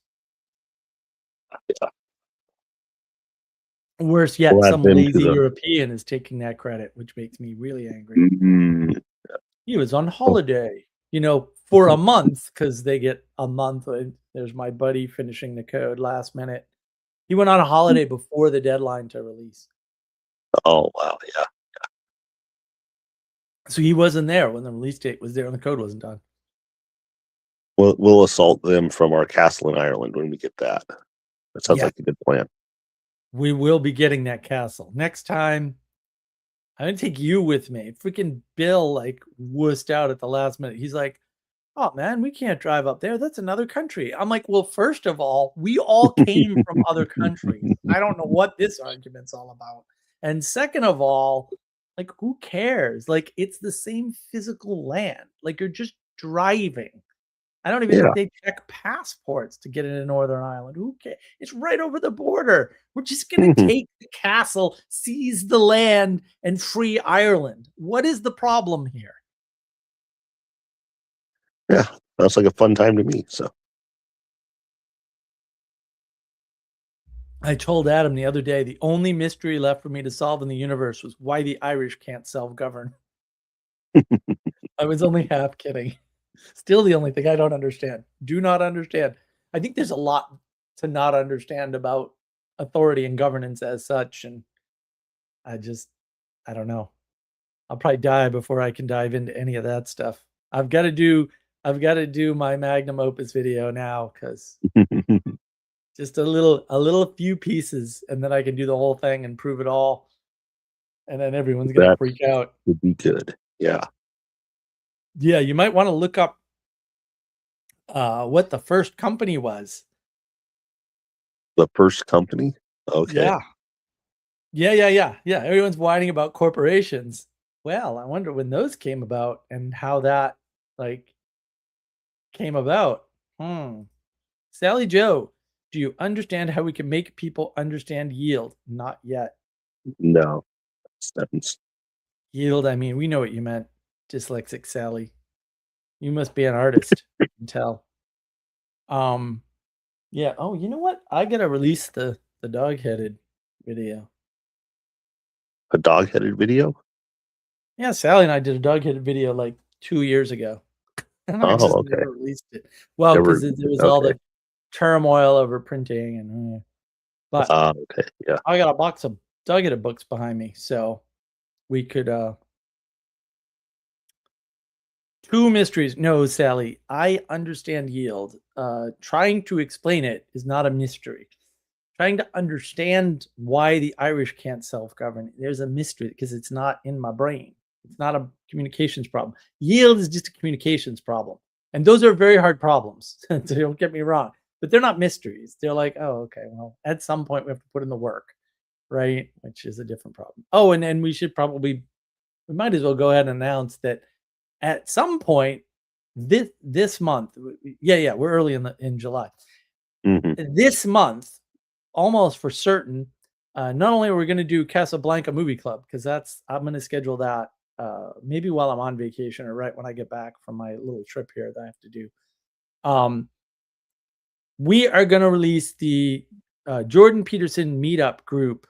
Worse yet, We'll add some them to lazy the. European is taking that credit, which makes me really angry. Mm, He was on oh, holiday, for a month because they get a month. There's my buddy finishing the code last minute. He went on a holiday before the deadline to release. oh wow, yeah. So he wasn't there when the release date was there and the code wasn't done. We'll assault them from our castle in Ireland when we get that. That sounds Yeah, like a good plan. we will be getting that castle. Next time, I'm gonna take you with me. Freaking Bill like wussed out at the last minute. He's like, "Oh man, we can't drive up there. That's another country." I'm like, "Well, first of all, we all came from other countries. I don't know what this argument's all about. And second of all, like who cares? Like it's the same physical land. Like you're just driving. I don't even Yeah. think they check passports to get into Northern Ireland. Who cares? It's right over the border. We're just gonna take the castle, seize the land, and free Ireland. What is the problem here? Yeah. Sounds like a fun time to me. So I told Adam the other day the only mystery left for me to solve in the universe was why the Irish can't self-govern. I was only half kidding. Still the only thing I don't understand. Do not understand. I think there's a lot to not understand about authority and governance as such, and I just I don't know. I'll probably die before I can dive into any of that stuff. I've gotta do my magnum opus video now because just a little few pieces, and then I can do the whole thing and prove it all, and then everyone's gonna that freak out. would be good. Yeah. Yeah, you might wanna look up, what the first company was. The first company. Okay. Yeah. Yeah, everyone's whining about corporations. Well, I wonder when those came about and how that, like, came about. Hmm. Sally Joe, do you understand how we can make people understand yield? Not yet. No. That's Yield, I mean, we know what you meant, dyslexic Sally. You must be an artist. I can tell. Um, yeah. Oh, you know what? I gotta release the dog-headed video. a dog-headed video. Yeah, Sally and I did a dog-headed video like 2 years ago, and I just Oh, okay. never released it. Well, Never. because there was all Okay. the turmoil over printing and but Okay. Yeah. I got a box of dog-headed books behind me, so we could, 2 mysteries. No, Sally, I understand yield. Trying to explain it is not a mystery. Trying to understand why the Irish can't self-govern, there's a mystery because it's not in my brain. It's not a communications problem. Yield is just a communications problem. And those are very hard problems. So don't get me wrong, but they're not mysteries. They're like, oh, okay, well, at some point we have to put in the work, right? Which is a different problem. Oh, and then we might as well go ahead and announce that at some point this month, yeah, we're early in July. Hmm. This month, almost for certain, not only are we going to do Casablanca Movie Club because I'm going to schedule that maybe while I'm on vacation or right when I get back from my little trip here that I have to do. Um, we are going to release the Jordan Peterson meetup group.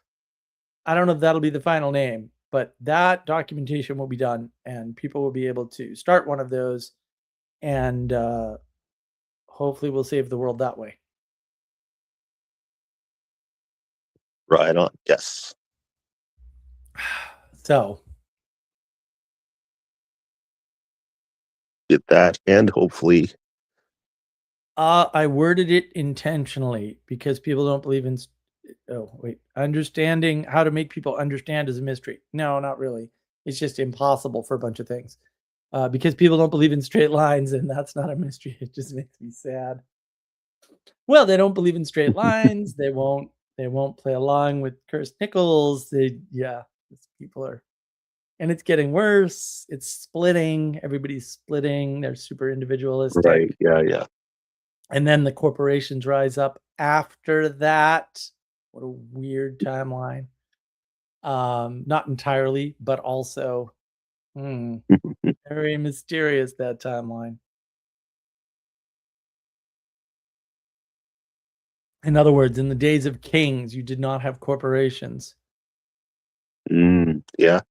I don't know if that'll be the final name, but that documentation will be done and people will be able to start one of those and hopefully we'll save the world that way. Right on. Yes. So Get that, and hopefully, I worded it intentionally because people don't believe in. Oh wait, understanding how to make people understand is a mystery. No, not really. It's just impossible for a bunch of things because people don't believe in straight lines, and that's not a mystery. It just makes me sad. Well, they don't believe in straight lines. They won't They won't play along with cursed nickels. People are, and it's getting worse. It's splitting. Everybody's splitting. They're super individualistic. Right. Yeah. And then the corporations rise up after that. What a weird timeline. Not entirely, but also very mysterious, that timeline. In other words, in the days of kings, you did not have corporations. Yeah.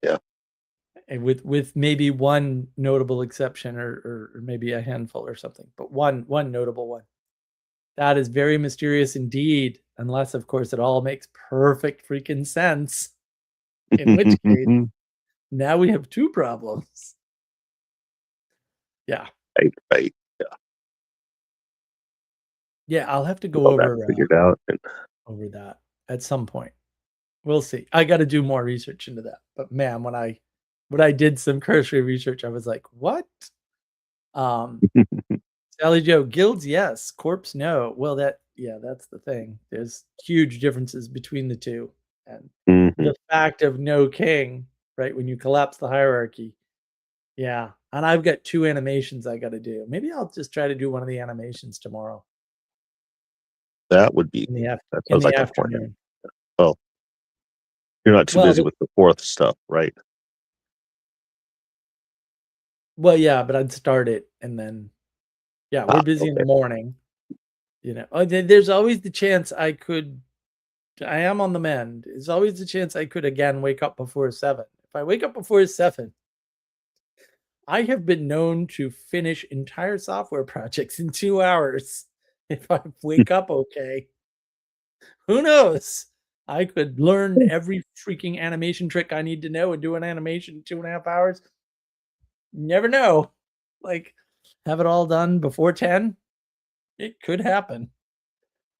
And with maybe one notable exception, or maybe a handful or something, but one notable one. That is very mysterious indeed, unless, of course, it all makes perfect freaking sense. In which case, now we have two problems. Yeah. Right. Yeah, I'll have to go All over that figured out. over that at some point. We'll see. I got to do more research into that. But man, when I did some cursory research, I was like, what? Sally Joe, guilds, yes. Corpse, no. Well, that's the thing. There's huge differences between the two. And the fact of no king, right? When you collapse the hierarchy. Yeah. And I've got 2 animations I got to do. Maybe I'll just try to do one of the animations tomorrow. That would be. That sounds like a plan. Well, you're not too busy with the 4th stuff, right? Well, yeah, but I'd start it and then, we're busy in the morning. There's always the chance I am on the mend. There's always the chance I could again wake up before 7. If I wake up before 7, I have been known to finish entire software projects in 2 hours if I wake up okay. Who knows? I could learn every freaking animation trick I need to know and do an animation in 2.5 hours. Never know. Like, have it all done before 10? It could happen.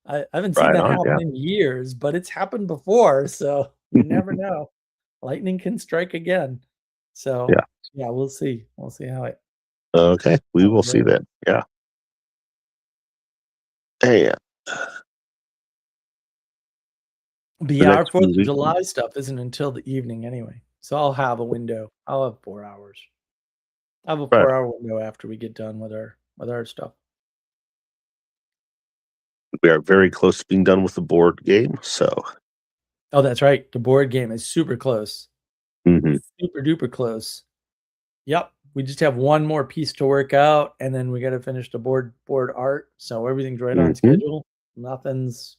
I haven't seen that happen in years, but it's happened before, so you never know. Lightning can strike again. So, we'll see. We'll see how it. Okay, we will see that. Yeah. Hey. But yeah, our 4th of July stuff isn't until the evening anyway. So I'll have a window. I'll have 4 hours. I'll have a 4-hour window after we get done with our stuff. We are very close to being done with the board game, so. Oh, that's right. The board game is super close. Super duper close. Yep. We just have one more piece to work out, and then we got to finish the board art. So everything's right on schedule. Nothing's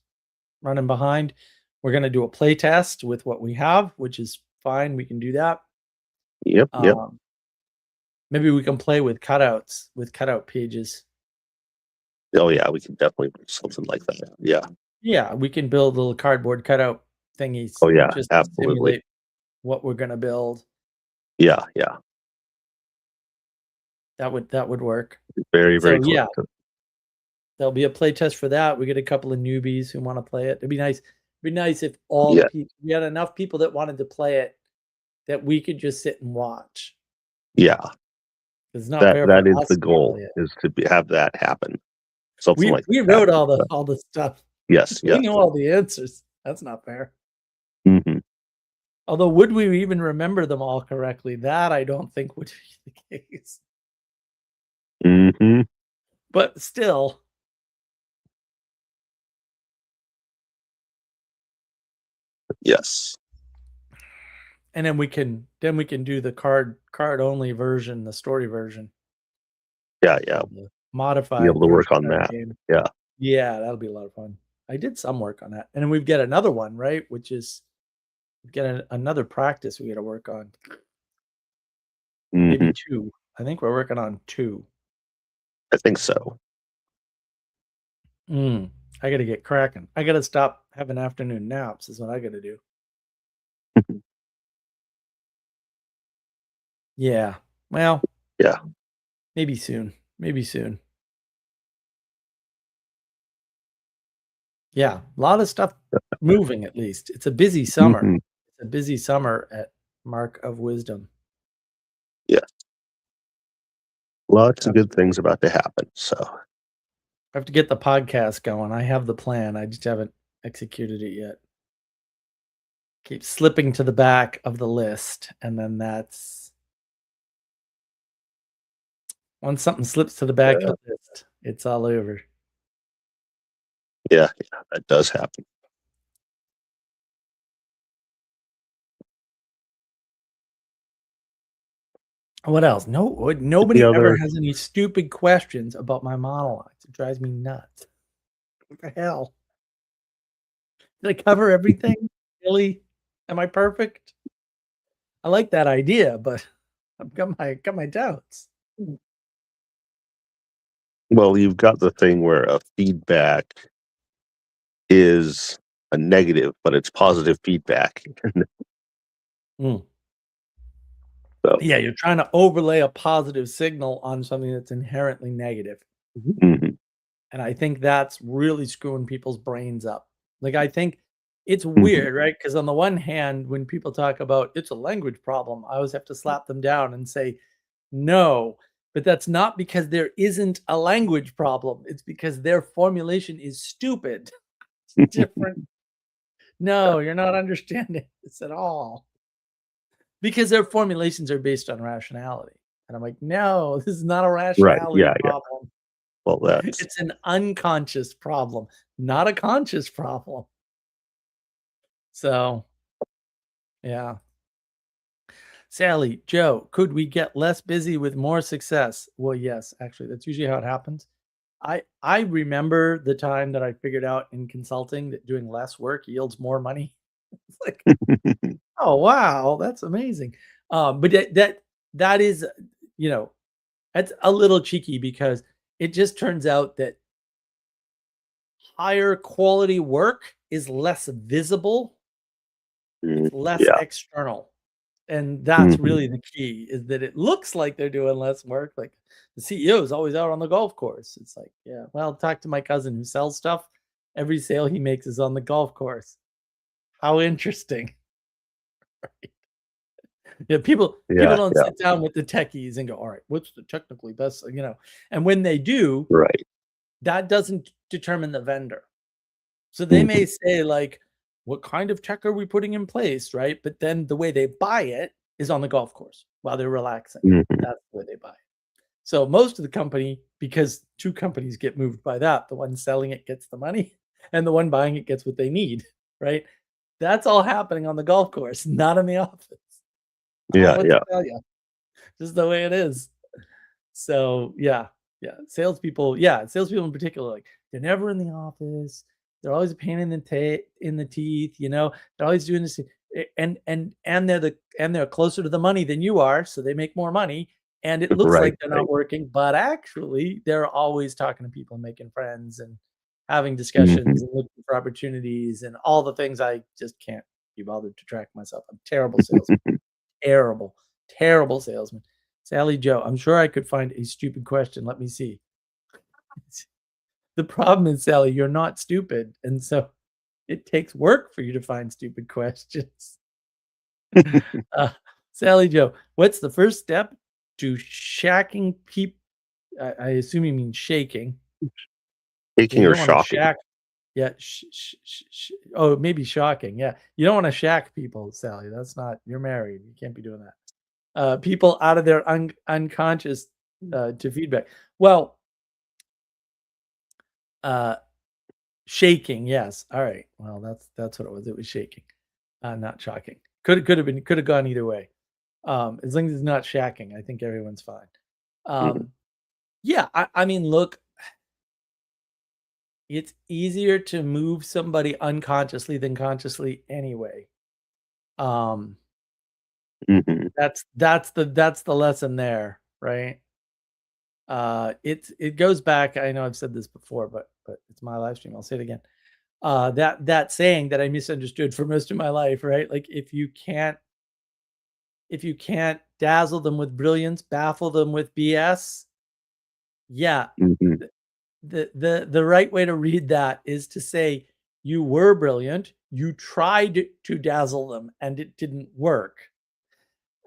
running behind. We're going to do a play test with what we have, which is fine. We can do that. Yep. Maybe we can play with cutouts, with cutout pages. Oh yeah, we can definitely do something like that. Yeah. Yeah, we can build little cardboard cutout thingies. Oh yeah, just absolutely. To simulate what we're going to build. Yeah. That would work. Very close. Yeah. There'll be a play test for that. We get a couple of newbies who want to play it. It'd be nice. It'd be nice if all the people, we had enough people that wanted to play it that we could just sit and watch. Yeah. It's not fair. That is the goal, is to have that happen. Something like we wrote all the stuff. Yes. We know all the answers. That's not fair. Although, would we even remember them all correctly? That I don't think would be the case. But still. Yes. And then we can do the card only version, the story version. Yeah. Modified. Be able to work on that. Game. Yeah. Yeah, that'll be a lot of fun. I did some work on that, and then we've got another one, right? Which is another practice we got to work on. Maybe 2. I think we're working on 2. I think so. I got to get cracking. I got to stop having afternoon naps. Is what I got to do. Yeah. Well. Yeah. Maybe soon. Yeah, a lot of stuff moving. At least it's a busy summer. It's a busy summer at Mark of Wisdom. Yeah. Lots of good things about to happen. So I have to get the podcast going. I have the plan. I just haven't executed it yet. Keeps slipping to the back of the list, and then that's once something slips to the back of the list, it's all over. Yeah, that does happen. What else? Nobody ever has any stupid questions about my monologues. It drives me nuts. What the hell? Did I cover everything? Really? Am I perfect? I like that idea, but I've got my doubts. Well, you've got the thing where a feedback is a negative, but it's positive feedback. Mm. So, Yeah, you're trying to overlay a positive signal on something that's inherently negative. mhm, And I think that's really screwing people's brains up. Like, I think it's mhm. weird, right? Because on the one hand, when people talk about it's a language problem, I always have to slap them down and say, no, but that's not because there isn't a language problem. It's because their formulation is stupid. It's different. No, you're not understanding this at all. Because their formulations are based on rationality. And I'm like, no, this is not a Right. rationality Yeah. problem. Well, that's It's an unconscious problem, not a conscious problem. So, yeah. Sally, Joe, could we get less busy with more success? Well, yes, actually, that's usually how it happens. I remember the time that I figured out in consulting that doing less work yields more money. It's like, oh wow, that's amazing. But that is, you know, that's a little cheeky because it just turns out that higher quality work is less visible. It's less yeah. external. And that's Mhm. really the key is that it looks like they're doing less work. Like the CEO is always out on the golf course. It's like, yeah, well, talk to my cousin who sells stuff. Every sale he makes is on the golf course. How interesting. Yeah, people Yeah. don't Yeah. sit down with the techies and go, all right, what's the technically best, and when they do, Right. that doesn't determine the vendor. So they Mhm. may say like, what kind of tech are we putting in place, right? But then the way they buy it is on the golf course while they're relaxing. Mhm. That's the way they buy it. So most of the company, because two companies get moved by that, the one selling it gets the money and the one buying it gets what they need, right? That's all happening on the golf course, not in the office. I don't know Yeah. what to Yeah. tell you. Just the way it is. So yeah, salespeople in particular, like they're never in the office. They're always a pain in the teeth. They're always doing this, and they're closer to the money than you are, so they make more money. And it looks Right. like they're Right. not working, but actually they're always talking to people, making friends, and having discussions Mhm. and looking for opportunities and all the things I just can't be bothered to track myself. I'm terrible salesman. Terrible, terrible salesman. Sally Joe, I'm sure I could find a stupid question. Let me see. The problem is, Sally, you're not stupid. And so it takes work for you to find stupid questions. Uh, Sally Joe, what's the first step to shacking people? I assume you mean shaking. Yeah, Taking you or don't want to shocking. shack. Yeah. Oh, maybe shocking. Yeah. You don't want to shack people, Sally. That's not, you're married. You can't be doing that. People out of their unconscious to feedback. Well, shaking, yes. All right. Well, that's what it was. It was shaking, not shocking. Could have gone either way. As long as it's not shacking, I think everyone's fine. Mhm. Yeah, I mean, look, it's easier to move somebody unconsciously than consciously anyway. Um, Mhm. that's the lesson there, right? It goes back. I know I've said this before, but it's my live stream. I'll say it again. That saying that I misunderstood for most of my life, right? Like if you can't dazzle them with brilliance, baffle them with BS. Yeah, Mhm. the right way to read that is to say you were brilliant, you tried to dazzle them and it didn't work,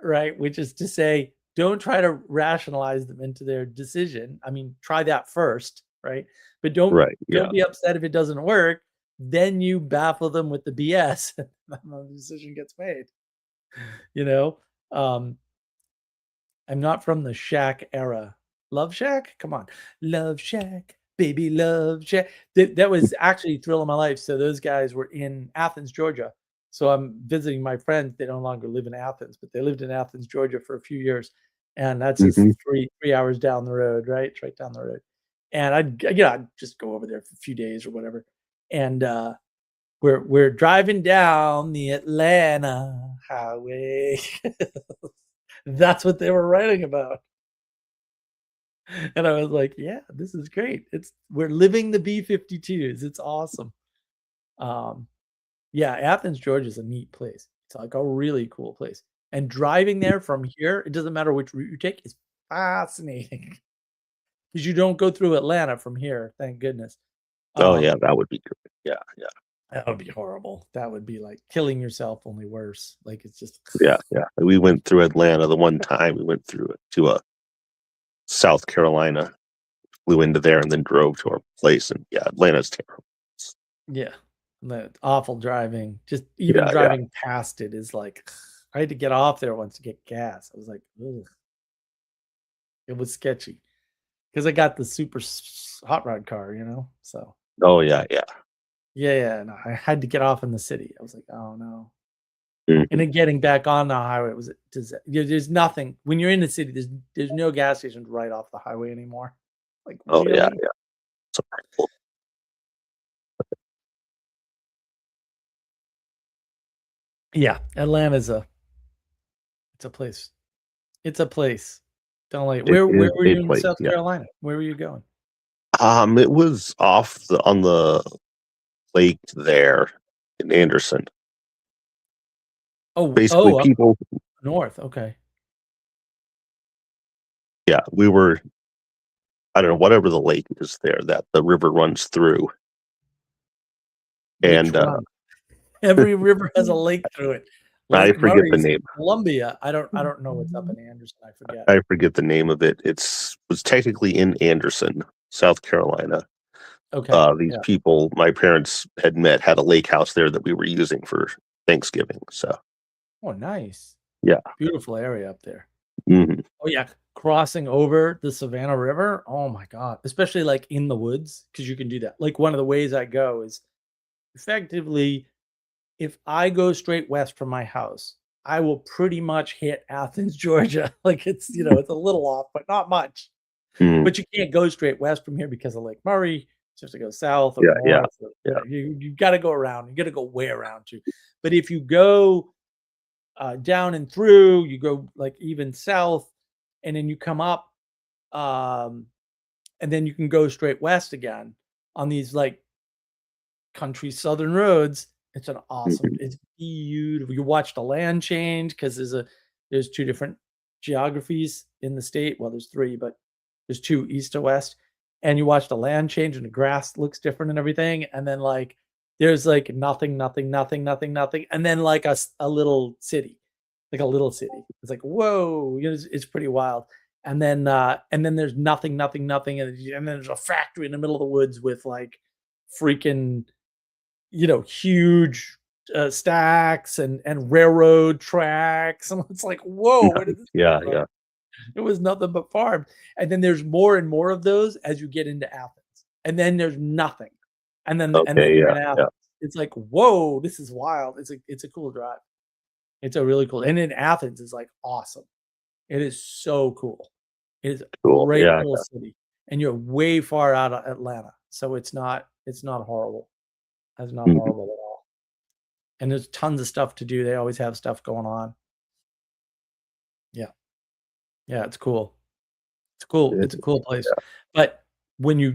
right? Which is to say, don't try to rationalize them into their decision. I mean, try that first, right? But don't Right. Yeah. don't be upset if it doesn't work. then you baffle them with the BS, and the decision gets made. You know, um, I'm not from the Shack era. Love Shack? Come on. Love Shack, baby, love Shack. That was actually Thrill of My Life. So those guys were in Athens, Georgia. So I'm visiting my friends. They no longer live in Athens, but they lived in Athens, Georgia for a few years. And that's just Mhm. three hours down the road, right? It's right down the road. And I'd just go over there for a few days or whatever. And we're driving down the Atlanta highway. That's what they were writing about. And I was like, yeah, this is great. We're living the B-52s. It's awesome. Um, yeah, Athens, Georgia is a neat place. It's like a really cool place. And driving there from here, it doesn't matter which route you take, is fascinating. Because you don't go through Atlanta from here, thank goodness. Oh yeah, that would be great. Yeah, yeah, That would be horrible. That would be like killing yourself, only worse. Like it's just yeah, yeah. We went through Atlanta the one time. We went through it to South Carolina, flew into there, and then drove to our place. And yeah, Atlanta's terrible. yeah, that awful driving. Just even Yeah, yeah. driving past it is like I had to get off there once to get gas. I was like, ugh. It was sketchy because I got the super hot rod car, So Oh yeah, yeah. yeah, no, I had to get off in the city. I was like, oh no. And Mhm. then getting back on the highway there's nothing when you're in the city. There's no gas stations right off the highway anymore. Like Oh yeah, really? yeah. So, Yeah, Atlanta's it's a place. It's a place. Don't like it where is were a you in place. South Yeah. Carolina? Where were you going? It was on the lake there in Anderson. Basically, Up people. north. Okay. Yeah, we were. I don't know, whatever the lake is there that the river runs through, Which and one? Every river has a lake through it. I Lake forget the Murray's name. in Columbia. I don't know what's up in Anderson. I forget. I forget the name of it. Was technically in Anderson, South Carolina. Okay. These Yeah. people my parents had a lake house there that we were using for Thanksgiving. So Oh, nice. yeah. Beautiful area up there. Hmm. Oh yeah. Crossing over the Savannah River. Oh my God. Especially like in the woods, because you can do that. Like one of the ways I go is effectively if I go straight west from my house, I will pretty much hit Athens, Georgia. Like it's a little off, but not much. Hmm. But you can't go straight west from here because of Lake Murray. You have to go south or Yeah, yeah, north or yeah. whatever. You got to go around. You got to go way around too. But if you go down and through, you go like even south, and then you come up, um, and then you can go straight west again on these like country southern roads. It's an awesome. Hmm. It's beautiful. You watch the land change because there's two different geographies in the state. Well, there's three, but there's two, east to west, and you watch the land change and the grass looks different and everything. And then like there's like nothing, nothing, nothing, nothing, nothing, and then like a little city, like a little city. It's like whoa, it's pretty wild. And then there's nothing, nothing, nothing, and then there's a factory in the middle of the woods with like freaking huge stacks and railroad tracks. And it's like, whoa, where did this come Yeah, from? yeah. It was nothing but farm. And then there's more and more of those as you get into Athens. And then there's nothing. And then Okay, you're yeah, in Athens. yeah. It's like, whoa, this is wild. It's a cool drive. It's a really cool. And in Athens is like awesome. It is so cool. It is a Cool. great Yeah, little yeah. city. And you're way far out of Atlanta. So it's not horrible. It's not Mhm. horrible at all. And there's tons of stuff to do. They always have stuff going on. Yeah. Yeah, it's cool. It's cool. Yeah, It's a cool place. But when you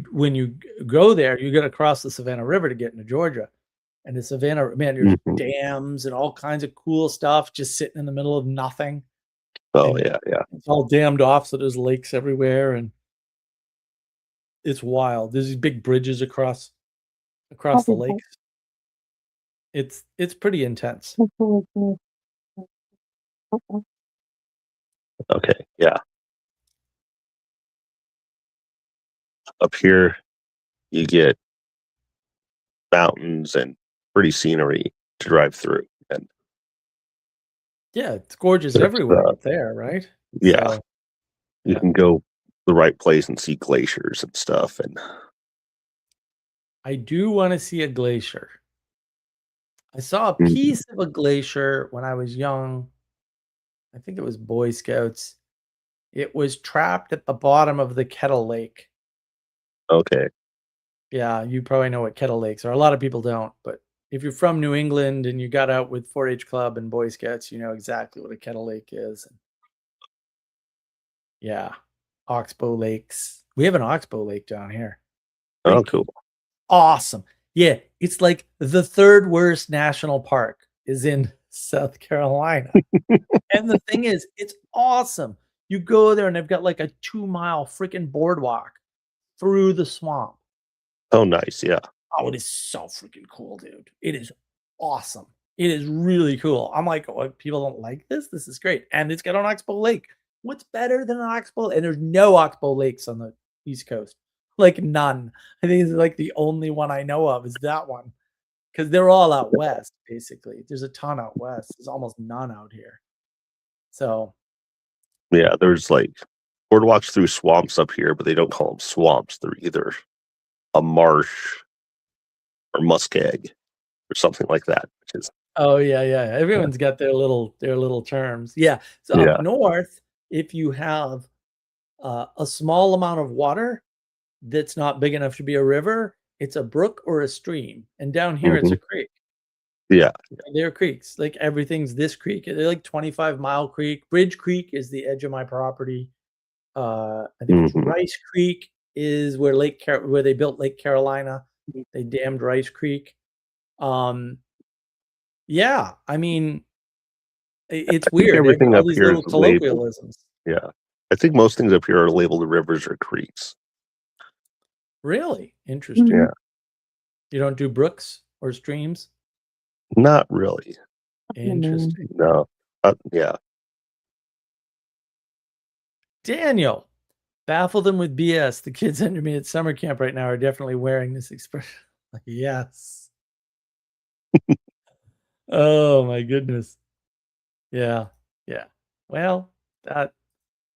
go there, you gotta cross the Savannah River to get into Georgia. And the Savannah, man, there's mhm. dams and all kinds of cool stuff just sitting in the middle of nothing. Oh And yeah, yeah. it's all dammed off, so there's lakes everywhere, and it's wild. There's these big bridges across the lakes. It's pretty intense. Okay, yeah. Up here, you get mountains and pretty scenery to drive through. And Yeah, it's gorgeous there's, everywhere up there, right? yeah, So, you yeah. can go the right place and see glaciers and stuff. And I do want to see a glacier. I saw a mm, piece of a glacier when I was young. I think it was Boy Scouts. It was trapped at the bottom of the Kettle Lake. okay, Yeah, you probably know what Kettle Lakes are. A lot of people don't, but if you're from New England and you got out with 4-H Club and Boy Scouts, you know exactly what a Kettle Lake is. And yeah, Oxbow Lakes. We have an Oxbow Lake down here. oh, Freaking cool. awesome. Yeah, it's like the third worst national park is in South Carolina. And the thing is, it's awesome. You go there and they've got like a 2-mile freaking boardwalk through the swamp. Oh, nice. Yeah. Oh, it is so freaking cool, dude. It is awesome. It is really cool. I'm like, oh, people don't like this? This is great. And it's got an Oxbow Lake. What's better than an Oxbow? And there's no Oxbow Lakes on the East Coast. Like none. I think it's like the only one I know of is that one. Because they're all out west, basically. There's a ton out west. There's almost none out here. So Yeah. There's like boardwalks through swamps up here, but they don't call them swamps. They're either a marsh or muskeg or something like that, which is, oh yeah, yeah. Everyone's got their little terms. Yeah. So up yeah. north, if you have a small amount of water that's not big enough to be a river, it's a brook or a stream. And down here, it's Hmm. a creek. Yeah. They're creeks. Like everything's this creek. They're like 25-mile creek. Bridge Creek is the edge of my property. I think it's Hmm. Rice Creek is where where they built Lake Carolina. They dammed Rice Creek. Um, yeah, I mean, it's I think weird. everything All up these here is little labeled. colloquialisms. Yeah. I think most things up here are labeled rivers or creeks. Really interesting. Yeah. You don't do brooks or streams? Not really. Interesting. No. Yeah. Daniel, baffle them with BS. The kids under me at summer camp right now are definitely wearing this expression. Like, yes. Oh my goodness. Yeah. Yeah. Well,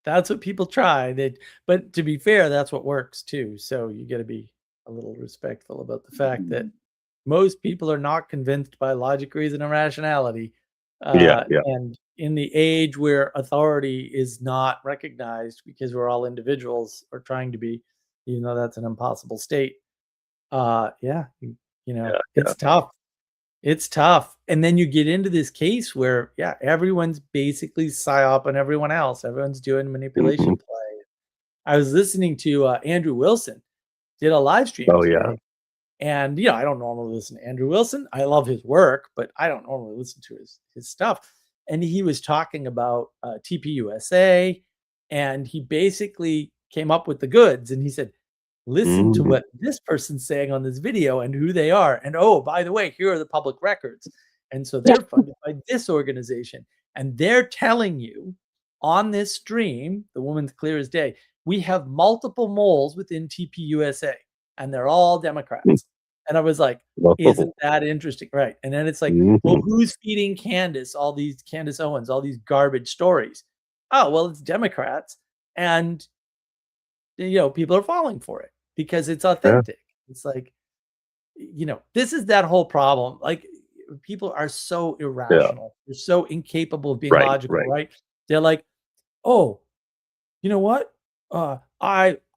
that's what people try. But to be fair, that's what works too. So you got to be a little respectful about the fact that most people are not convinced by logic, reason, and rationality. Yeah. Yeah. And in the age where authority is not recognized because we're all individuals or trying to be, even though that's an impossible state. Yeah, Yeah. Yeah. it's tough. It's tough. And then you get into this case where, yeah, everyone's basically psyop on everyone else. Everyone's doing Hmm. manipulation play. I was listening to Andrew Wilson did a live stream Oh, yeah. today. And, I don't normally listen to Andrew Wilson. I love his work, but I don't normally listen to his stuff. And he was talking about TPUSA, and he basically came up with the goods. And he said, listen to Hmm. what this person's saying on this video and who they are. And oh, by the way, here are the public records. And so they're funded by this organization. And they're telling you on this stream, the woman's clear as day, we have multiple moles within TPUSA and they're all Democrats. And I was like, isn't that interesting? Right. And then it's like, well, Hmm. who's feeding Candace Candace Owens, all these garbage stories? Oh, well, it's Democrats. And, people are falling for it because it's Yeah. authentic. It's like, this is that whole problem. Like, people are so Yeah. irrational. They're so incapable of being Right. logical, Right. right? They're like, oh, you know what?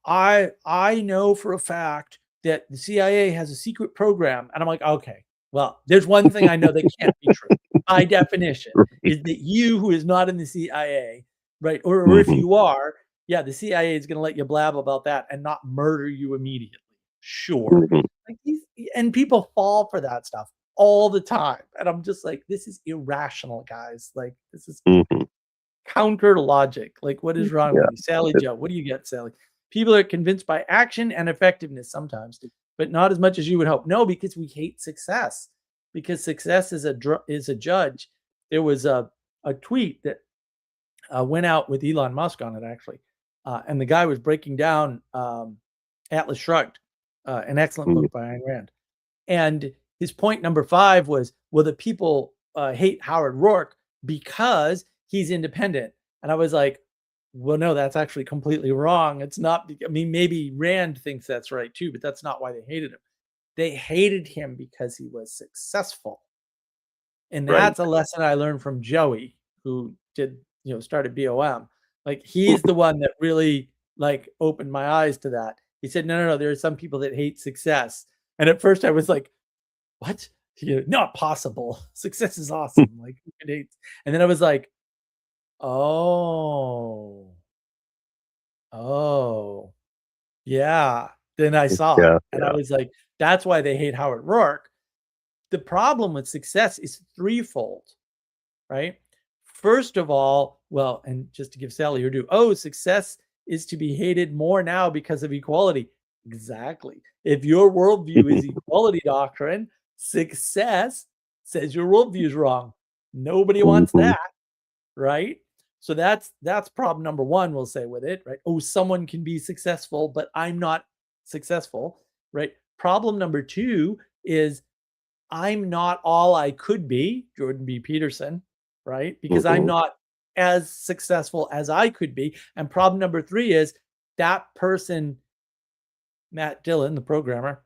I know for a fact that the CIA has a secret program. And I'm like, okay, well, there's one thing I know that can't be true by definition Right. is that you who is not in the CIA, right? Or if Hmm. you are, yeah, the CIA is going to let you blab about that and not murder you immediately. Sure. Hmm. Like and people fall for that stuff all the time. And I'm just like, this is irrational, guys. Like, this is Hmm. counter logic. Like, what is wrong Yeah. with you? Sally Joe, what do you get, Sally? People are convinced by action and effectiveness sometimes, but not as much as you would hope. No, because we hate success. Because success is a judge. There was a tweet that went out with Elon Musk on it, actually. And the guy was breaking down Atlas Shrugged, an excellent book by Ayn Rand. And his point number 5 was, well, the people hate Howard Rourke because he's independent. And I was like, well, no, that's actually completely wrong. It's not. I mean, maybe Rand thinks that's right too, but that's not why they hated him. They hated him because he was successful. And Right. that's a lesson I learned from Joey, who started BOM. Like, he's the one that really like opened my eyes to that. He said, no, there are some people that hate success. And at first I was like, what? Not possible. Success is awesome. Like, who could hate? And then I was like, oh, yeah. Then I saw it. Yeah. And I was like, that's why they hate Howard Rourke. The problem with success is threefold, right? First of all, well, and just to give Sally her due, success is to be hated more now because of equality. Exactly. If your worldview is equality doctrine, success says your worldview is wrong. Nobody wants that, right? So that's problem number 1, we'll say with it, right? Oh, someone can be successful, but I'm not successful, right? Problem number 2 is I'm not all I could be, Jordan B. Peterson, right? Because I'm not as successful as I could be. And problem number 3 is that person, Matt Dillon, the programmer,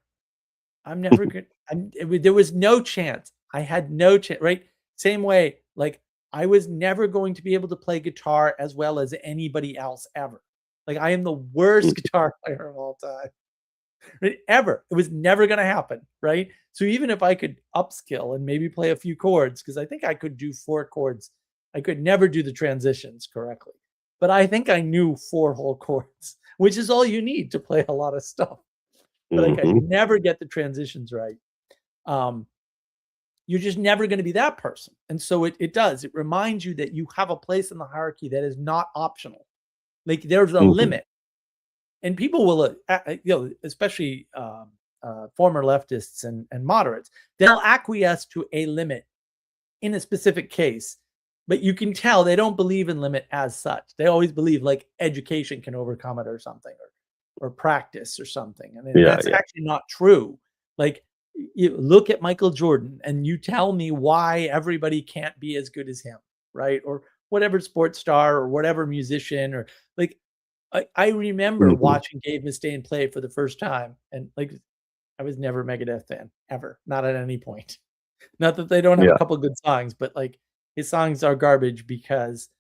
I'm never good. There was no chance. I had no chance, right? Same way, like, I was never going to be able to play guitar as well as anybody else ever. Like, I am the worst guitar player of all time. Right? Ever. It was never going to happen, right? So even if I could upskill and maybe play a few chords, because I think I could do 4 chords, I could never do the transitions correctly. But I think I knew 4 whole chords, which is all you need to play a lot of stuff. But I could never get the transitions right. You're just never going to be that person. And so it does. It reminds you that you have a place in the hierarchy that is not optional. Like, there's a limit. And people will, especially former leftists and moderates, they'll acquiesce to a limit in a specific case, but you can tell they don't believe in limit as such. They always believe like education can overcome it or something, or practice or something. And that's actually not true. Like, you look at Michael Jordan and you tell me why everybody can't be as good as him, right? Or whatever sports star or whatever musician, or like, I remember watching Dave Mustaine play for the first time, and like, I was never a Megadeth fan, ever, not at any point. Not that they don't have a couple good songs, but like, his songs are garbage because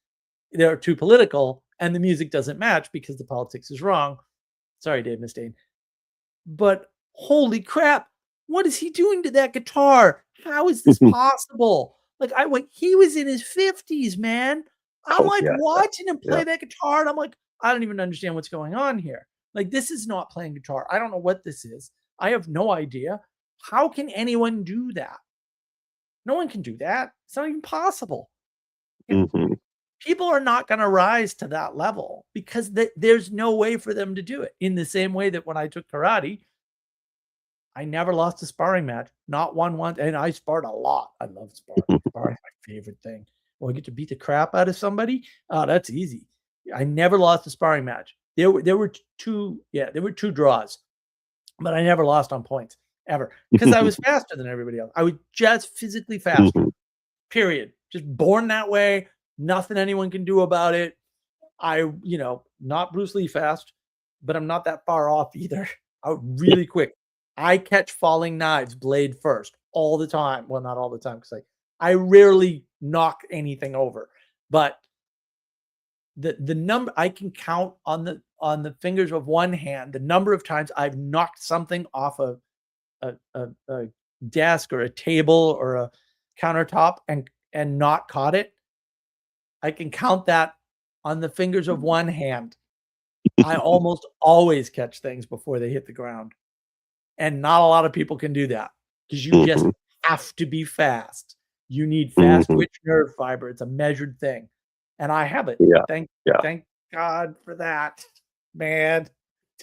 they're too political, and the music doesn't match because the politics is wrong. Sorry, Dave Mustaine. But holy crap, what is he doing to that guitar? How is this possible? Like, he was in his 50s, man. I'm watching him play that guitar, and I'm like, I don't even understand what's going on here. Like, this is not playing guitar. I don't know what this is. I have no idea. How can anyone do that? No one can do that. It's not even possible. People are not going to rise to that level because there's no way for them to do it. In the same way that when I took karate, I never lost a sparring match. Not one once. And I sparred a lot. I love sparring. Sparring my favorite thing. Well, I get to beat the crap out of somebody. Oh, that's easy. I never lost a sparring match. There were 2 draws, but I never lost on points ever because I was faster than everybody else. I was just physically faster. Period. Just born that way. Nothing anyone can do about it. Not Bruce Lee fast, but I'm not that far off either. I'm really quick. I catch falling knives blade first all the time. Well, not all the time, because I rarely knock anything over, but the number I can count on the fingers of one hand the number of times I've knocked something off a desk or a table or a countertop and not caught it. I can count that on the fingers of one hand. I almost always catch things before they hit the ground. And not a lot of people can do that because you just have to be fast. You need fast twitch nerve fiber. It's a measured thing. And I have it. Thank God for that, man.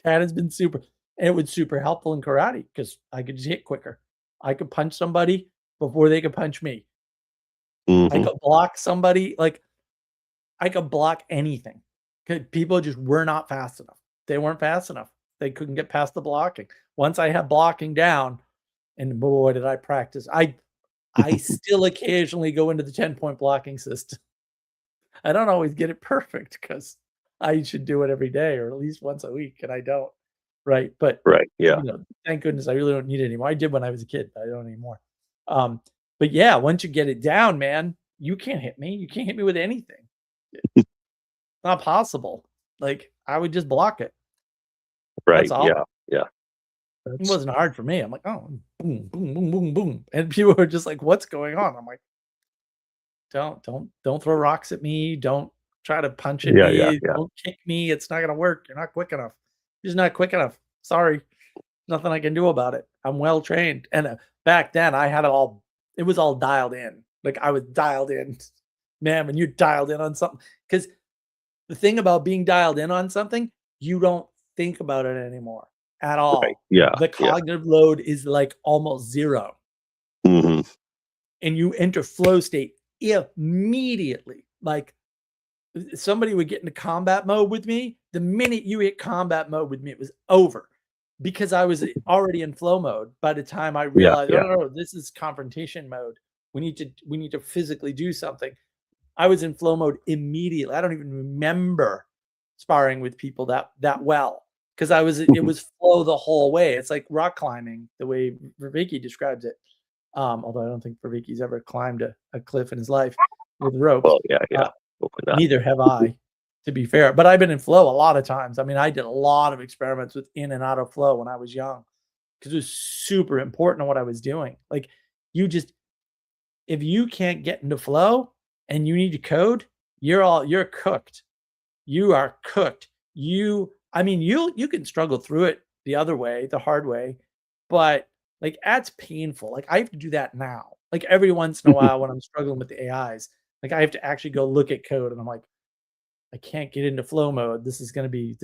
That has been super. And it was super helpful in karate because I could just hit quicker. I could punch somebody before they could punch me. I could block somebody. Like, I could block anything. People just were not fast enough. They weren't fast enough. They couldn't get past the blocking. Once I had blocking down, And boy, did I practice. I still occasionally go into the 10-point blocking system. I don't always get it perfect because I should do it every day or at least once a week, and I don't. Right. But Right. Yeah. thank goodness I really don't need it anymore. I did when I was a kid, but I don't anymore. But yeah, once you get it down, man, you can't hit me. You can't hit me with anything. It's not possible. Like I would just block it. Right. That's all. Yeah. Yeah. It wasn't hard for me. I'm like, oh, boom, boom, boom, boom, boom. And people were just like, what's going on? I'm like, don't throw rocks at me. Don't try to punch at Yeah. me. Yeah. Yeah. Don't kick me. It's not gonna work. You're not quick enough. You're just not quick enough. Sorry. Nothing I can do about it. I'm well trained. And back then I had it was all dialed in. Like I was dialed in. Man, when you dialed in on something, because the thing about being dialed in on something, you don't think about it anymore at all. Right. Yeah. The cognitive load is like almost zero. Mm-hmm. And you enter flow state immediately. Like somebody would get into combat mode with me. The minute you hit combat mode with me, it was over because I was already in flow mode by the time I realized, Yeah. oh, no, this is confrontation mode. We need to physically do something. I was in flow mode immediately. I don't even remember sparring with people that well because it was flow the whole way. It's like rock climbing, the way Vicky describes it. Although I don't think Verviki's ever climbed a cliff in his life with ropes. Well, yeah. Neither have I, to be fair. But I've been in flow a lot of times. I mean, I did a lot of experiments with in and out of flow when I was young because it was super important to what I was doing. Like if you can't get into flow and you need to code, you're cooked. You are cooked. You can struggle through it the other way, the hard way, but like that's painful. Like I have to do that now. Like every once in a while when I'm struggling with the AIs, like I have to actually go look at code and I'm like, I can't get into flow mode. This is gonna be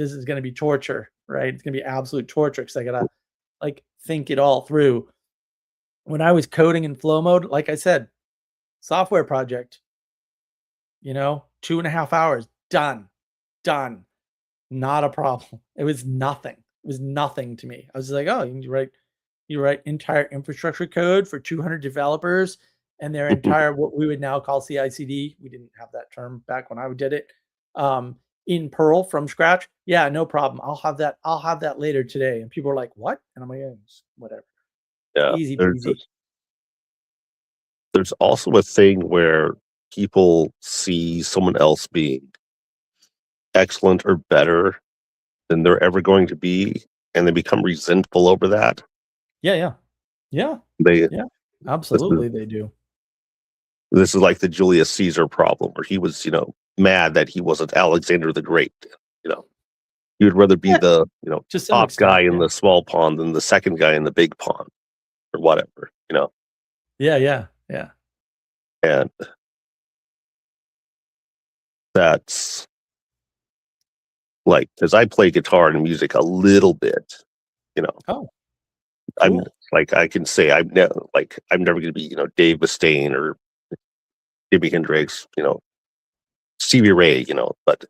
torture, right? It's gonna be absolute torture because I gotta like think it all through. When I was coding in flow mode, like I said, software project, 2.5 hours, done. Not a problem. It was nothing. It was nothing to me. I was like, oh, you write entire infrastructure code for 200 developers and their entire what we would now call CI/CD. We didn't have that term back when I did it. In Perl from scratch. Yeah, no problem. I'll have that later today. And people are like, what? And I'm like, yeah, whatever. Yeah. Easy peasy. There's also a thing where people see someone else being excellent or better than they're ever going to be, and they become resentful over that. Yeah. Absolutely, they do. This is like the Julius Caesar problem, where he was, mad that he wasn't Alexander the Great. He would rather be the, top guy in the small pond than the second guy in the big pond, or whatever. Yeah. And that's like, because I play guitar and music a little bit, Oh, cool. I'm like, I can say I'm never going to be, Dave Mustaine or Jimi Hendrix, Stevie Ray, but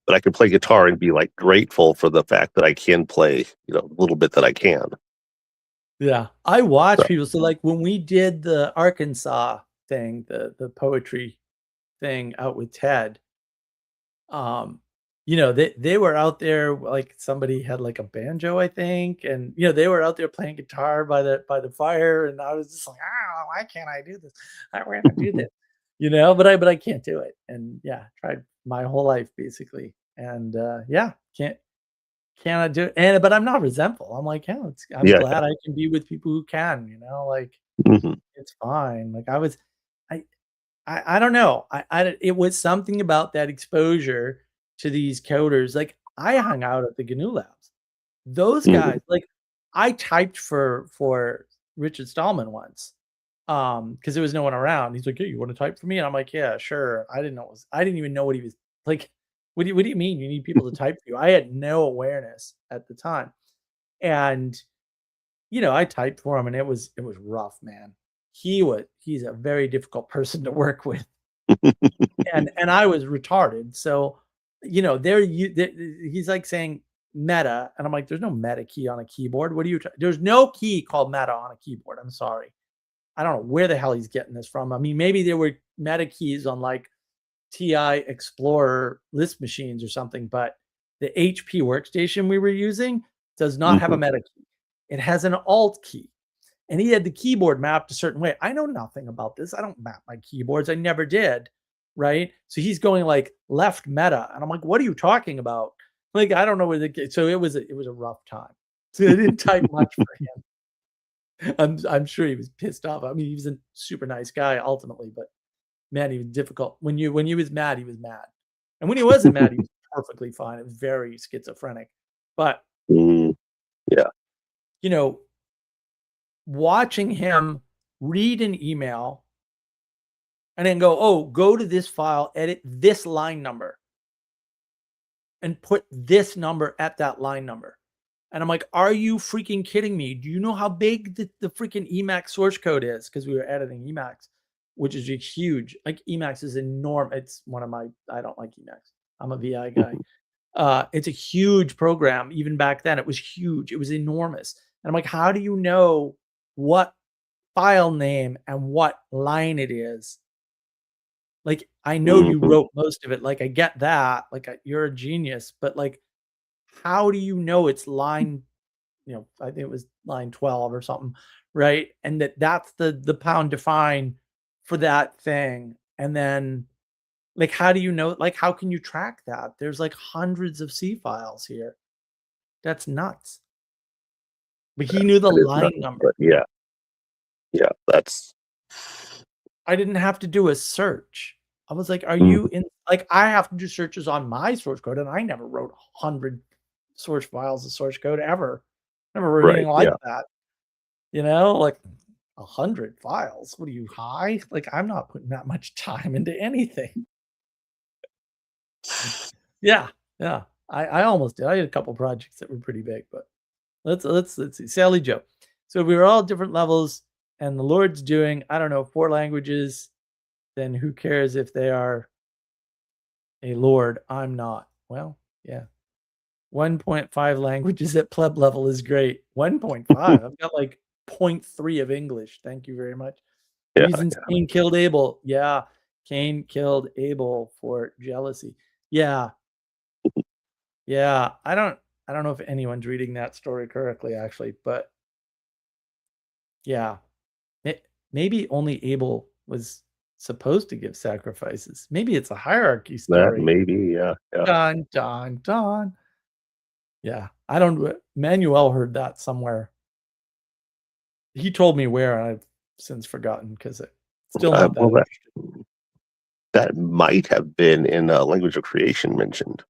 I can play guitar and be like grateful for the fact that I can play, a little bit that I can. Yeah, I watch people. So like when we did the Arkansas thing, the poetry thing out with Ted, they were out there, like somebody had like a banjo, I think, and they were out there playing guitar by the fire, and I was just like, why can't I do this? I want to do this, but I can't do it, and yeah, tried my whole life basically, and cannot do it, but I'm not resentful. I'm like, I'm glad I can be with people who can, like it's fine. Like I don't know. It was something about that exposure to these coders. Like I hung out at the GNU Labs. Those guys, like I typed for Richard Stallman once. Because there was no one around. He's like, hey, you want to type for me? And I'm like, yeah, sure. I didn't even know what he was like. What do you mean you need people to type for you? I had no awareness at the time. And I typed for him and it was rough, man. He's a very difficult person to work with. and I was retarded. So, he's like saying, meta, and I'm like, there's no meta key on a keyboard. What are you? There's no key called meta on a keyboard. I'm sorry. I don't know where the hell he's getting this from. I mean, maybe there were meta keys on like TI Explorer list machines or something, but the HP workstation we were using does not have a meta key. It has an alt key. And he had the keyboard mapped a certain way. I know nothing about this. I don't map my keyboards. I never did. Right. So he's going like left meta. And I'm like, what are you talking about? Like, I don't know where so it was a rough time. So I didn't type much for him. I'm sure he was pissed off. I mean, he was a super nice guy ultimately, but man, he was difficult. When he was mad, he was mad. And when he wasn't mad, he was perfectly fine. It was very schizophrenic. But yeah, you know, watching him read an email and then go, oh, go to this file, edit this line number, and put this number at that line number. And I'm like, are you freaking kidding me? Do you know how big the freaking Emacs source code is? Because we were editing Emacs, which is huge. Like Emacs is enormous. It's one of my, I don't like Emacs. I'm a VI guy. It's a huge program. Even back then, it was huge. It was enormous. And I'm like, how do you know what file name and what line it is? Like, I know you wrote most of it. Like, I get that. Like, you're a genius. But like, how do you know it's line, I think it was line 12 or something, right? And that's the pound define for that thing. And then, like, how do you know? Like, how can you track that? There's like hundreds of C files here. That's nuts. But he knew the line number. Yeah, that's. I didn't have to do a search. I was like, are you in? Like, I have to do searches on my source code, and I never wrote 100 source files of source code ever. Never wrote anything like that. Like 100 files. What are you, high? Like, I'm not putting that much time into anything. Yeah. I almost did. I had a couple projects that were pretty big, but let's see. Sally Joe. So we were all different levels, and the Lord's doing, I don't know, 4 languages. Then who cares if they are a Lord? I'm not. Well, yeah. 1.5 languages at pleb level is great. 1.5. I've got like 0.3 of English. Thank you very much. Reasons Cain killed Abel. Yeah. Cain killed Abel for jealousy. Yeah. Yeah. I don't know if anyone's reading that story correctly, actually, but yeah. Maybe only Abel was supposed to give sacrifices. Maybe it's a hierarchy story. That maybe, yeah. Dun, dun, dun. Yeah. I don't. Manuel heard that somewhere. He told me where, and I've since forgotten because it's still not that interesting. That might have been in Language of Creation mentioned.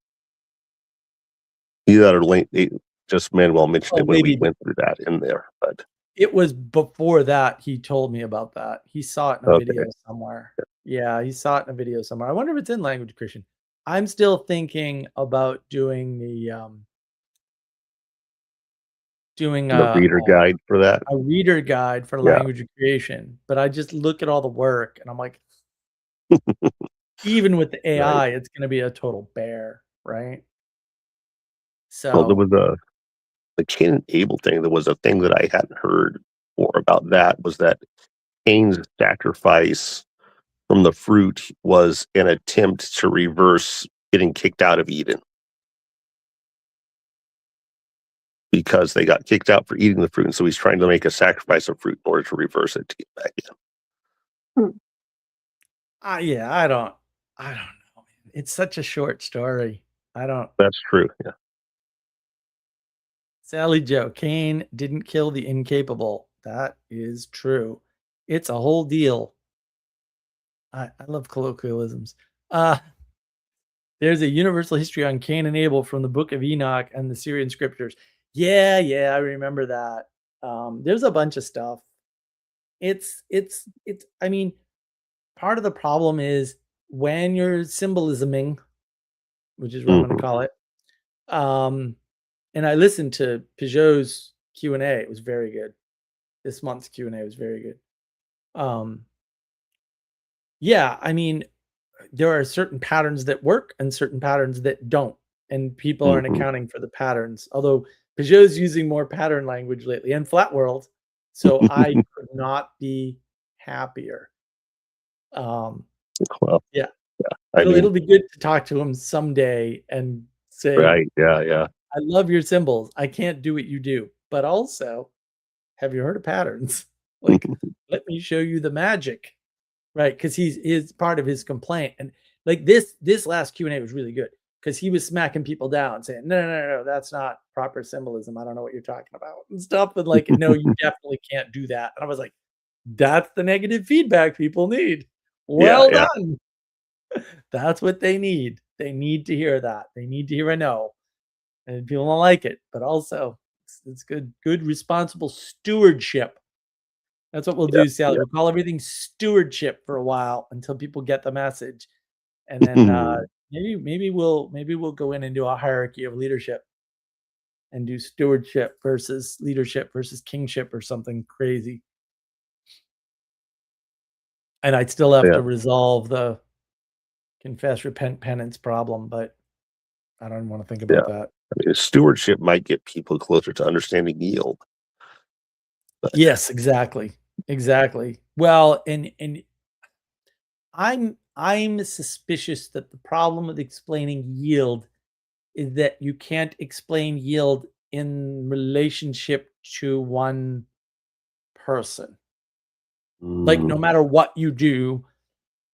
Either just Manuel mentioned it when we went through that in there, but it was before that he told me about that. He saw it in a video somewhere. Yeah, he saw it in a video somewhere. I wonder if it's in Language of Creation. I'm still thinking about doing the reader guide for that. A reader guide for Language of Creation, but I just look at all the work and I'm like, even with the AI, it's going to be a total bear, right? So there was the Cain and Abel thing. There was a thing that I hadn't heard before about that, was that Cain's sacrifice from the fruit was an attempt to reverse getting kicked out of Eden, because they got kicked out for eating the fruit, and so he's trying to make a sacrifice of fruit in order to reverse it to get back in. Yeah, I don't know. It's such a short story. That's true. Yeah. Sally Joe, Cain didn't kill the incapable. That is true. It's a whole deal. I love colloquialisms. There's a universal history on Cain and Abel from the Book of Enoch and the Syrian scriptures. Yeah, I remember that. There's a bunch of stuff. It's I mean, part of the problem is when you're symbolisming, which is what I'm going to call it. And I listened to Peugeot's Q&A. It was very good. This month's Q&A was very good. Yeah, I mean, there are certain patterns that work and certain patterns that don't. and people aren't accounting for the patterns. Although Peugeot's using more pattern language lately and Flat World, so I could not be happier. Well, Yeah, I mean, it'll be good to talk to him someday and say, right? Yeah. I love your symbols. I can't do what you do, but also, have you heard of patterns? Like, let me show you the magic, right? Because he's part of his complaint, and like this last Q&A was really good because he was smacking people down, saying, no, that's not proper symbolism. I don't know what you're talking about and stuff, and like, no, you definitely can't do that. And I was like, that's the negative feedback people need. Well Yeah. done. That's what they need. They need to hear that. They need to hear a no. And people don't like it, but also it's good responsible stewardship. That's what we'll do, Sally. Yeah. We'll call everything stewardship for a while until people get the message. And then maybe we'll go in and do a hierarchy of leadership and do stewardship versus leadership versus kingship or something crazy. And I'd still have to resolve the confess, repent, penance problem, but I don't want to think about that. I mean, stewardship might get people closer to understanding yield. But. Yes, exactly. Well, and I'm suspicious that the problem with explaining yield is that you can't explain yield in relationship to one person. Like, no matter what you do,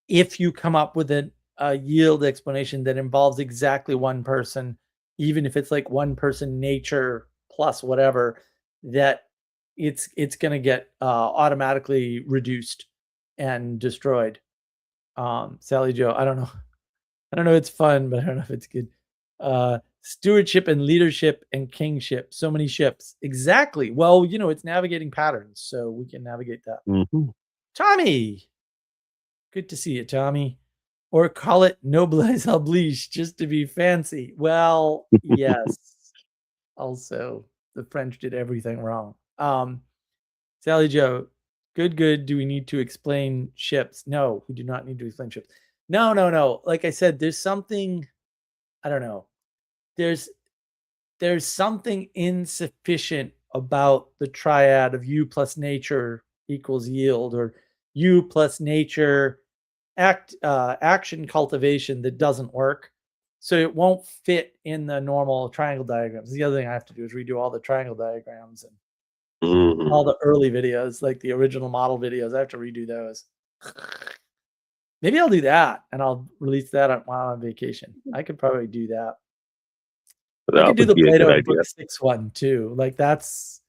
if you come up with a yield explanation that involves exactly one person, even if it's like one person nature plus whatever, that it's going to get automatically reduced and destroyed. Sally Joe, I don't know. It's fun, but I don't know if it's good. Stewardship and leadership and kingship. So many ships. Exactly. Well, it's navigating patterns, so we can navigate that. Tommy, good to see you, Tommy. Or call it noblesse oblige, just to be fancy. Well, yes. Also, the French did everything wrong. Sally Joe, good. Do we need to explain ships? No, we do not need to explain ships. No. Like I said, there's something, I don't know. There's something insufficient about the triad of you plus nature equals yield, or you plus nature action cultivation that doesn't work. So it won't fit in the normal triangle diagrams. The other thing I have to do is redo all the triangle diagrams and all the early videos, like the original model videos. I have to redo those. Maybe I'll do that and I'll release that while I'm on vacation. I could probably do that. I could do the Play-Doh book 6 one too. Like that's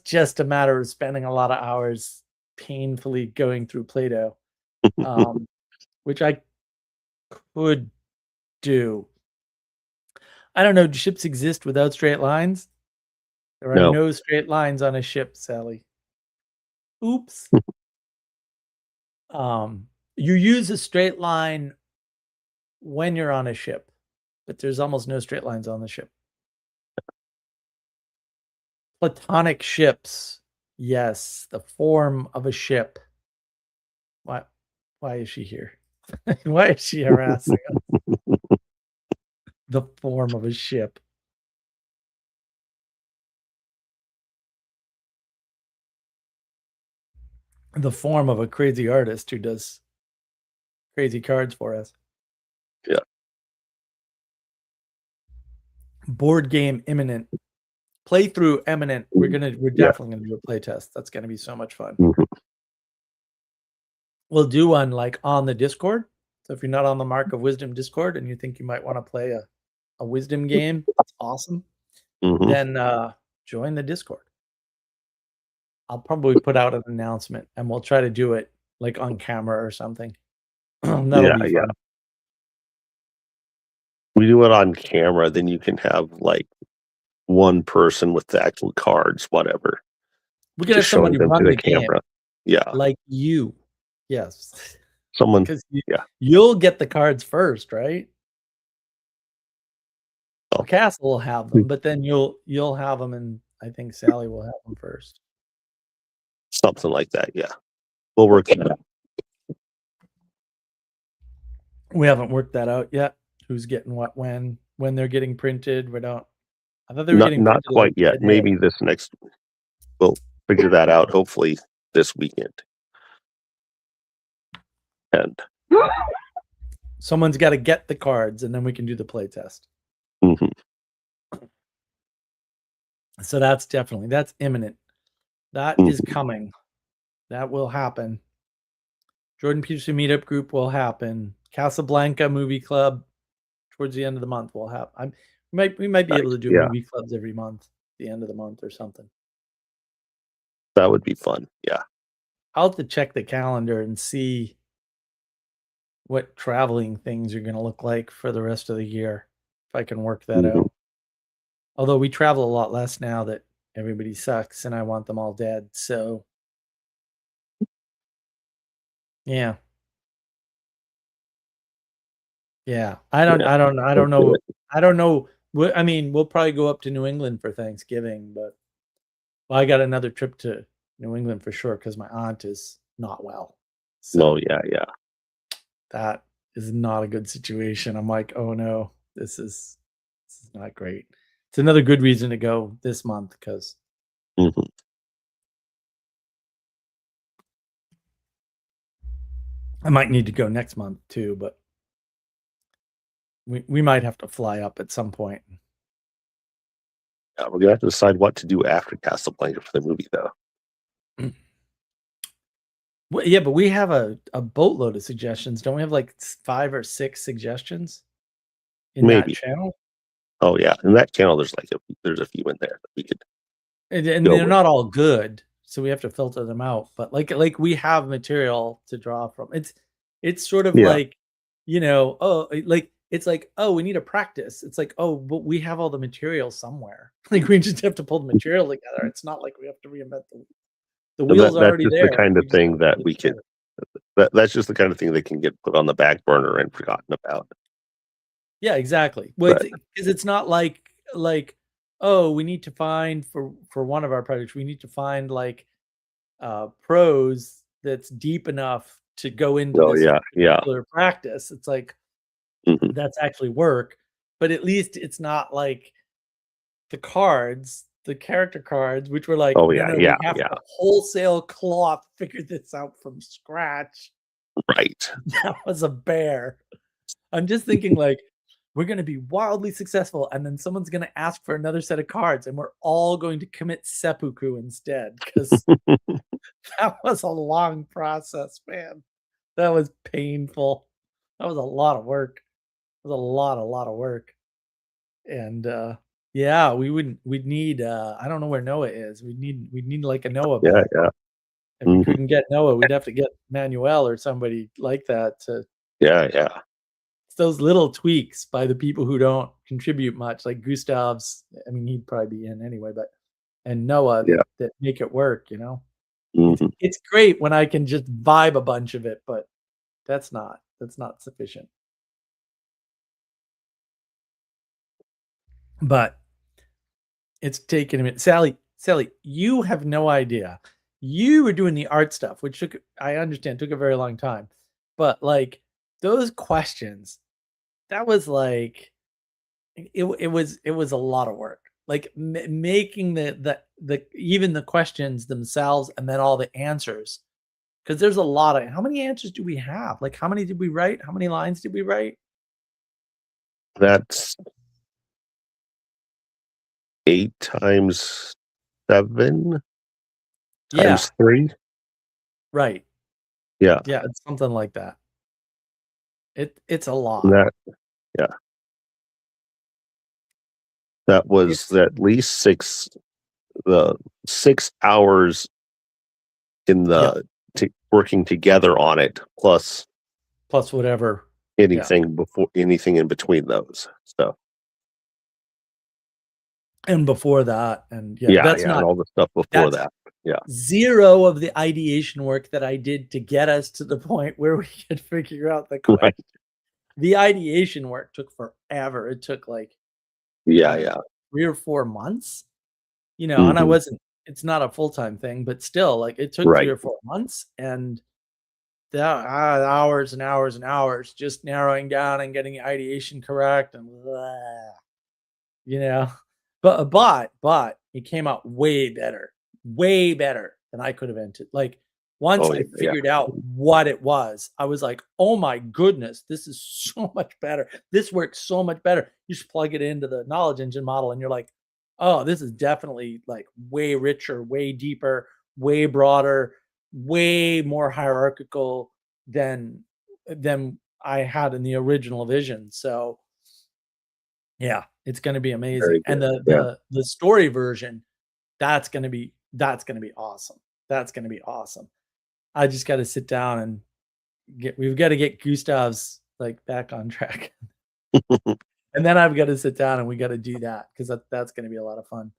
just a matter of spending a lot of hours painfully going through Play-Doh, which I could do. I don't know. Do ships exist without straight lines? There are no straight lines on a ship, Sally. Oops. You use a straight line when you're on a ship, but there's almost no straight lines on the ship. Platonic ships. Yes, the form of a ship. Why is she here? Why is she harassing us? The form of a ship. The form of a crazy artist who does crazy cards for us. Yeah. Board game imminent. Playthrough imminent. We're definitely gonna do a play test. That's gonna be so much fun. We'll do one like on the Discord. So if you're not on the Mark of Wisdom Discord and you think you might want to play a wisdom game, that's awesome. Then join the Discord. I'll probably put out an announcement and we'll try to do it like on camera or something. That'll be fun. We do it on camera, then you can have like one person with the actual cards, whatever. We could have somebody run the camera. Yeah. Like you. Yes. Someone. Because you'll get the cards first, right? The castle will have them, but then you'll have them, and I think Sally will have them first. Something like that, yeah. We'll work it out. We haven't worked that out yet. Who's getting what when? when they're getting printed. We don't. I thought they were getting Not printed quite like yet. today. Maybe this next. We'll figure that out. Hopefully this weekend. And Someone's got to get the cards, and then we can do the play test. mhm. So that's imminent. That is coming. That will happen. Jordan Peterson meetup group will happen. Casablanca movie club towards the end of the month will happen. We might be able to do movie clubs every month, at the end of the month or something. That would be fun. Yeah. I'll have to check the calendar and see what traveling things are going to look like for the rest of the year, if I can work that out. Although we travel a lot less now that everybody sucks and I want them all dead. So yeah. Yeah. I don't know. I don't know. I mean, we'll probably go up to New England for Thanksgiving, but I got another trip to New England for sure because my aunt is not well. So yeah. That is not a good situation. I'm like, oh no, this is not great. It's another good reason to go this month because I might need to go next month too, but we might have to fly up at some point. Yeah, we're gonna have to decide what to do after Casablanca for the movie, though. Well, yeah, but we have a boatload of suggestions. Don't we have like 5 or 6 suggestions in that channel? Oh yeah, in that channel, there's a few in there that we could. And they're not all good, so we have to filter them out. But like we have material to draw from. It's sort of like, it's like, oh, we need a practice. It's like, oh, but we have all the material somewhere. Like we just have to pull the material together. It's not like we have to reinvent the wheels are already there. That's just the kind of thing that we could. That's just the kind of thing that can get put on the back burner and forgotten about. Yeah, exactly. Well, because it's not like, oh, we need to find for one of our projects, we need to find like prose that's deep enough to go into this particular practice. It's like that's actually work, but at least it's not like the cards, the character cards, which were like, we have to wholesale cloth figure this out from scratch. Right. That was a bear. I'm just thinking like, we're going to be wildly successful, and then someone's going to ask for another set of cards, and we're all going to commit seppuku instead, because that was a long process, man. That was painful. That was a lot of work. It was a lot of work. And yeah, we'd need I don't know where Noah is. We'd need like a Noah back. If we couldn't get Noah, we'd have to get Manuel or somebody like that to It's those little tweaks by the people who don't contribute much, like Gustav's. I mean, he'd probably be in anyway, and Noah that make it work. It's great when I can just vibe a bunch of it, but that's not sufficient. But it's taken a minute. Sally, you have no idea. You were doing the art stuff, which I understand took a very long time, but like those questions, that was like it was a lot of work. Like making the even the questions themselves and then all the answers, because there's a lot of. How many answers do we have? Like how many did we write? How many lines did we write? That's 8 times 7 times 3. Right. Yeah. Yeah, it's something like that. It's a lot. That was at least 6 hours in the working together on it, plus whatever anything in between those. So and before that, and that's not and all the stuff before that. Yeah, 0 of the ideation work that I did to get us to the point where we could figure out the question. Right. The ideation work took forever. It took like 3 or 4 months, and I wasn't. It's not a full-time thing, but still, like it took 3 or 4 months, and hours and hours and hours just narrowing down and getting the ideation correct and you know. But it came out way better than I could have entered. Like once I figured out what it was, I was like, oh my goodness, this is so much better. This works so much better. You just plug it into the knowledge engine model and you're like, oh, this is definitely like way richer, way deeper, way broader, way more hierarchical than I had in the original vision. So yeah, it's going to be amazing. And the story version, that's going to be awesome. That's going to be awesome. I just got to sit down and we've got to get Gustav's like back on track. And then I've got to sit down and we got to do that because that's going to be a lot of fun.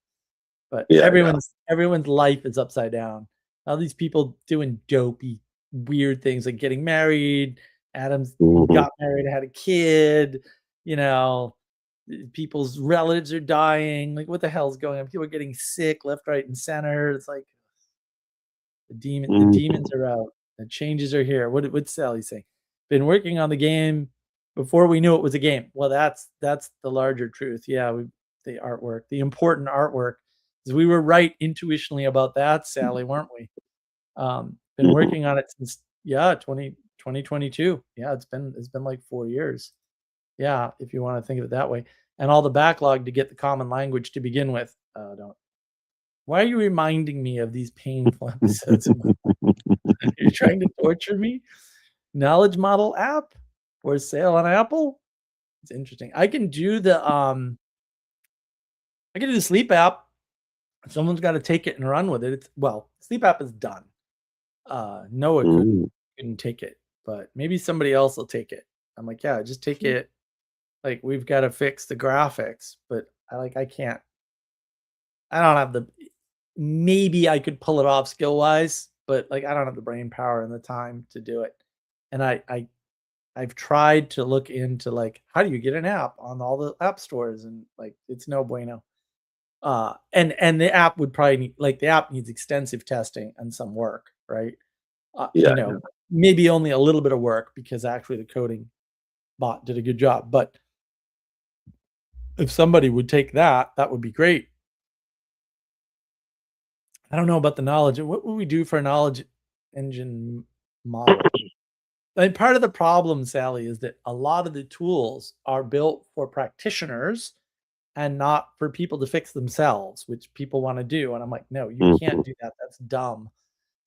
But everyone's life is upside down. All these people doing dopey, weird things like getting married. Adam's got married, had a kid. You know, people's relatives are dying. Like, what the hell's going on? People are getting sick left, right, and center. It's like the demons are out. The changes are here. What's Sally saying? Been working on the game before we knew it was a game. Well, that's the larger truth. Yeah, the artwork, the important artwork, is we were right intuitionally about that, Sally, weren't we? Been working on it since 2022. Yeah, it's been like 4 years. Yeah, if you want to think of it that way. And all the backlog to get the common language to begin with. Don't. Why are you reminding me of these painful episodes? You're trying to torture me? Knowledge model app for sale on Apple? It's interesting. I can do the sleep app. Someone's got to take it and run with it. Sleep app is done. Noah couldn't take it, but maybe somebody else will take it. I'm like, yeah, just take it. Like, we've got to fix the graphics, but I can't. I don't have maybe I could pull it off skill wise, but like I don't have the brain power and the time to do it. And I've tried to look into like, how do you get an app on all the app stores, and like it's no bueno. And the app would probably need, like, the app needs extensive testing and some work, right? Maybe only a little bit of work because actually the coding bot did a good job. But if somebody would take that would be great. I don't know about the knowledge. What would we do for a knowledge engine model? And part of the problem, Sally, is that a lot of the tools are built for practitioners and not for people to fix themselves, which people want to do. And I'm like, no, you can't do that. That's dumb.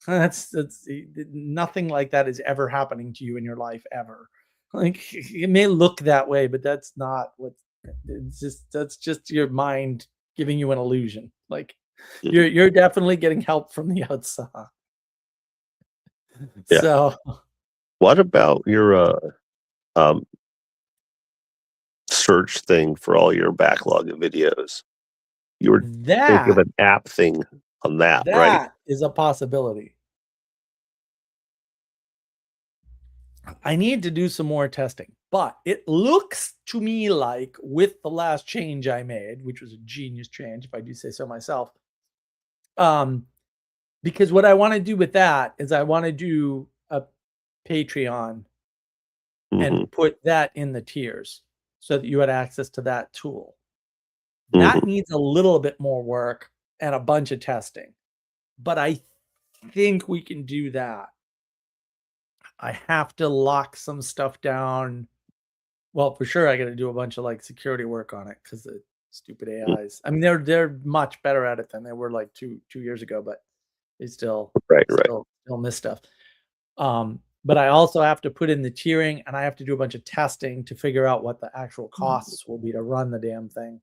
That's nothing like that is ever happening to you in your life ever. Like, it may look that way, but that's not what. That's just your mind giving you an illusion. Like, you're definitely getting help from the outside. Yeah. So, what about your search thing for all your backlog of videos? You were thinking of an app thing on that, right? That is a possibility. I need to do some more testing, but it looks to me like with the last change I made, which was a genius change, if I do say so myself, because what I want to do with that is I want to do a Patreon and put that in the tiers so that you had access to that tool. That needs a little bit more work and a bunch of testing, but I think we can do that. I have to lock some stuff down. Well, for sure, I got to do a bunch of like security work on it because the stupid AIs. I mean, they're much better at it than they were like two years ago, but they still miss stuff. But I also have to put in the tiering, and I have to do a bunch of testing to figure out what the actual costs will be to run the damn thing,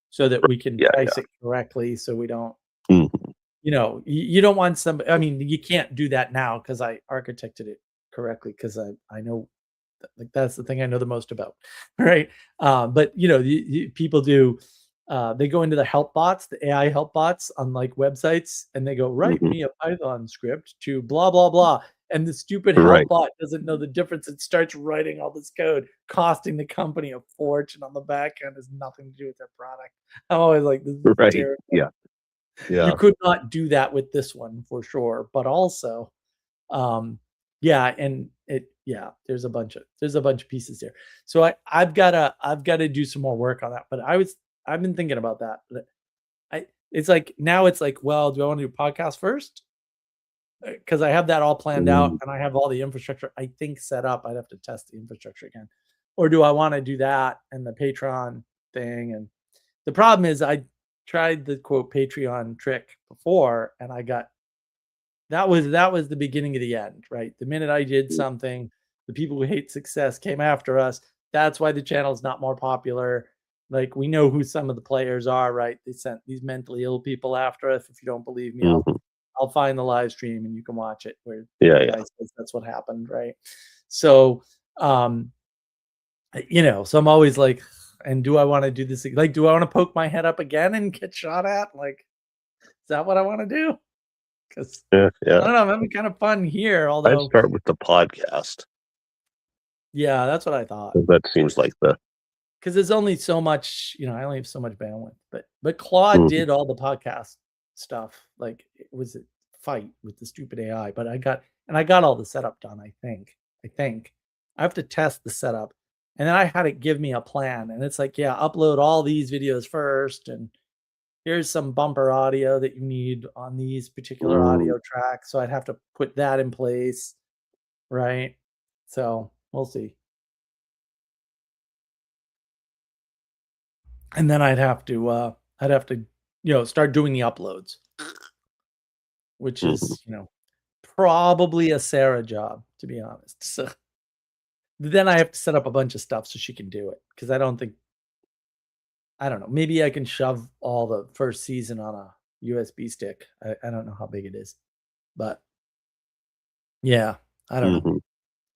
so that we can price it correctly. So we don't, you don't want somebody. I mean, you can't do that now because I architected it correctly because I know, like, that's the thing I know the most about, right? But people do. They go into the help bots, the AI help bots on like websites, and they go, write me a Python script to blah blah blah, and the stupid help bot doesn't know the difference. It starts writing all this code, costing the company a fortune on the back end. Has nothing to do with their product. I'm always like, this is terrible. Yeah. You could not do that with this one for sure, but also, Yeah, and there's a bunch of pieces there. So I've gotta do some more work on that. But I've been thinking about that. It's like now it's like, well, do I want to do podcast first? Because I have that all planned out and I have all the infrastructure I think set up. I'd have to test the infrastructure again. Or do I want to do that and the Patreon thing? And the problem is I tried the quote Patreon trick before and I got that was the beginning of the end, right? The minute I did something, the people who hate success came after us. That's why the channel is not more popular. Like we know who some of the players are, right? They sent these mentally ill people after us. If you don't believe me, I'll find the live stream and you can watch it where the guy says that's what happened, right? So so I'm always like, and do I want to do this? Like, do I want to poke my head up again and get shot at? Like, is that what I want to do? Because I don't know, I'm having kind of fun here. I'd Although, start with the podcast. yeah, that's what I thought. That seems like because there's only so much, I only have so much bandwidth. But Claude did all the podcast stuff. Like, it was a fight with the stupid AI. But I got all the setup done. I think I have to test the setup, and then I had it give me a plan. And it's like, yeah, upload all these videos first, and here's some bumper audio that you need on these particular audio tracks. So I'd have to put that in place, right? So we'll see. And then I'd have to start doing the uploads, which is, probably a Sarah job, to be honest. So then I have to set up a bunch of stuff so she can do it. Because I don't know. Maybe I can shove all the first season on a USB stick. I don't know how big it is. But yeah, I don't know.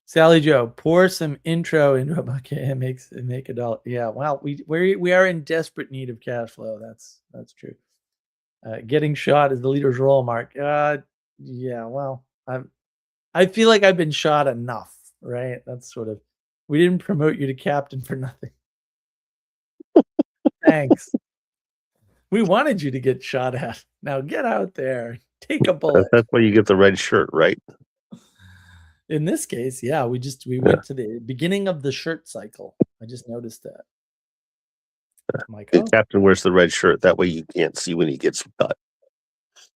Sally Joe, pour some intro into a bucket and make a dollar. Yeah, well, we are in desperate need of cash flow. That's true. Getting shot is the leader's role, Mark. Yeah, well, I feel like I've been shot enough, right? That's sort of, we didn't promote you to captain for nothing. Thanks. We wanted you to get shot at. Now get out there, take a bullet. That's why you get the red shirt, right? In this case, yeah, we went to the beginning of the shirt cycle. I just noticed that. The captain wears the red shirt. That way you can't see when he gets cut.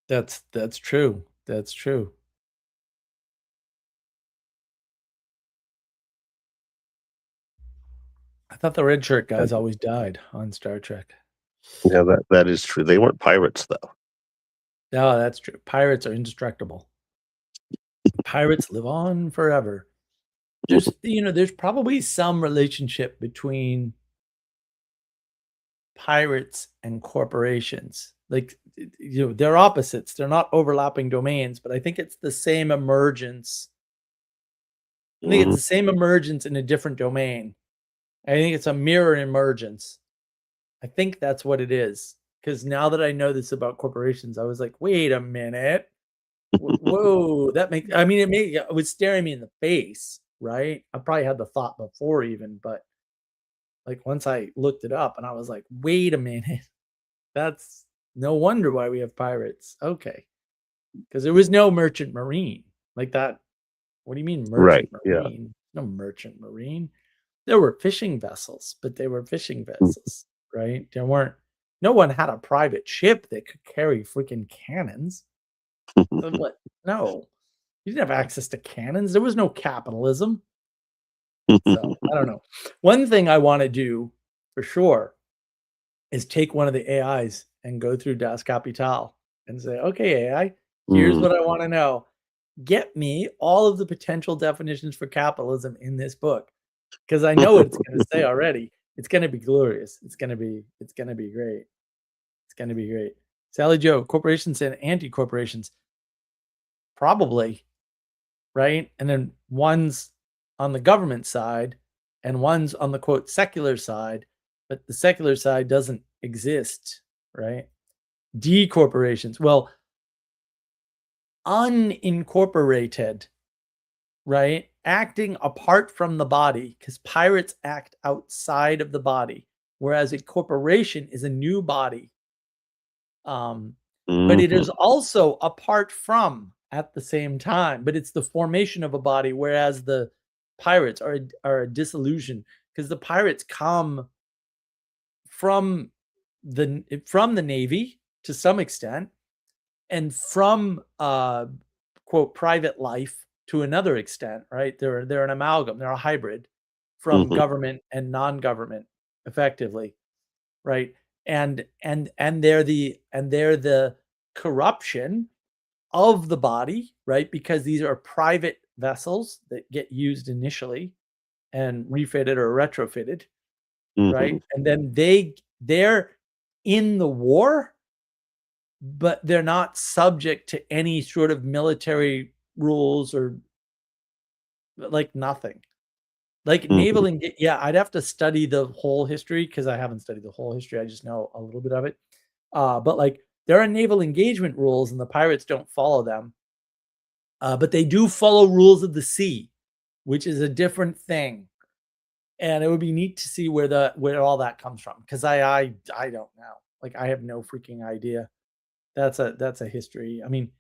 That's true. That's true. I thought the red shirt guys always died on Star Trek. Yeah, that is true. They weren't pirates, though. No, that's true. Pirates are indestructible. Pirates live on forever. There's probably some relationship between pirates and corporations. Like, they're opposites. They're not overlapping domains, but I think it's the same emergence. I think it's the same emergence in a different domain. I think it's a mirror emergence. I think that's what it is. Because now that I know this about corporations, I was like, wait a minute. Whoa, it was staring me in the face, right? I probably had the thought before even, but like once I looked it up and I was like, wait a minute. That's no wonder why we have pirates. Okay. Because there was no merchant marine like that. What do you mean merchant marine? Yeah. No merchant marine. There were fishing vessels, but they were fishing vessels, right? No one had a private ship that could carry freaking cannons. What? No. You didn't have access to cannons. There was no capitalism. So I don't know. One thing I want to do for sure is take one of the AIs and go through Das Kapital and say, okay, AI, here's what I want to know. Get me all of the potential definitions for capitalism in this book. Because I know what it's going to say already. It's going to be glorious. It's going to be great. It's going to be great. Sally Joe, corporations and anti-corporations. Probably, right? And then one's on the government side and one's on the quote secular side, but the secular side doesn't exist, right? D-corporations. Well, unincorporated, right? Acting apart from the body, because pirates act outside of the body, whereas a corporation is a new body. But it is also apart from at the same time, but it's the formation of a body, whereas the pirates are a dissolution because the pirates come from the Navy to some extent and from quote private life to another extent, right? They're an amalgam, they're a hybrid from government and non-government effectively, right? And they're the corruption of the body, right? Because these are private vessels that get used initially and refitted or retrofitted, right? And then they're in the war, but they're not subject to any sort of military rules or like nothing. Like naval yeah, I'd have to study the whole history because I haven't studied the whole history. I just know a little bit of it. But like there are naval engagement rules and the pirates don't follow them. But they do follow rules of the sea, which is a different thing. And it would be neat to see where all that comes from because I don't know. Like I have no freaking idea. That's a history. I mean,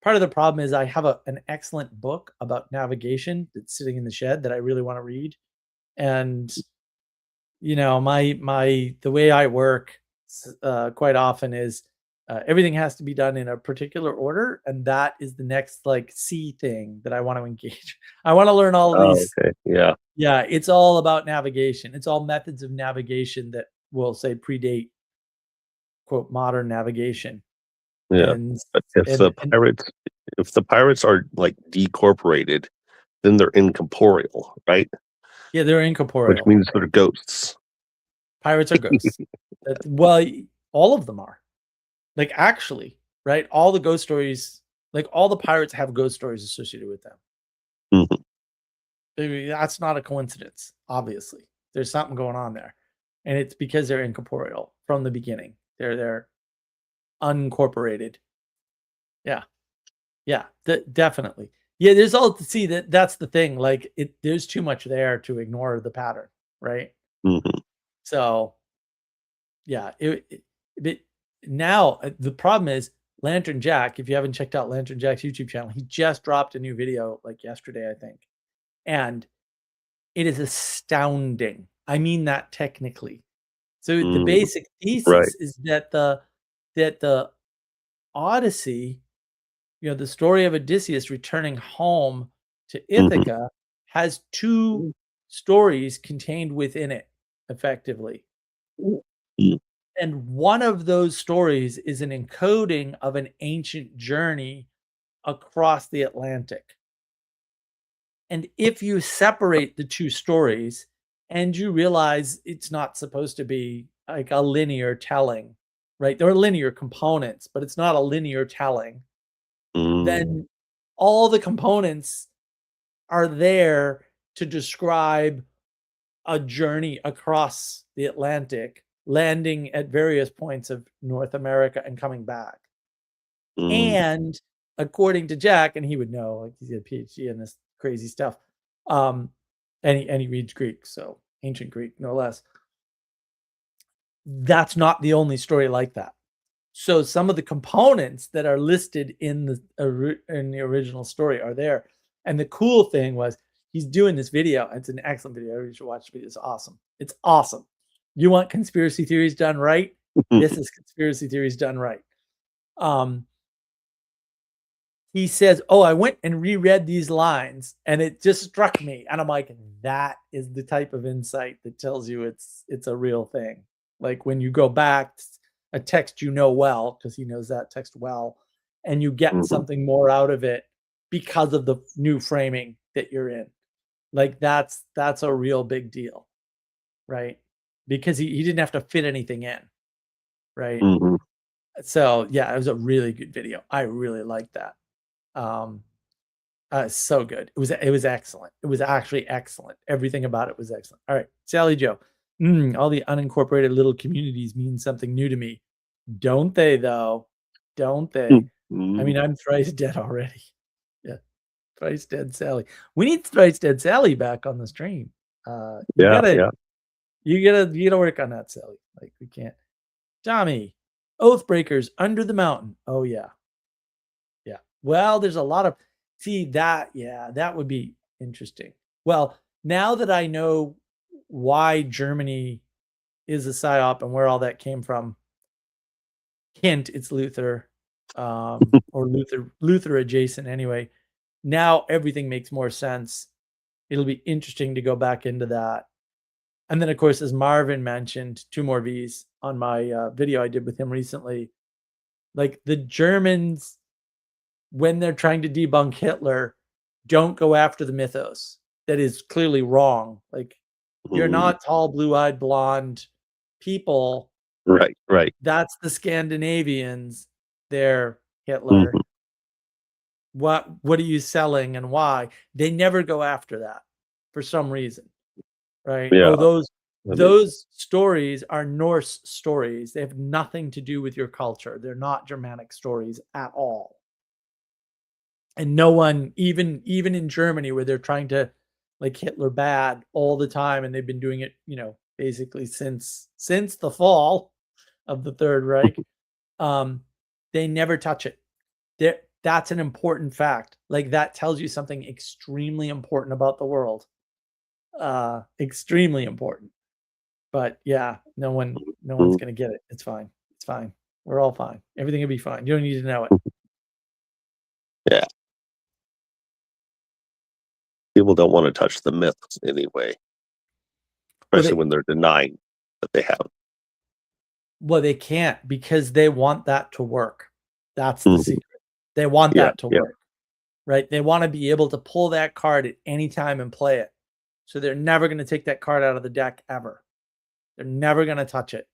part of the problem is I have an excellent book about navigation that's sitting in the shed that I really want to read. And you know, the way I work quite often is everything has to be done in a particular order, and that is the next like C thing that I want to engage. I want to learn all of these. Okay. Yeah. Yeah, it's all about navigation. It's all methods of navigation that will say predate quote modern navigation. Yeah. And But if the pirates are like decorporated, then they're incorporeal, right? yeah, they're Which incorporeal. means they're ghosts. Pirates are ghosts. Well, all of them are. Like actually, right? All the ghost stories, like all the pirates have ghost stories associated with them. That's not a coincidence, obviously. There's something going on there. And it's because they're incorporeal from the beginning. They're uncorporated. Yeah. Yeah, definitely. Yeah, there's all to see that's the thing. Like there's too much there to ignore the pattern, right? So yeah, but now the problem is Lantern Jack. If you haven't checked out Lantern Jack's YouTube channel, he just dropped a new video like yesterday, I think. And it is astounding. I mean that technically. So the basic thesis is that the Odyssey, you know, the story of Odysseus returning home to Ithaca has two stories contained within it, effectively. And one of those stories is an encoding of an ancient journey across the Atlantic. And if you separate the two stories and you realize it's not supposed to be like a linear telling, right? There are linear components, but it's not a linear telling. Then all the components are there to describe a journey across the Atlantic, landing at various points of North America and coming back. And according to Jack, and he would know, like he's a PhD in this crazy stuff, and he reads Greek, so ancient Greek, no less. That's not the only story like that. So some of the components that are listed in the original story are there. And the cool thing was he's doing this video. It's an excellent video. You should watch the video. It's awesome. It's awesome. You want conspiracy theories done right? This is conspiracy theories done right. He says, "Oh, I went and reread these lines and it just struck me." And I'm like, that is the type of insight that tells you it's a real thing. Like when you go back a text you know well, because he knows that text well, and you get something more out of it because of the new framing that you're in. Like that's a real big deal, right? Because he didn't have to fit anything in, right? So yeah, it was a really good video. I really liked that. So good. It was excellent. It was actually excellent. Everything about it was excellent. All right, Sally Joe. All the unincorporated little communities mean something new to me. Don't they though? Don't they? I mean, I'm thrice dead already. Yeah. Thrice dead Sally. We need thrice dead Sally back on the stream. You gotta work on that, Sally. Like we can't. Tommy, Oathbreakers under the mountain. Oh yeah. Yeah. Well, there's a lot of see that, yeah, that would be interesting. Well, now that I know why Germany is a psyop and where all that came from, hint, it's Luther, or Luther adjacent anyway. Now everything makes more sense. It'll be interesting to go back into that. And then, of course, as Marvin mentioned, 2 more V's on my video I did with him recently. Like the Germans, when they're trying to debunk Hitler, don't go after the mythos. That is clearly wrong. Like you're not tall, blue-eyed, blonde people. Right, right. That's the Scandinavians. They're Hitler. What are you selling and why? They never go after that for some reason, right? Yeah. Oh, I mean, those stories are Norse stories. They have nothing to do with your culture. They're not Germanic stories at all. And no one, even in Germany, where they're trying to like Hitler bad all the time, and they've been doing it, basically since the fall of the Third Reich, they never touch it. That's an important fact. Like that tells you something extremely important about the world. Extremely important. But yeah, no one's gonna get it. It's fine. It's fine. We're all fine. Everything will be fine. You don't need to know it. yeah. People don't want to touch the myths anyway, especially when they're denying that they have. Well, they can't because they want that to work. That's the secret. They want that to work, right? They want to be able to pull that card at any time and play it. So they're never going to take that card out of the deck ever. They're never going to touch it.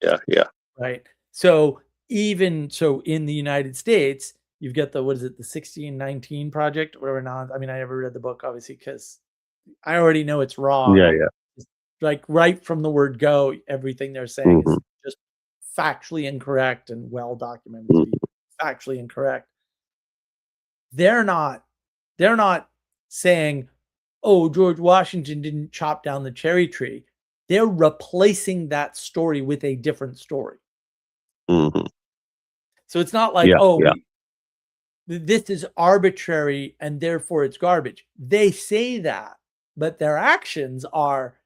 Yeah, yeah. Right. So even so in the United States, you've got the 1619 project or whatever. Not, I mean, I never read the book, obviously, because I already know it's wrong. Yeah, yeah. Like right from the word go, everything they're saying is just factually incorrect and well documented to be factually incorrect. They're not saying, oh, George Washington didn't chop down the cherry tree. They're replacing that story with a different story. So it's not like, this is arbitrary and therefore it's garbage. They say that, but their actions are,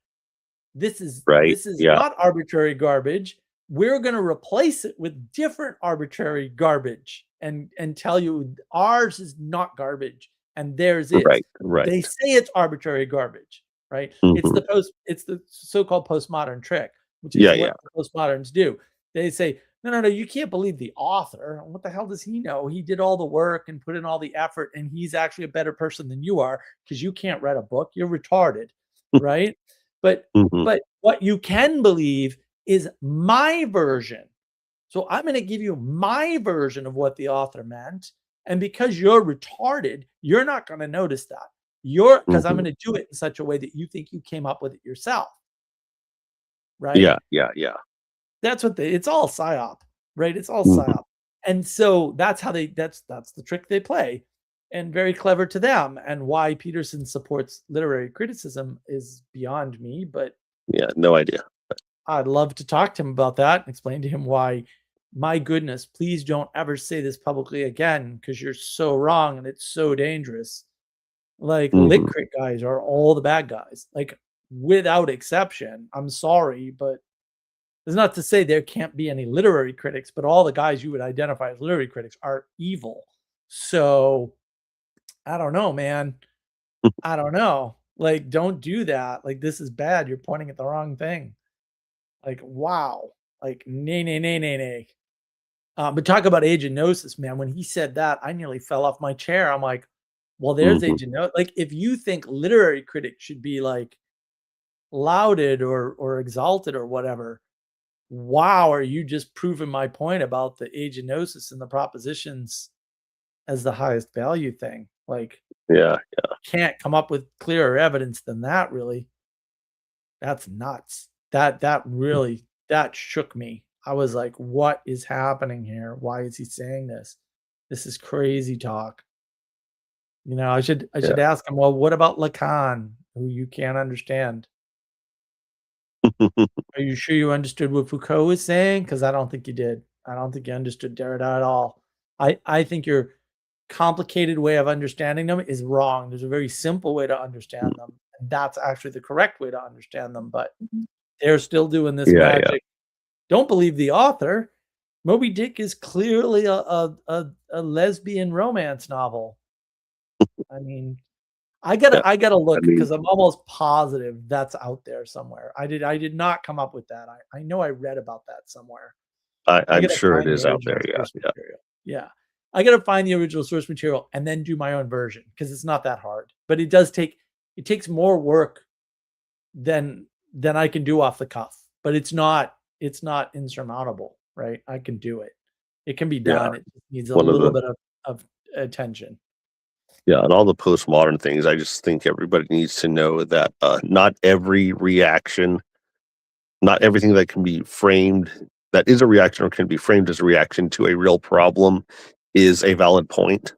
this is not arbitrary garbage. We're going to replace it with different arbitrary garbage and tell you ours is not garbage and theirs is. Right. They say it's arbitrary garbage, right? It's the so-called postmodern trick, which is what the postmoderns do. They say, no, you can't believe the author. What the hell does he know? He did all the work and put in all the effort, and he's actually a better person than you are because you can't write a book. You're retarded, right? But what you can believe is my version. So I'm going to give you my version of what the author meant. And because you're retarded, you're not going to notice that. Because I'm going to do it in such a way that you think you came up with it yourself. Right? Yeah. That's what it's all psyop, right? It's all psyop. And so that's how that's the trick they play. And very clever to them. And why Peterson supports literary criticism is beyond me, but yeah, no idea. I'd love to talk to him about that and explain to him why, my goodness, please don't ever say this publicly again because you're so wrong and it's so dangerous. Like lit crit guys are all the bad guys, like without exception. I'm sorry, but there's not to say there can't be any literary critics, but all the guys you would identify as literary critics are evil. So I don't know, man. I don't know. Like, don't do that. Like, this is bad. You're pointing at the wrong thing. Like, wow. Like, nay. But talk about agenosis, man. When he said that, I nearly fell off my chair. I'm like, well, there's agenosis. Like, if you think literary critics should be like lauded or exalted or whatever, wow, are you just proving my point about the agenosis and the propositions as the highest value thing? Like, yeah. Can't come up with clearer evidence than that, really. That's nuts. That really, that shook me. I was like, what is happening here? Why is he saying this? This is crazy talk. I should ask him, well, what about Lacan, who you can't understand? Are you sure you understood what Foucault was saying? Because I don't think you did. I don't think you understood Derrida at all. I think you're complicated way of understanding them is wrong. There's a very simple way to understand them, and that's actually the correct way to understand them. But they're still doing this Yeah, yeah. magic. Don't believe the author. Moby Dick is clearly a lesbian romance novel. I mean, I gotta look because I'm almost positive that's out there somewhere. I did not come up with that. I know I read about that somewhere. I I'm gotta sure it find the is out original there. Yeah, source yeah. material. Yeah. I gotta find the original source material and then do my own version because it's not that hard. But it takes more work than I can do off the cuff. But it's not insurmountable, right? I can do it. It can be Yeah. done. It just needs a One of little the bit of attention. Yeah, and all the postmodern things, I just think everybody needs to know that not every reaction, not everything that can be framed, that is a reaction or can be framed as a reaction to a real problem, is a valid point.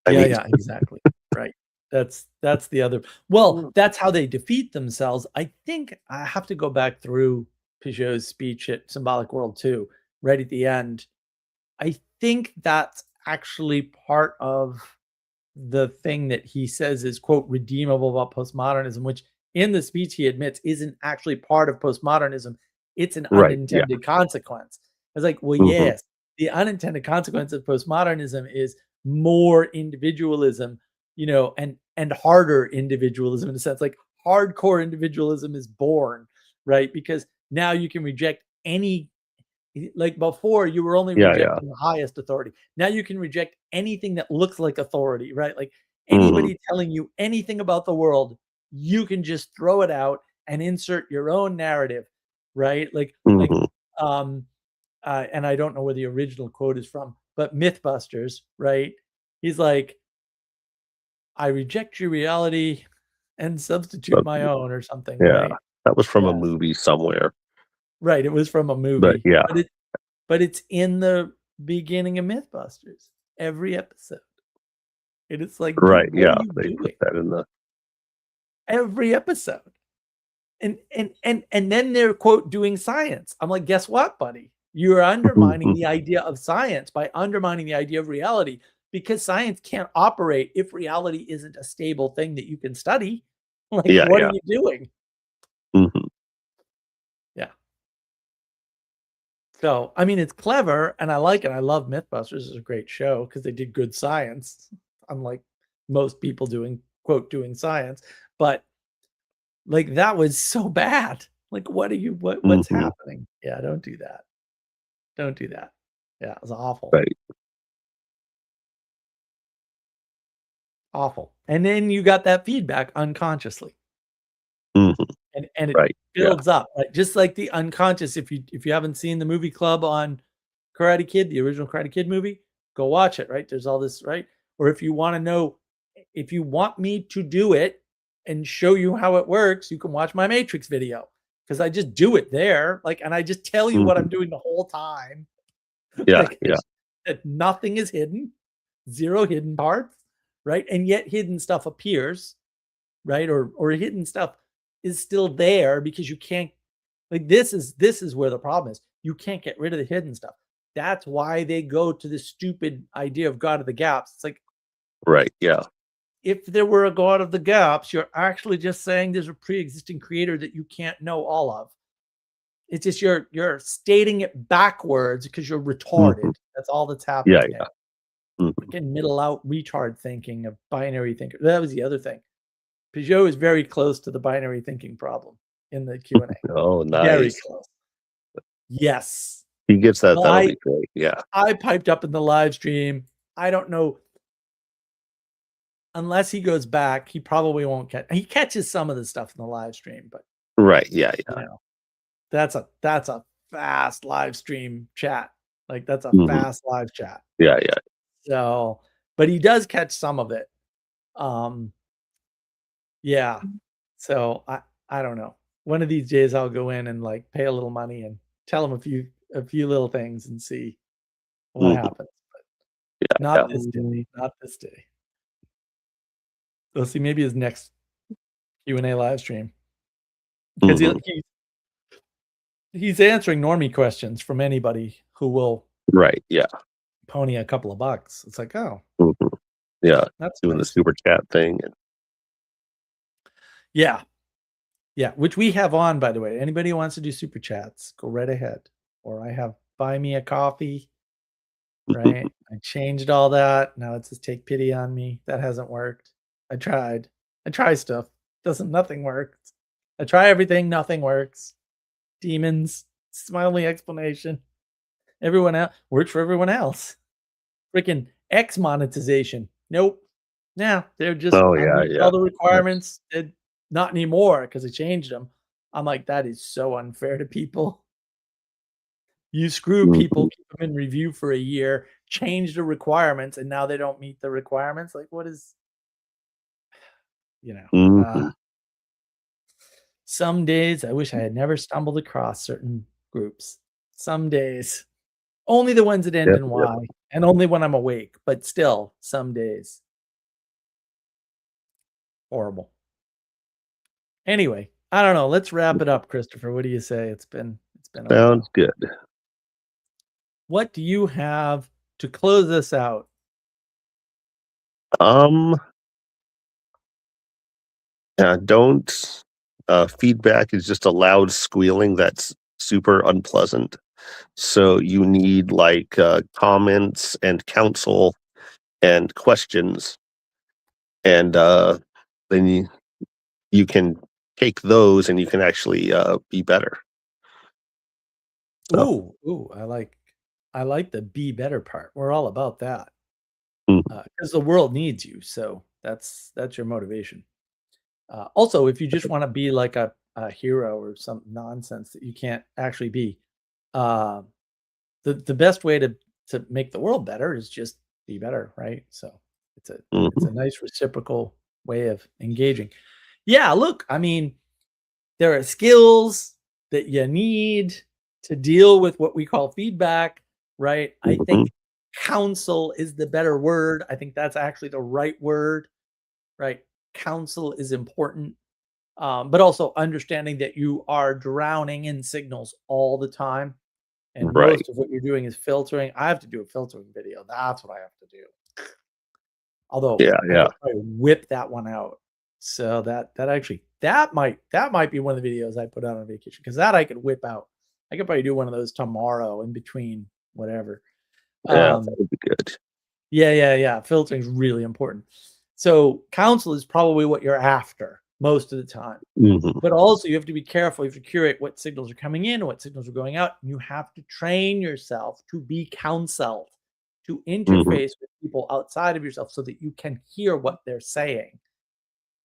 I mean, Yeah, exactly. Right. That's the other. Well, that's how they defeat themselves. I think I have to go back through Peugeot's speech at Symbolic World too, right at the end. I think that's actually part of the thing that he says is, quote, redeemable about postmodernism, which in the speech he admits isn't actually part of postmodernism. It's an right? Yeah. unintended consequence. I was like, well, Mhm. yes, the unintended consequence of postmodernism is more individualism, and harder individualism in a sense. Like hardcore individualism is born, right? Because now you can reject any, like before you were only Yeah, rejecting the highest authority. Now you can reject anything that looks like authority, right? Like Mhm. anybody telling you anything about the world, you can just throw it out and insert your own narrative, right? Like Mhm. and I don't know where the original quote is from, but Mythbusters, right? He's like, I reject your reality and substitute my own or something, Yeah, right? that was from a Yes. movie somewhere, Right. It was from a but movie, yeah, but it's in the beginning of Mythbusters every episode. And it's like, right, dude, what are yeah, you they put doing? that in the Every episode. And then they're quote doing science. I'm like, guess what, buddy? You're undermining the idea of science by undermining the idea of reality because science can't operate if reality isn't a stable thing that you can study. Like, Yeah, what are yeah. you doing? Mhm. Yeah. So, I mean, it's clever and I like it. I love Mythbusters. It's a great show because they did good science, unlike most people doing, quote, doing science. But like that was so bad. Like, what's Mhm. happening? Yeah, don't do that. Don't do that. Yeah, it was awful. Right. Awful. And then you got that feedback unconsciously. Mhm. And it Right, yeah. builds up, right? Just like the unconscious. If you haven't seen the movie Club on Karate Kid, the original Karate Kid movie, go watch it, right? There's all this, right? Or if you wanna know if you want me to do it and show you how it works, you can watch my Matrix video because I just do it there, like, and I just tell you what Mhm. I'm doing the whole time. Yeah, Like, yeah. that nothing is hidden, 0 hidden parts, right? And yet hidden stuff appears, right? Or hidden stuff is still there because you can't, like, this is where the problem is. You can't get rid of the hidden stuff. That's why they go to this stupid idea of God of the gaps. It's like, Right, yeah. if there were a God of the gaps, you're actually just saying there's a pre-existing creator that you can't know all of. It's just you're stating it backwards because you're Mhm. retarded. That's all that's Yeah, happening yeah. there. Mhm. Freaking middle out retard thinking of binary thinker. That was the other thing. Peugeot is very close to the binary thinking problem in the Q&A. Oh, Very nice. close. Yes. He gets that, Well, that'll be great, yeah. I piped up in the live stream. I don't know, unless he goes back, he probably won't he catches some of the stuff in the live stream, but Right, yeah, you yeah. know, that's a fast live stream chat. Like that's a Mhm. fast live chat. Yeah, yeah. So, but he does catch some of it. Um, yeah. So I don't know. One of these days I'll go in and like pay a little money and tell him a few little things and see what Mhm. happens. Yeah, Not yeah. this day. Not this day. We'll see maybe his next Q&A live stream because Mhm. he's answering normie questions from anybody who will Right, yeah. pony a couple of bucks. It's like, oh, Mhm. Yeah, That's doing the nice. super chat thing. And Yeah. Yeah, which we have on, by the way. Anybody who wants to do super chats, go right ahead. Or I have buy me a coffee, right? I changed all that. Now it says take pity on me. That hasn't worked. I tried. I try stuff. Nothing works. I try everything, nothing works. Demons. It's my only explanation. Everyone else works for everyone else. Freaking X monetization. Nope. Nah, they're just oh I'm yeah, meeting yeah. all the requirements. Not anymore because I changed them. I'm like, that is so unfair to people. You screw people, Mhm, keep them in review for a year, change the requirements, and now they don't meet the requirements. Like, what is, you know? mhm. Some days I wish I had never stumbled across certain groups. Some days, only the ones that end Yep, in yep. Y, and only when I'm awake. But still, some days, horrible. Anyway, I don't know. Let's wrap it up, Christopher. What do you say? It's been a Sounds while. good. What do you have to close this out? Um, don't feedback is just a loud squealing that's super unpleasant. So you need like comments and counsel and questions, and then you can take those and you can actually be better. So, Ooh, I like the be better part. We're all about that mhm, because the world needs you. So that's your motivation. Also, if you just want to be like a hero or some nonsense that you can't actually be, uh, the best way to make the world better is just be better, right? So it's a mhm, nice reciprocal way of engaging. Yeah, look, I mean, there are skills that you need to deal with what we call feedback, right? I mhm. think counsel is the better word. I think that's actually the right word, right? Counsel is important, but also understanding that you are drowning in signals all the time. And Right. most of what you're doing is filtering. I have to do a filtering video. That's what I have to do. Although Yeah, I yeah, could probably whip that one out. So that might be one of the videos I put out on vacation because that I could whip out. I could probably do one of those tomorrow in between whatever. yeah. That Um, would be good. yeah. Filtering is really important. So counsel is probably what you're after most of the time. Mhm, But also you have to be careful. You have to curate what signals are coming in, what signals are going out. You have to train yourself to be counseled, to mhm. interface with people outside of yourself so that you can hear what they're saying,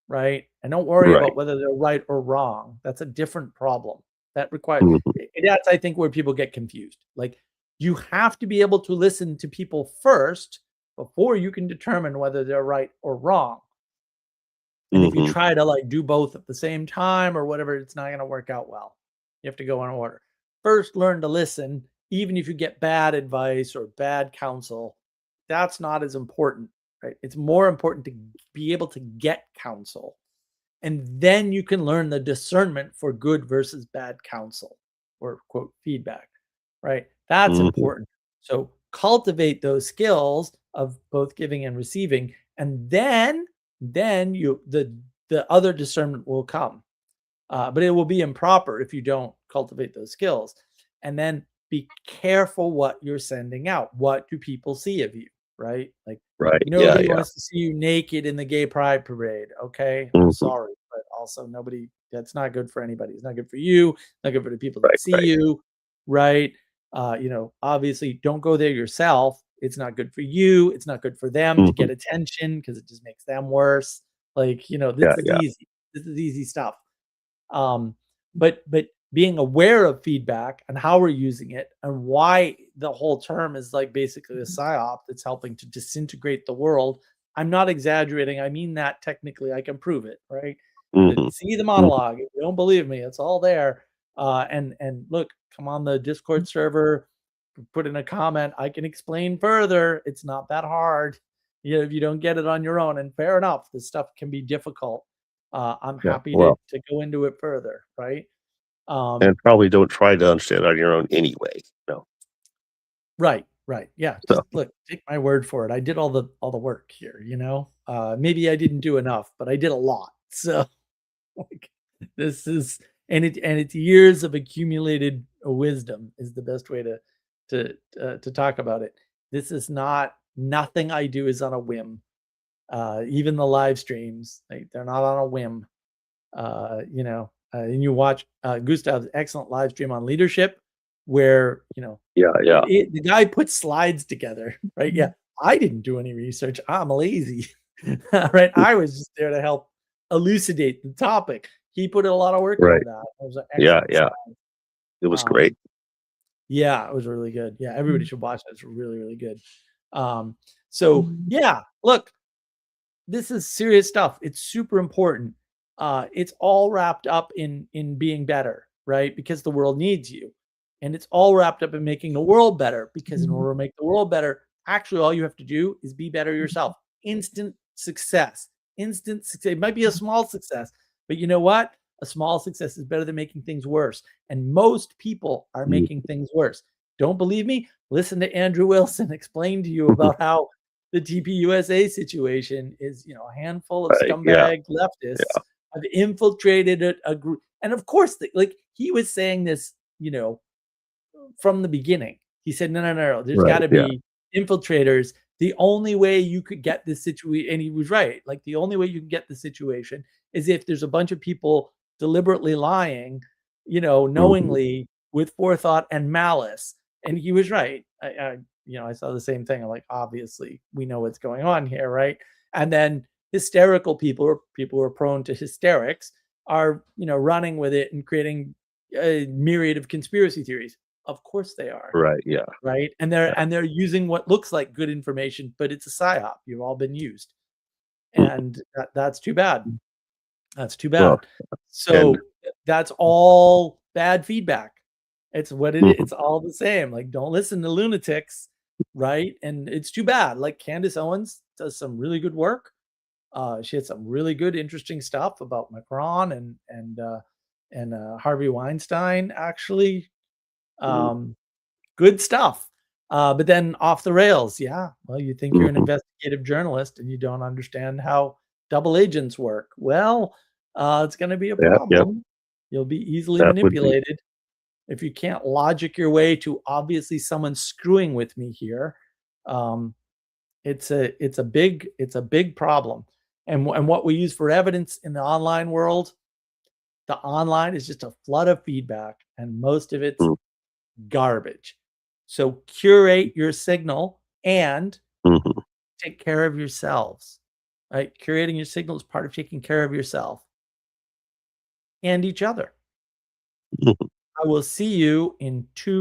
right? And don't worry about Right. whether they're right or wrong. That's a different problem. That requires Mhm, that's I think where people get confused. Like you have to be able to listen to people first before you can determine whether they're right or wrong. And if you mhm. try to, like, do both at the same time or whatever, it's not gonna work out well. You have to go in order. First, learn to listen, even if you get bad advice or bad counsel, that's not as important, right? It's more important to be able to get counsel, and then you can learn the discernment for good versus bad counsel or, quote, "feedback," right? That's Mhm. important. So, cultivate those skills of both giving and receiving, and then the other discernment will come, but it will be improper if you don't cultivate those skills. And then be careful what you're sending out. What do people see of you, right? Like Right. Yeah, nobody yeah. wants to see you naked in the gay pride parade. Okay, I'm Mhm. sorry, but also nobody. That's not good for anybody. It's not good for you. Not good for the people that Right, see right. you, right? Obviously, don't go there yourself. It's not good for you. It's not good for them to Mhm. get attention because it just makes them worse. Like, this Yeah, is yeah. easy. This is easy stuff. Um, but being aware of feedback and how we're using it and why the whole term is like basically a psyop that's helping to disintegrate the world. I'm not exaggerating. I mean that technically. I can prove it, right? Mhm. See the Mhm. monologue. If you don't believe me, it's all there. And look, come on the Discord server, put in a comment. I can explain further. It's not that hard. If you don't get it on your own, and fair enough, this stuff can be difficult. I'm Yeah. happy to Well, go into it further, right? Um, and probably don't try to understand it on your own anyway. No. right. Right. Yeah. So Just look, take my word for it. I did all the work here, Maybe I didn't do enough, but I did a lot. So like this is and it's years of accumulated wisdom is the best way to talk about it. This is not nothing I do is on a whim. Even the live streams, they're not on a whim. And you watch Gustav's excellent live stream on leadership, where yeah, yeah, the guy puts slides together, right? Yeah, I didn't do any research. I'm lazy, right? I was just there to help elucidate the topic. He put in a lot of work into right. that. It was an Yeah, excellent yeah. slide. It was great. Yeah, it was really good. Yeah, everybody should watch it. It's really, really good. So yeah, look, this is serious stuff. It's super important. It's all wrapped up in being better, right? Because the world needs you. And it's all wrapped up in making the world better, because in order to make the world better, actually all you have to do is be better yourself. Instant success. Instant success. It might be a small success, but you know what? A small success is better than making things worse. And most people are making things worse. Don't believe me? Listen to Andrew Wilson explain to you about how the TPUSA situation is, a handful of Right. Yeah. scumbag leftists have infiltrated a group. And of course, like he was saying this, from the beginning. He said, no. There's Right. got to Yeah. be infiltrators. The only way you could get this situation, and he was right. Like the only way you can get the situation is if there's a bunch of people deliberately lying, knowingly with forethought and malice. And he was right. I saw the same thing. I'm like, obviously, we know what's going on here, right? And then hysterical people, or people who are prone to hysterics, are running with it and creating a myriad of conspiracy theories. Of course they are, Right. Yeah. right? And they're using what looks like good information, but it's a psyop. You've all been used, and that's too bad. That's too Well, bad. So that's all bad feedback. It's what it is. It's all the same. Like, don't listen to lunatics, right? And it's too bad. Like Candace Owens does some really good work. She had some really good, interesting stuff about Macron and Harvey Weinstein. Actually, good stuff. But then off the rails. Yeah. Well, you think you're an investigative journalist and you don't understand how double agents work. Well, it's going to be a Yep. problem. You'll be easily That would be. manipulated if you can't logic your way to obviously someone screwing with me here. It's a big problem. And what we use for evidence in the online world, the online is just a flood of feedback, and most of it's garbage. So curate your signal and take care of yourselves. Right? Curating your signal is part of taking care of yourself and each other. I will see you in 2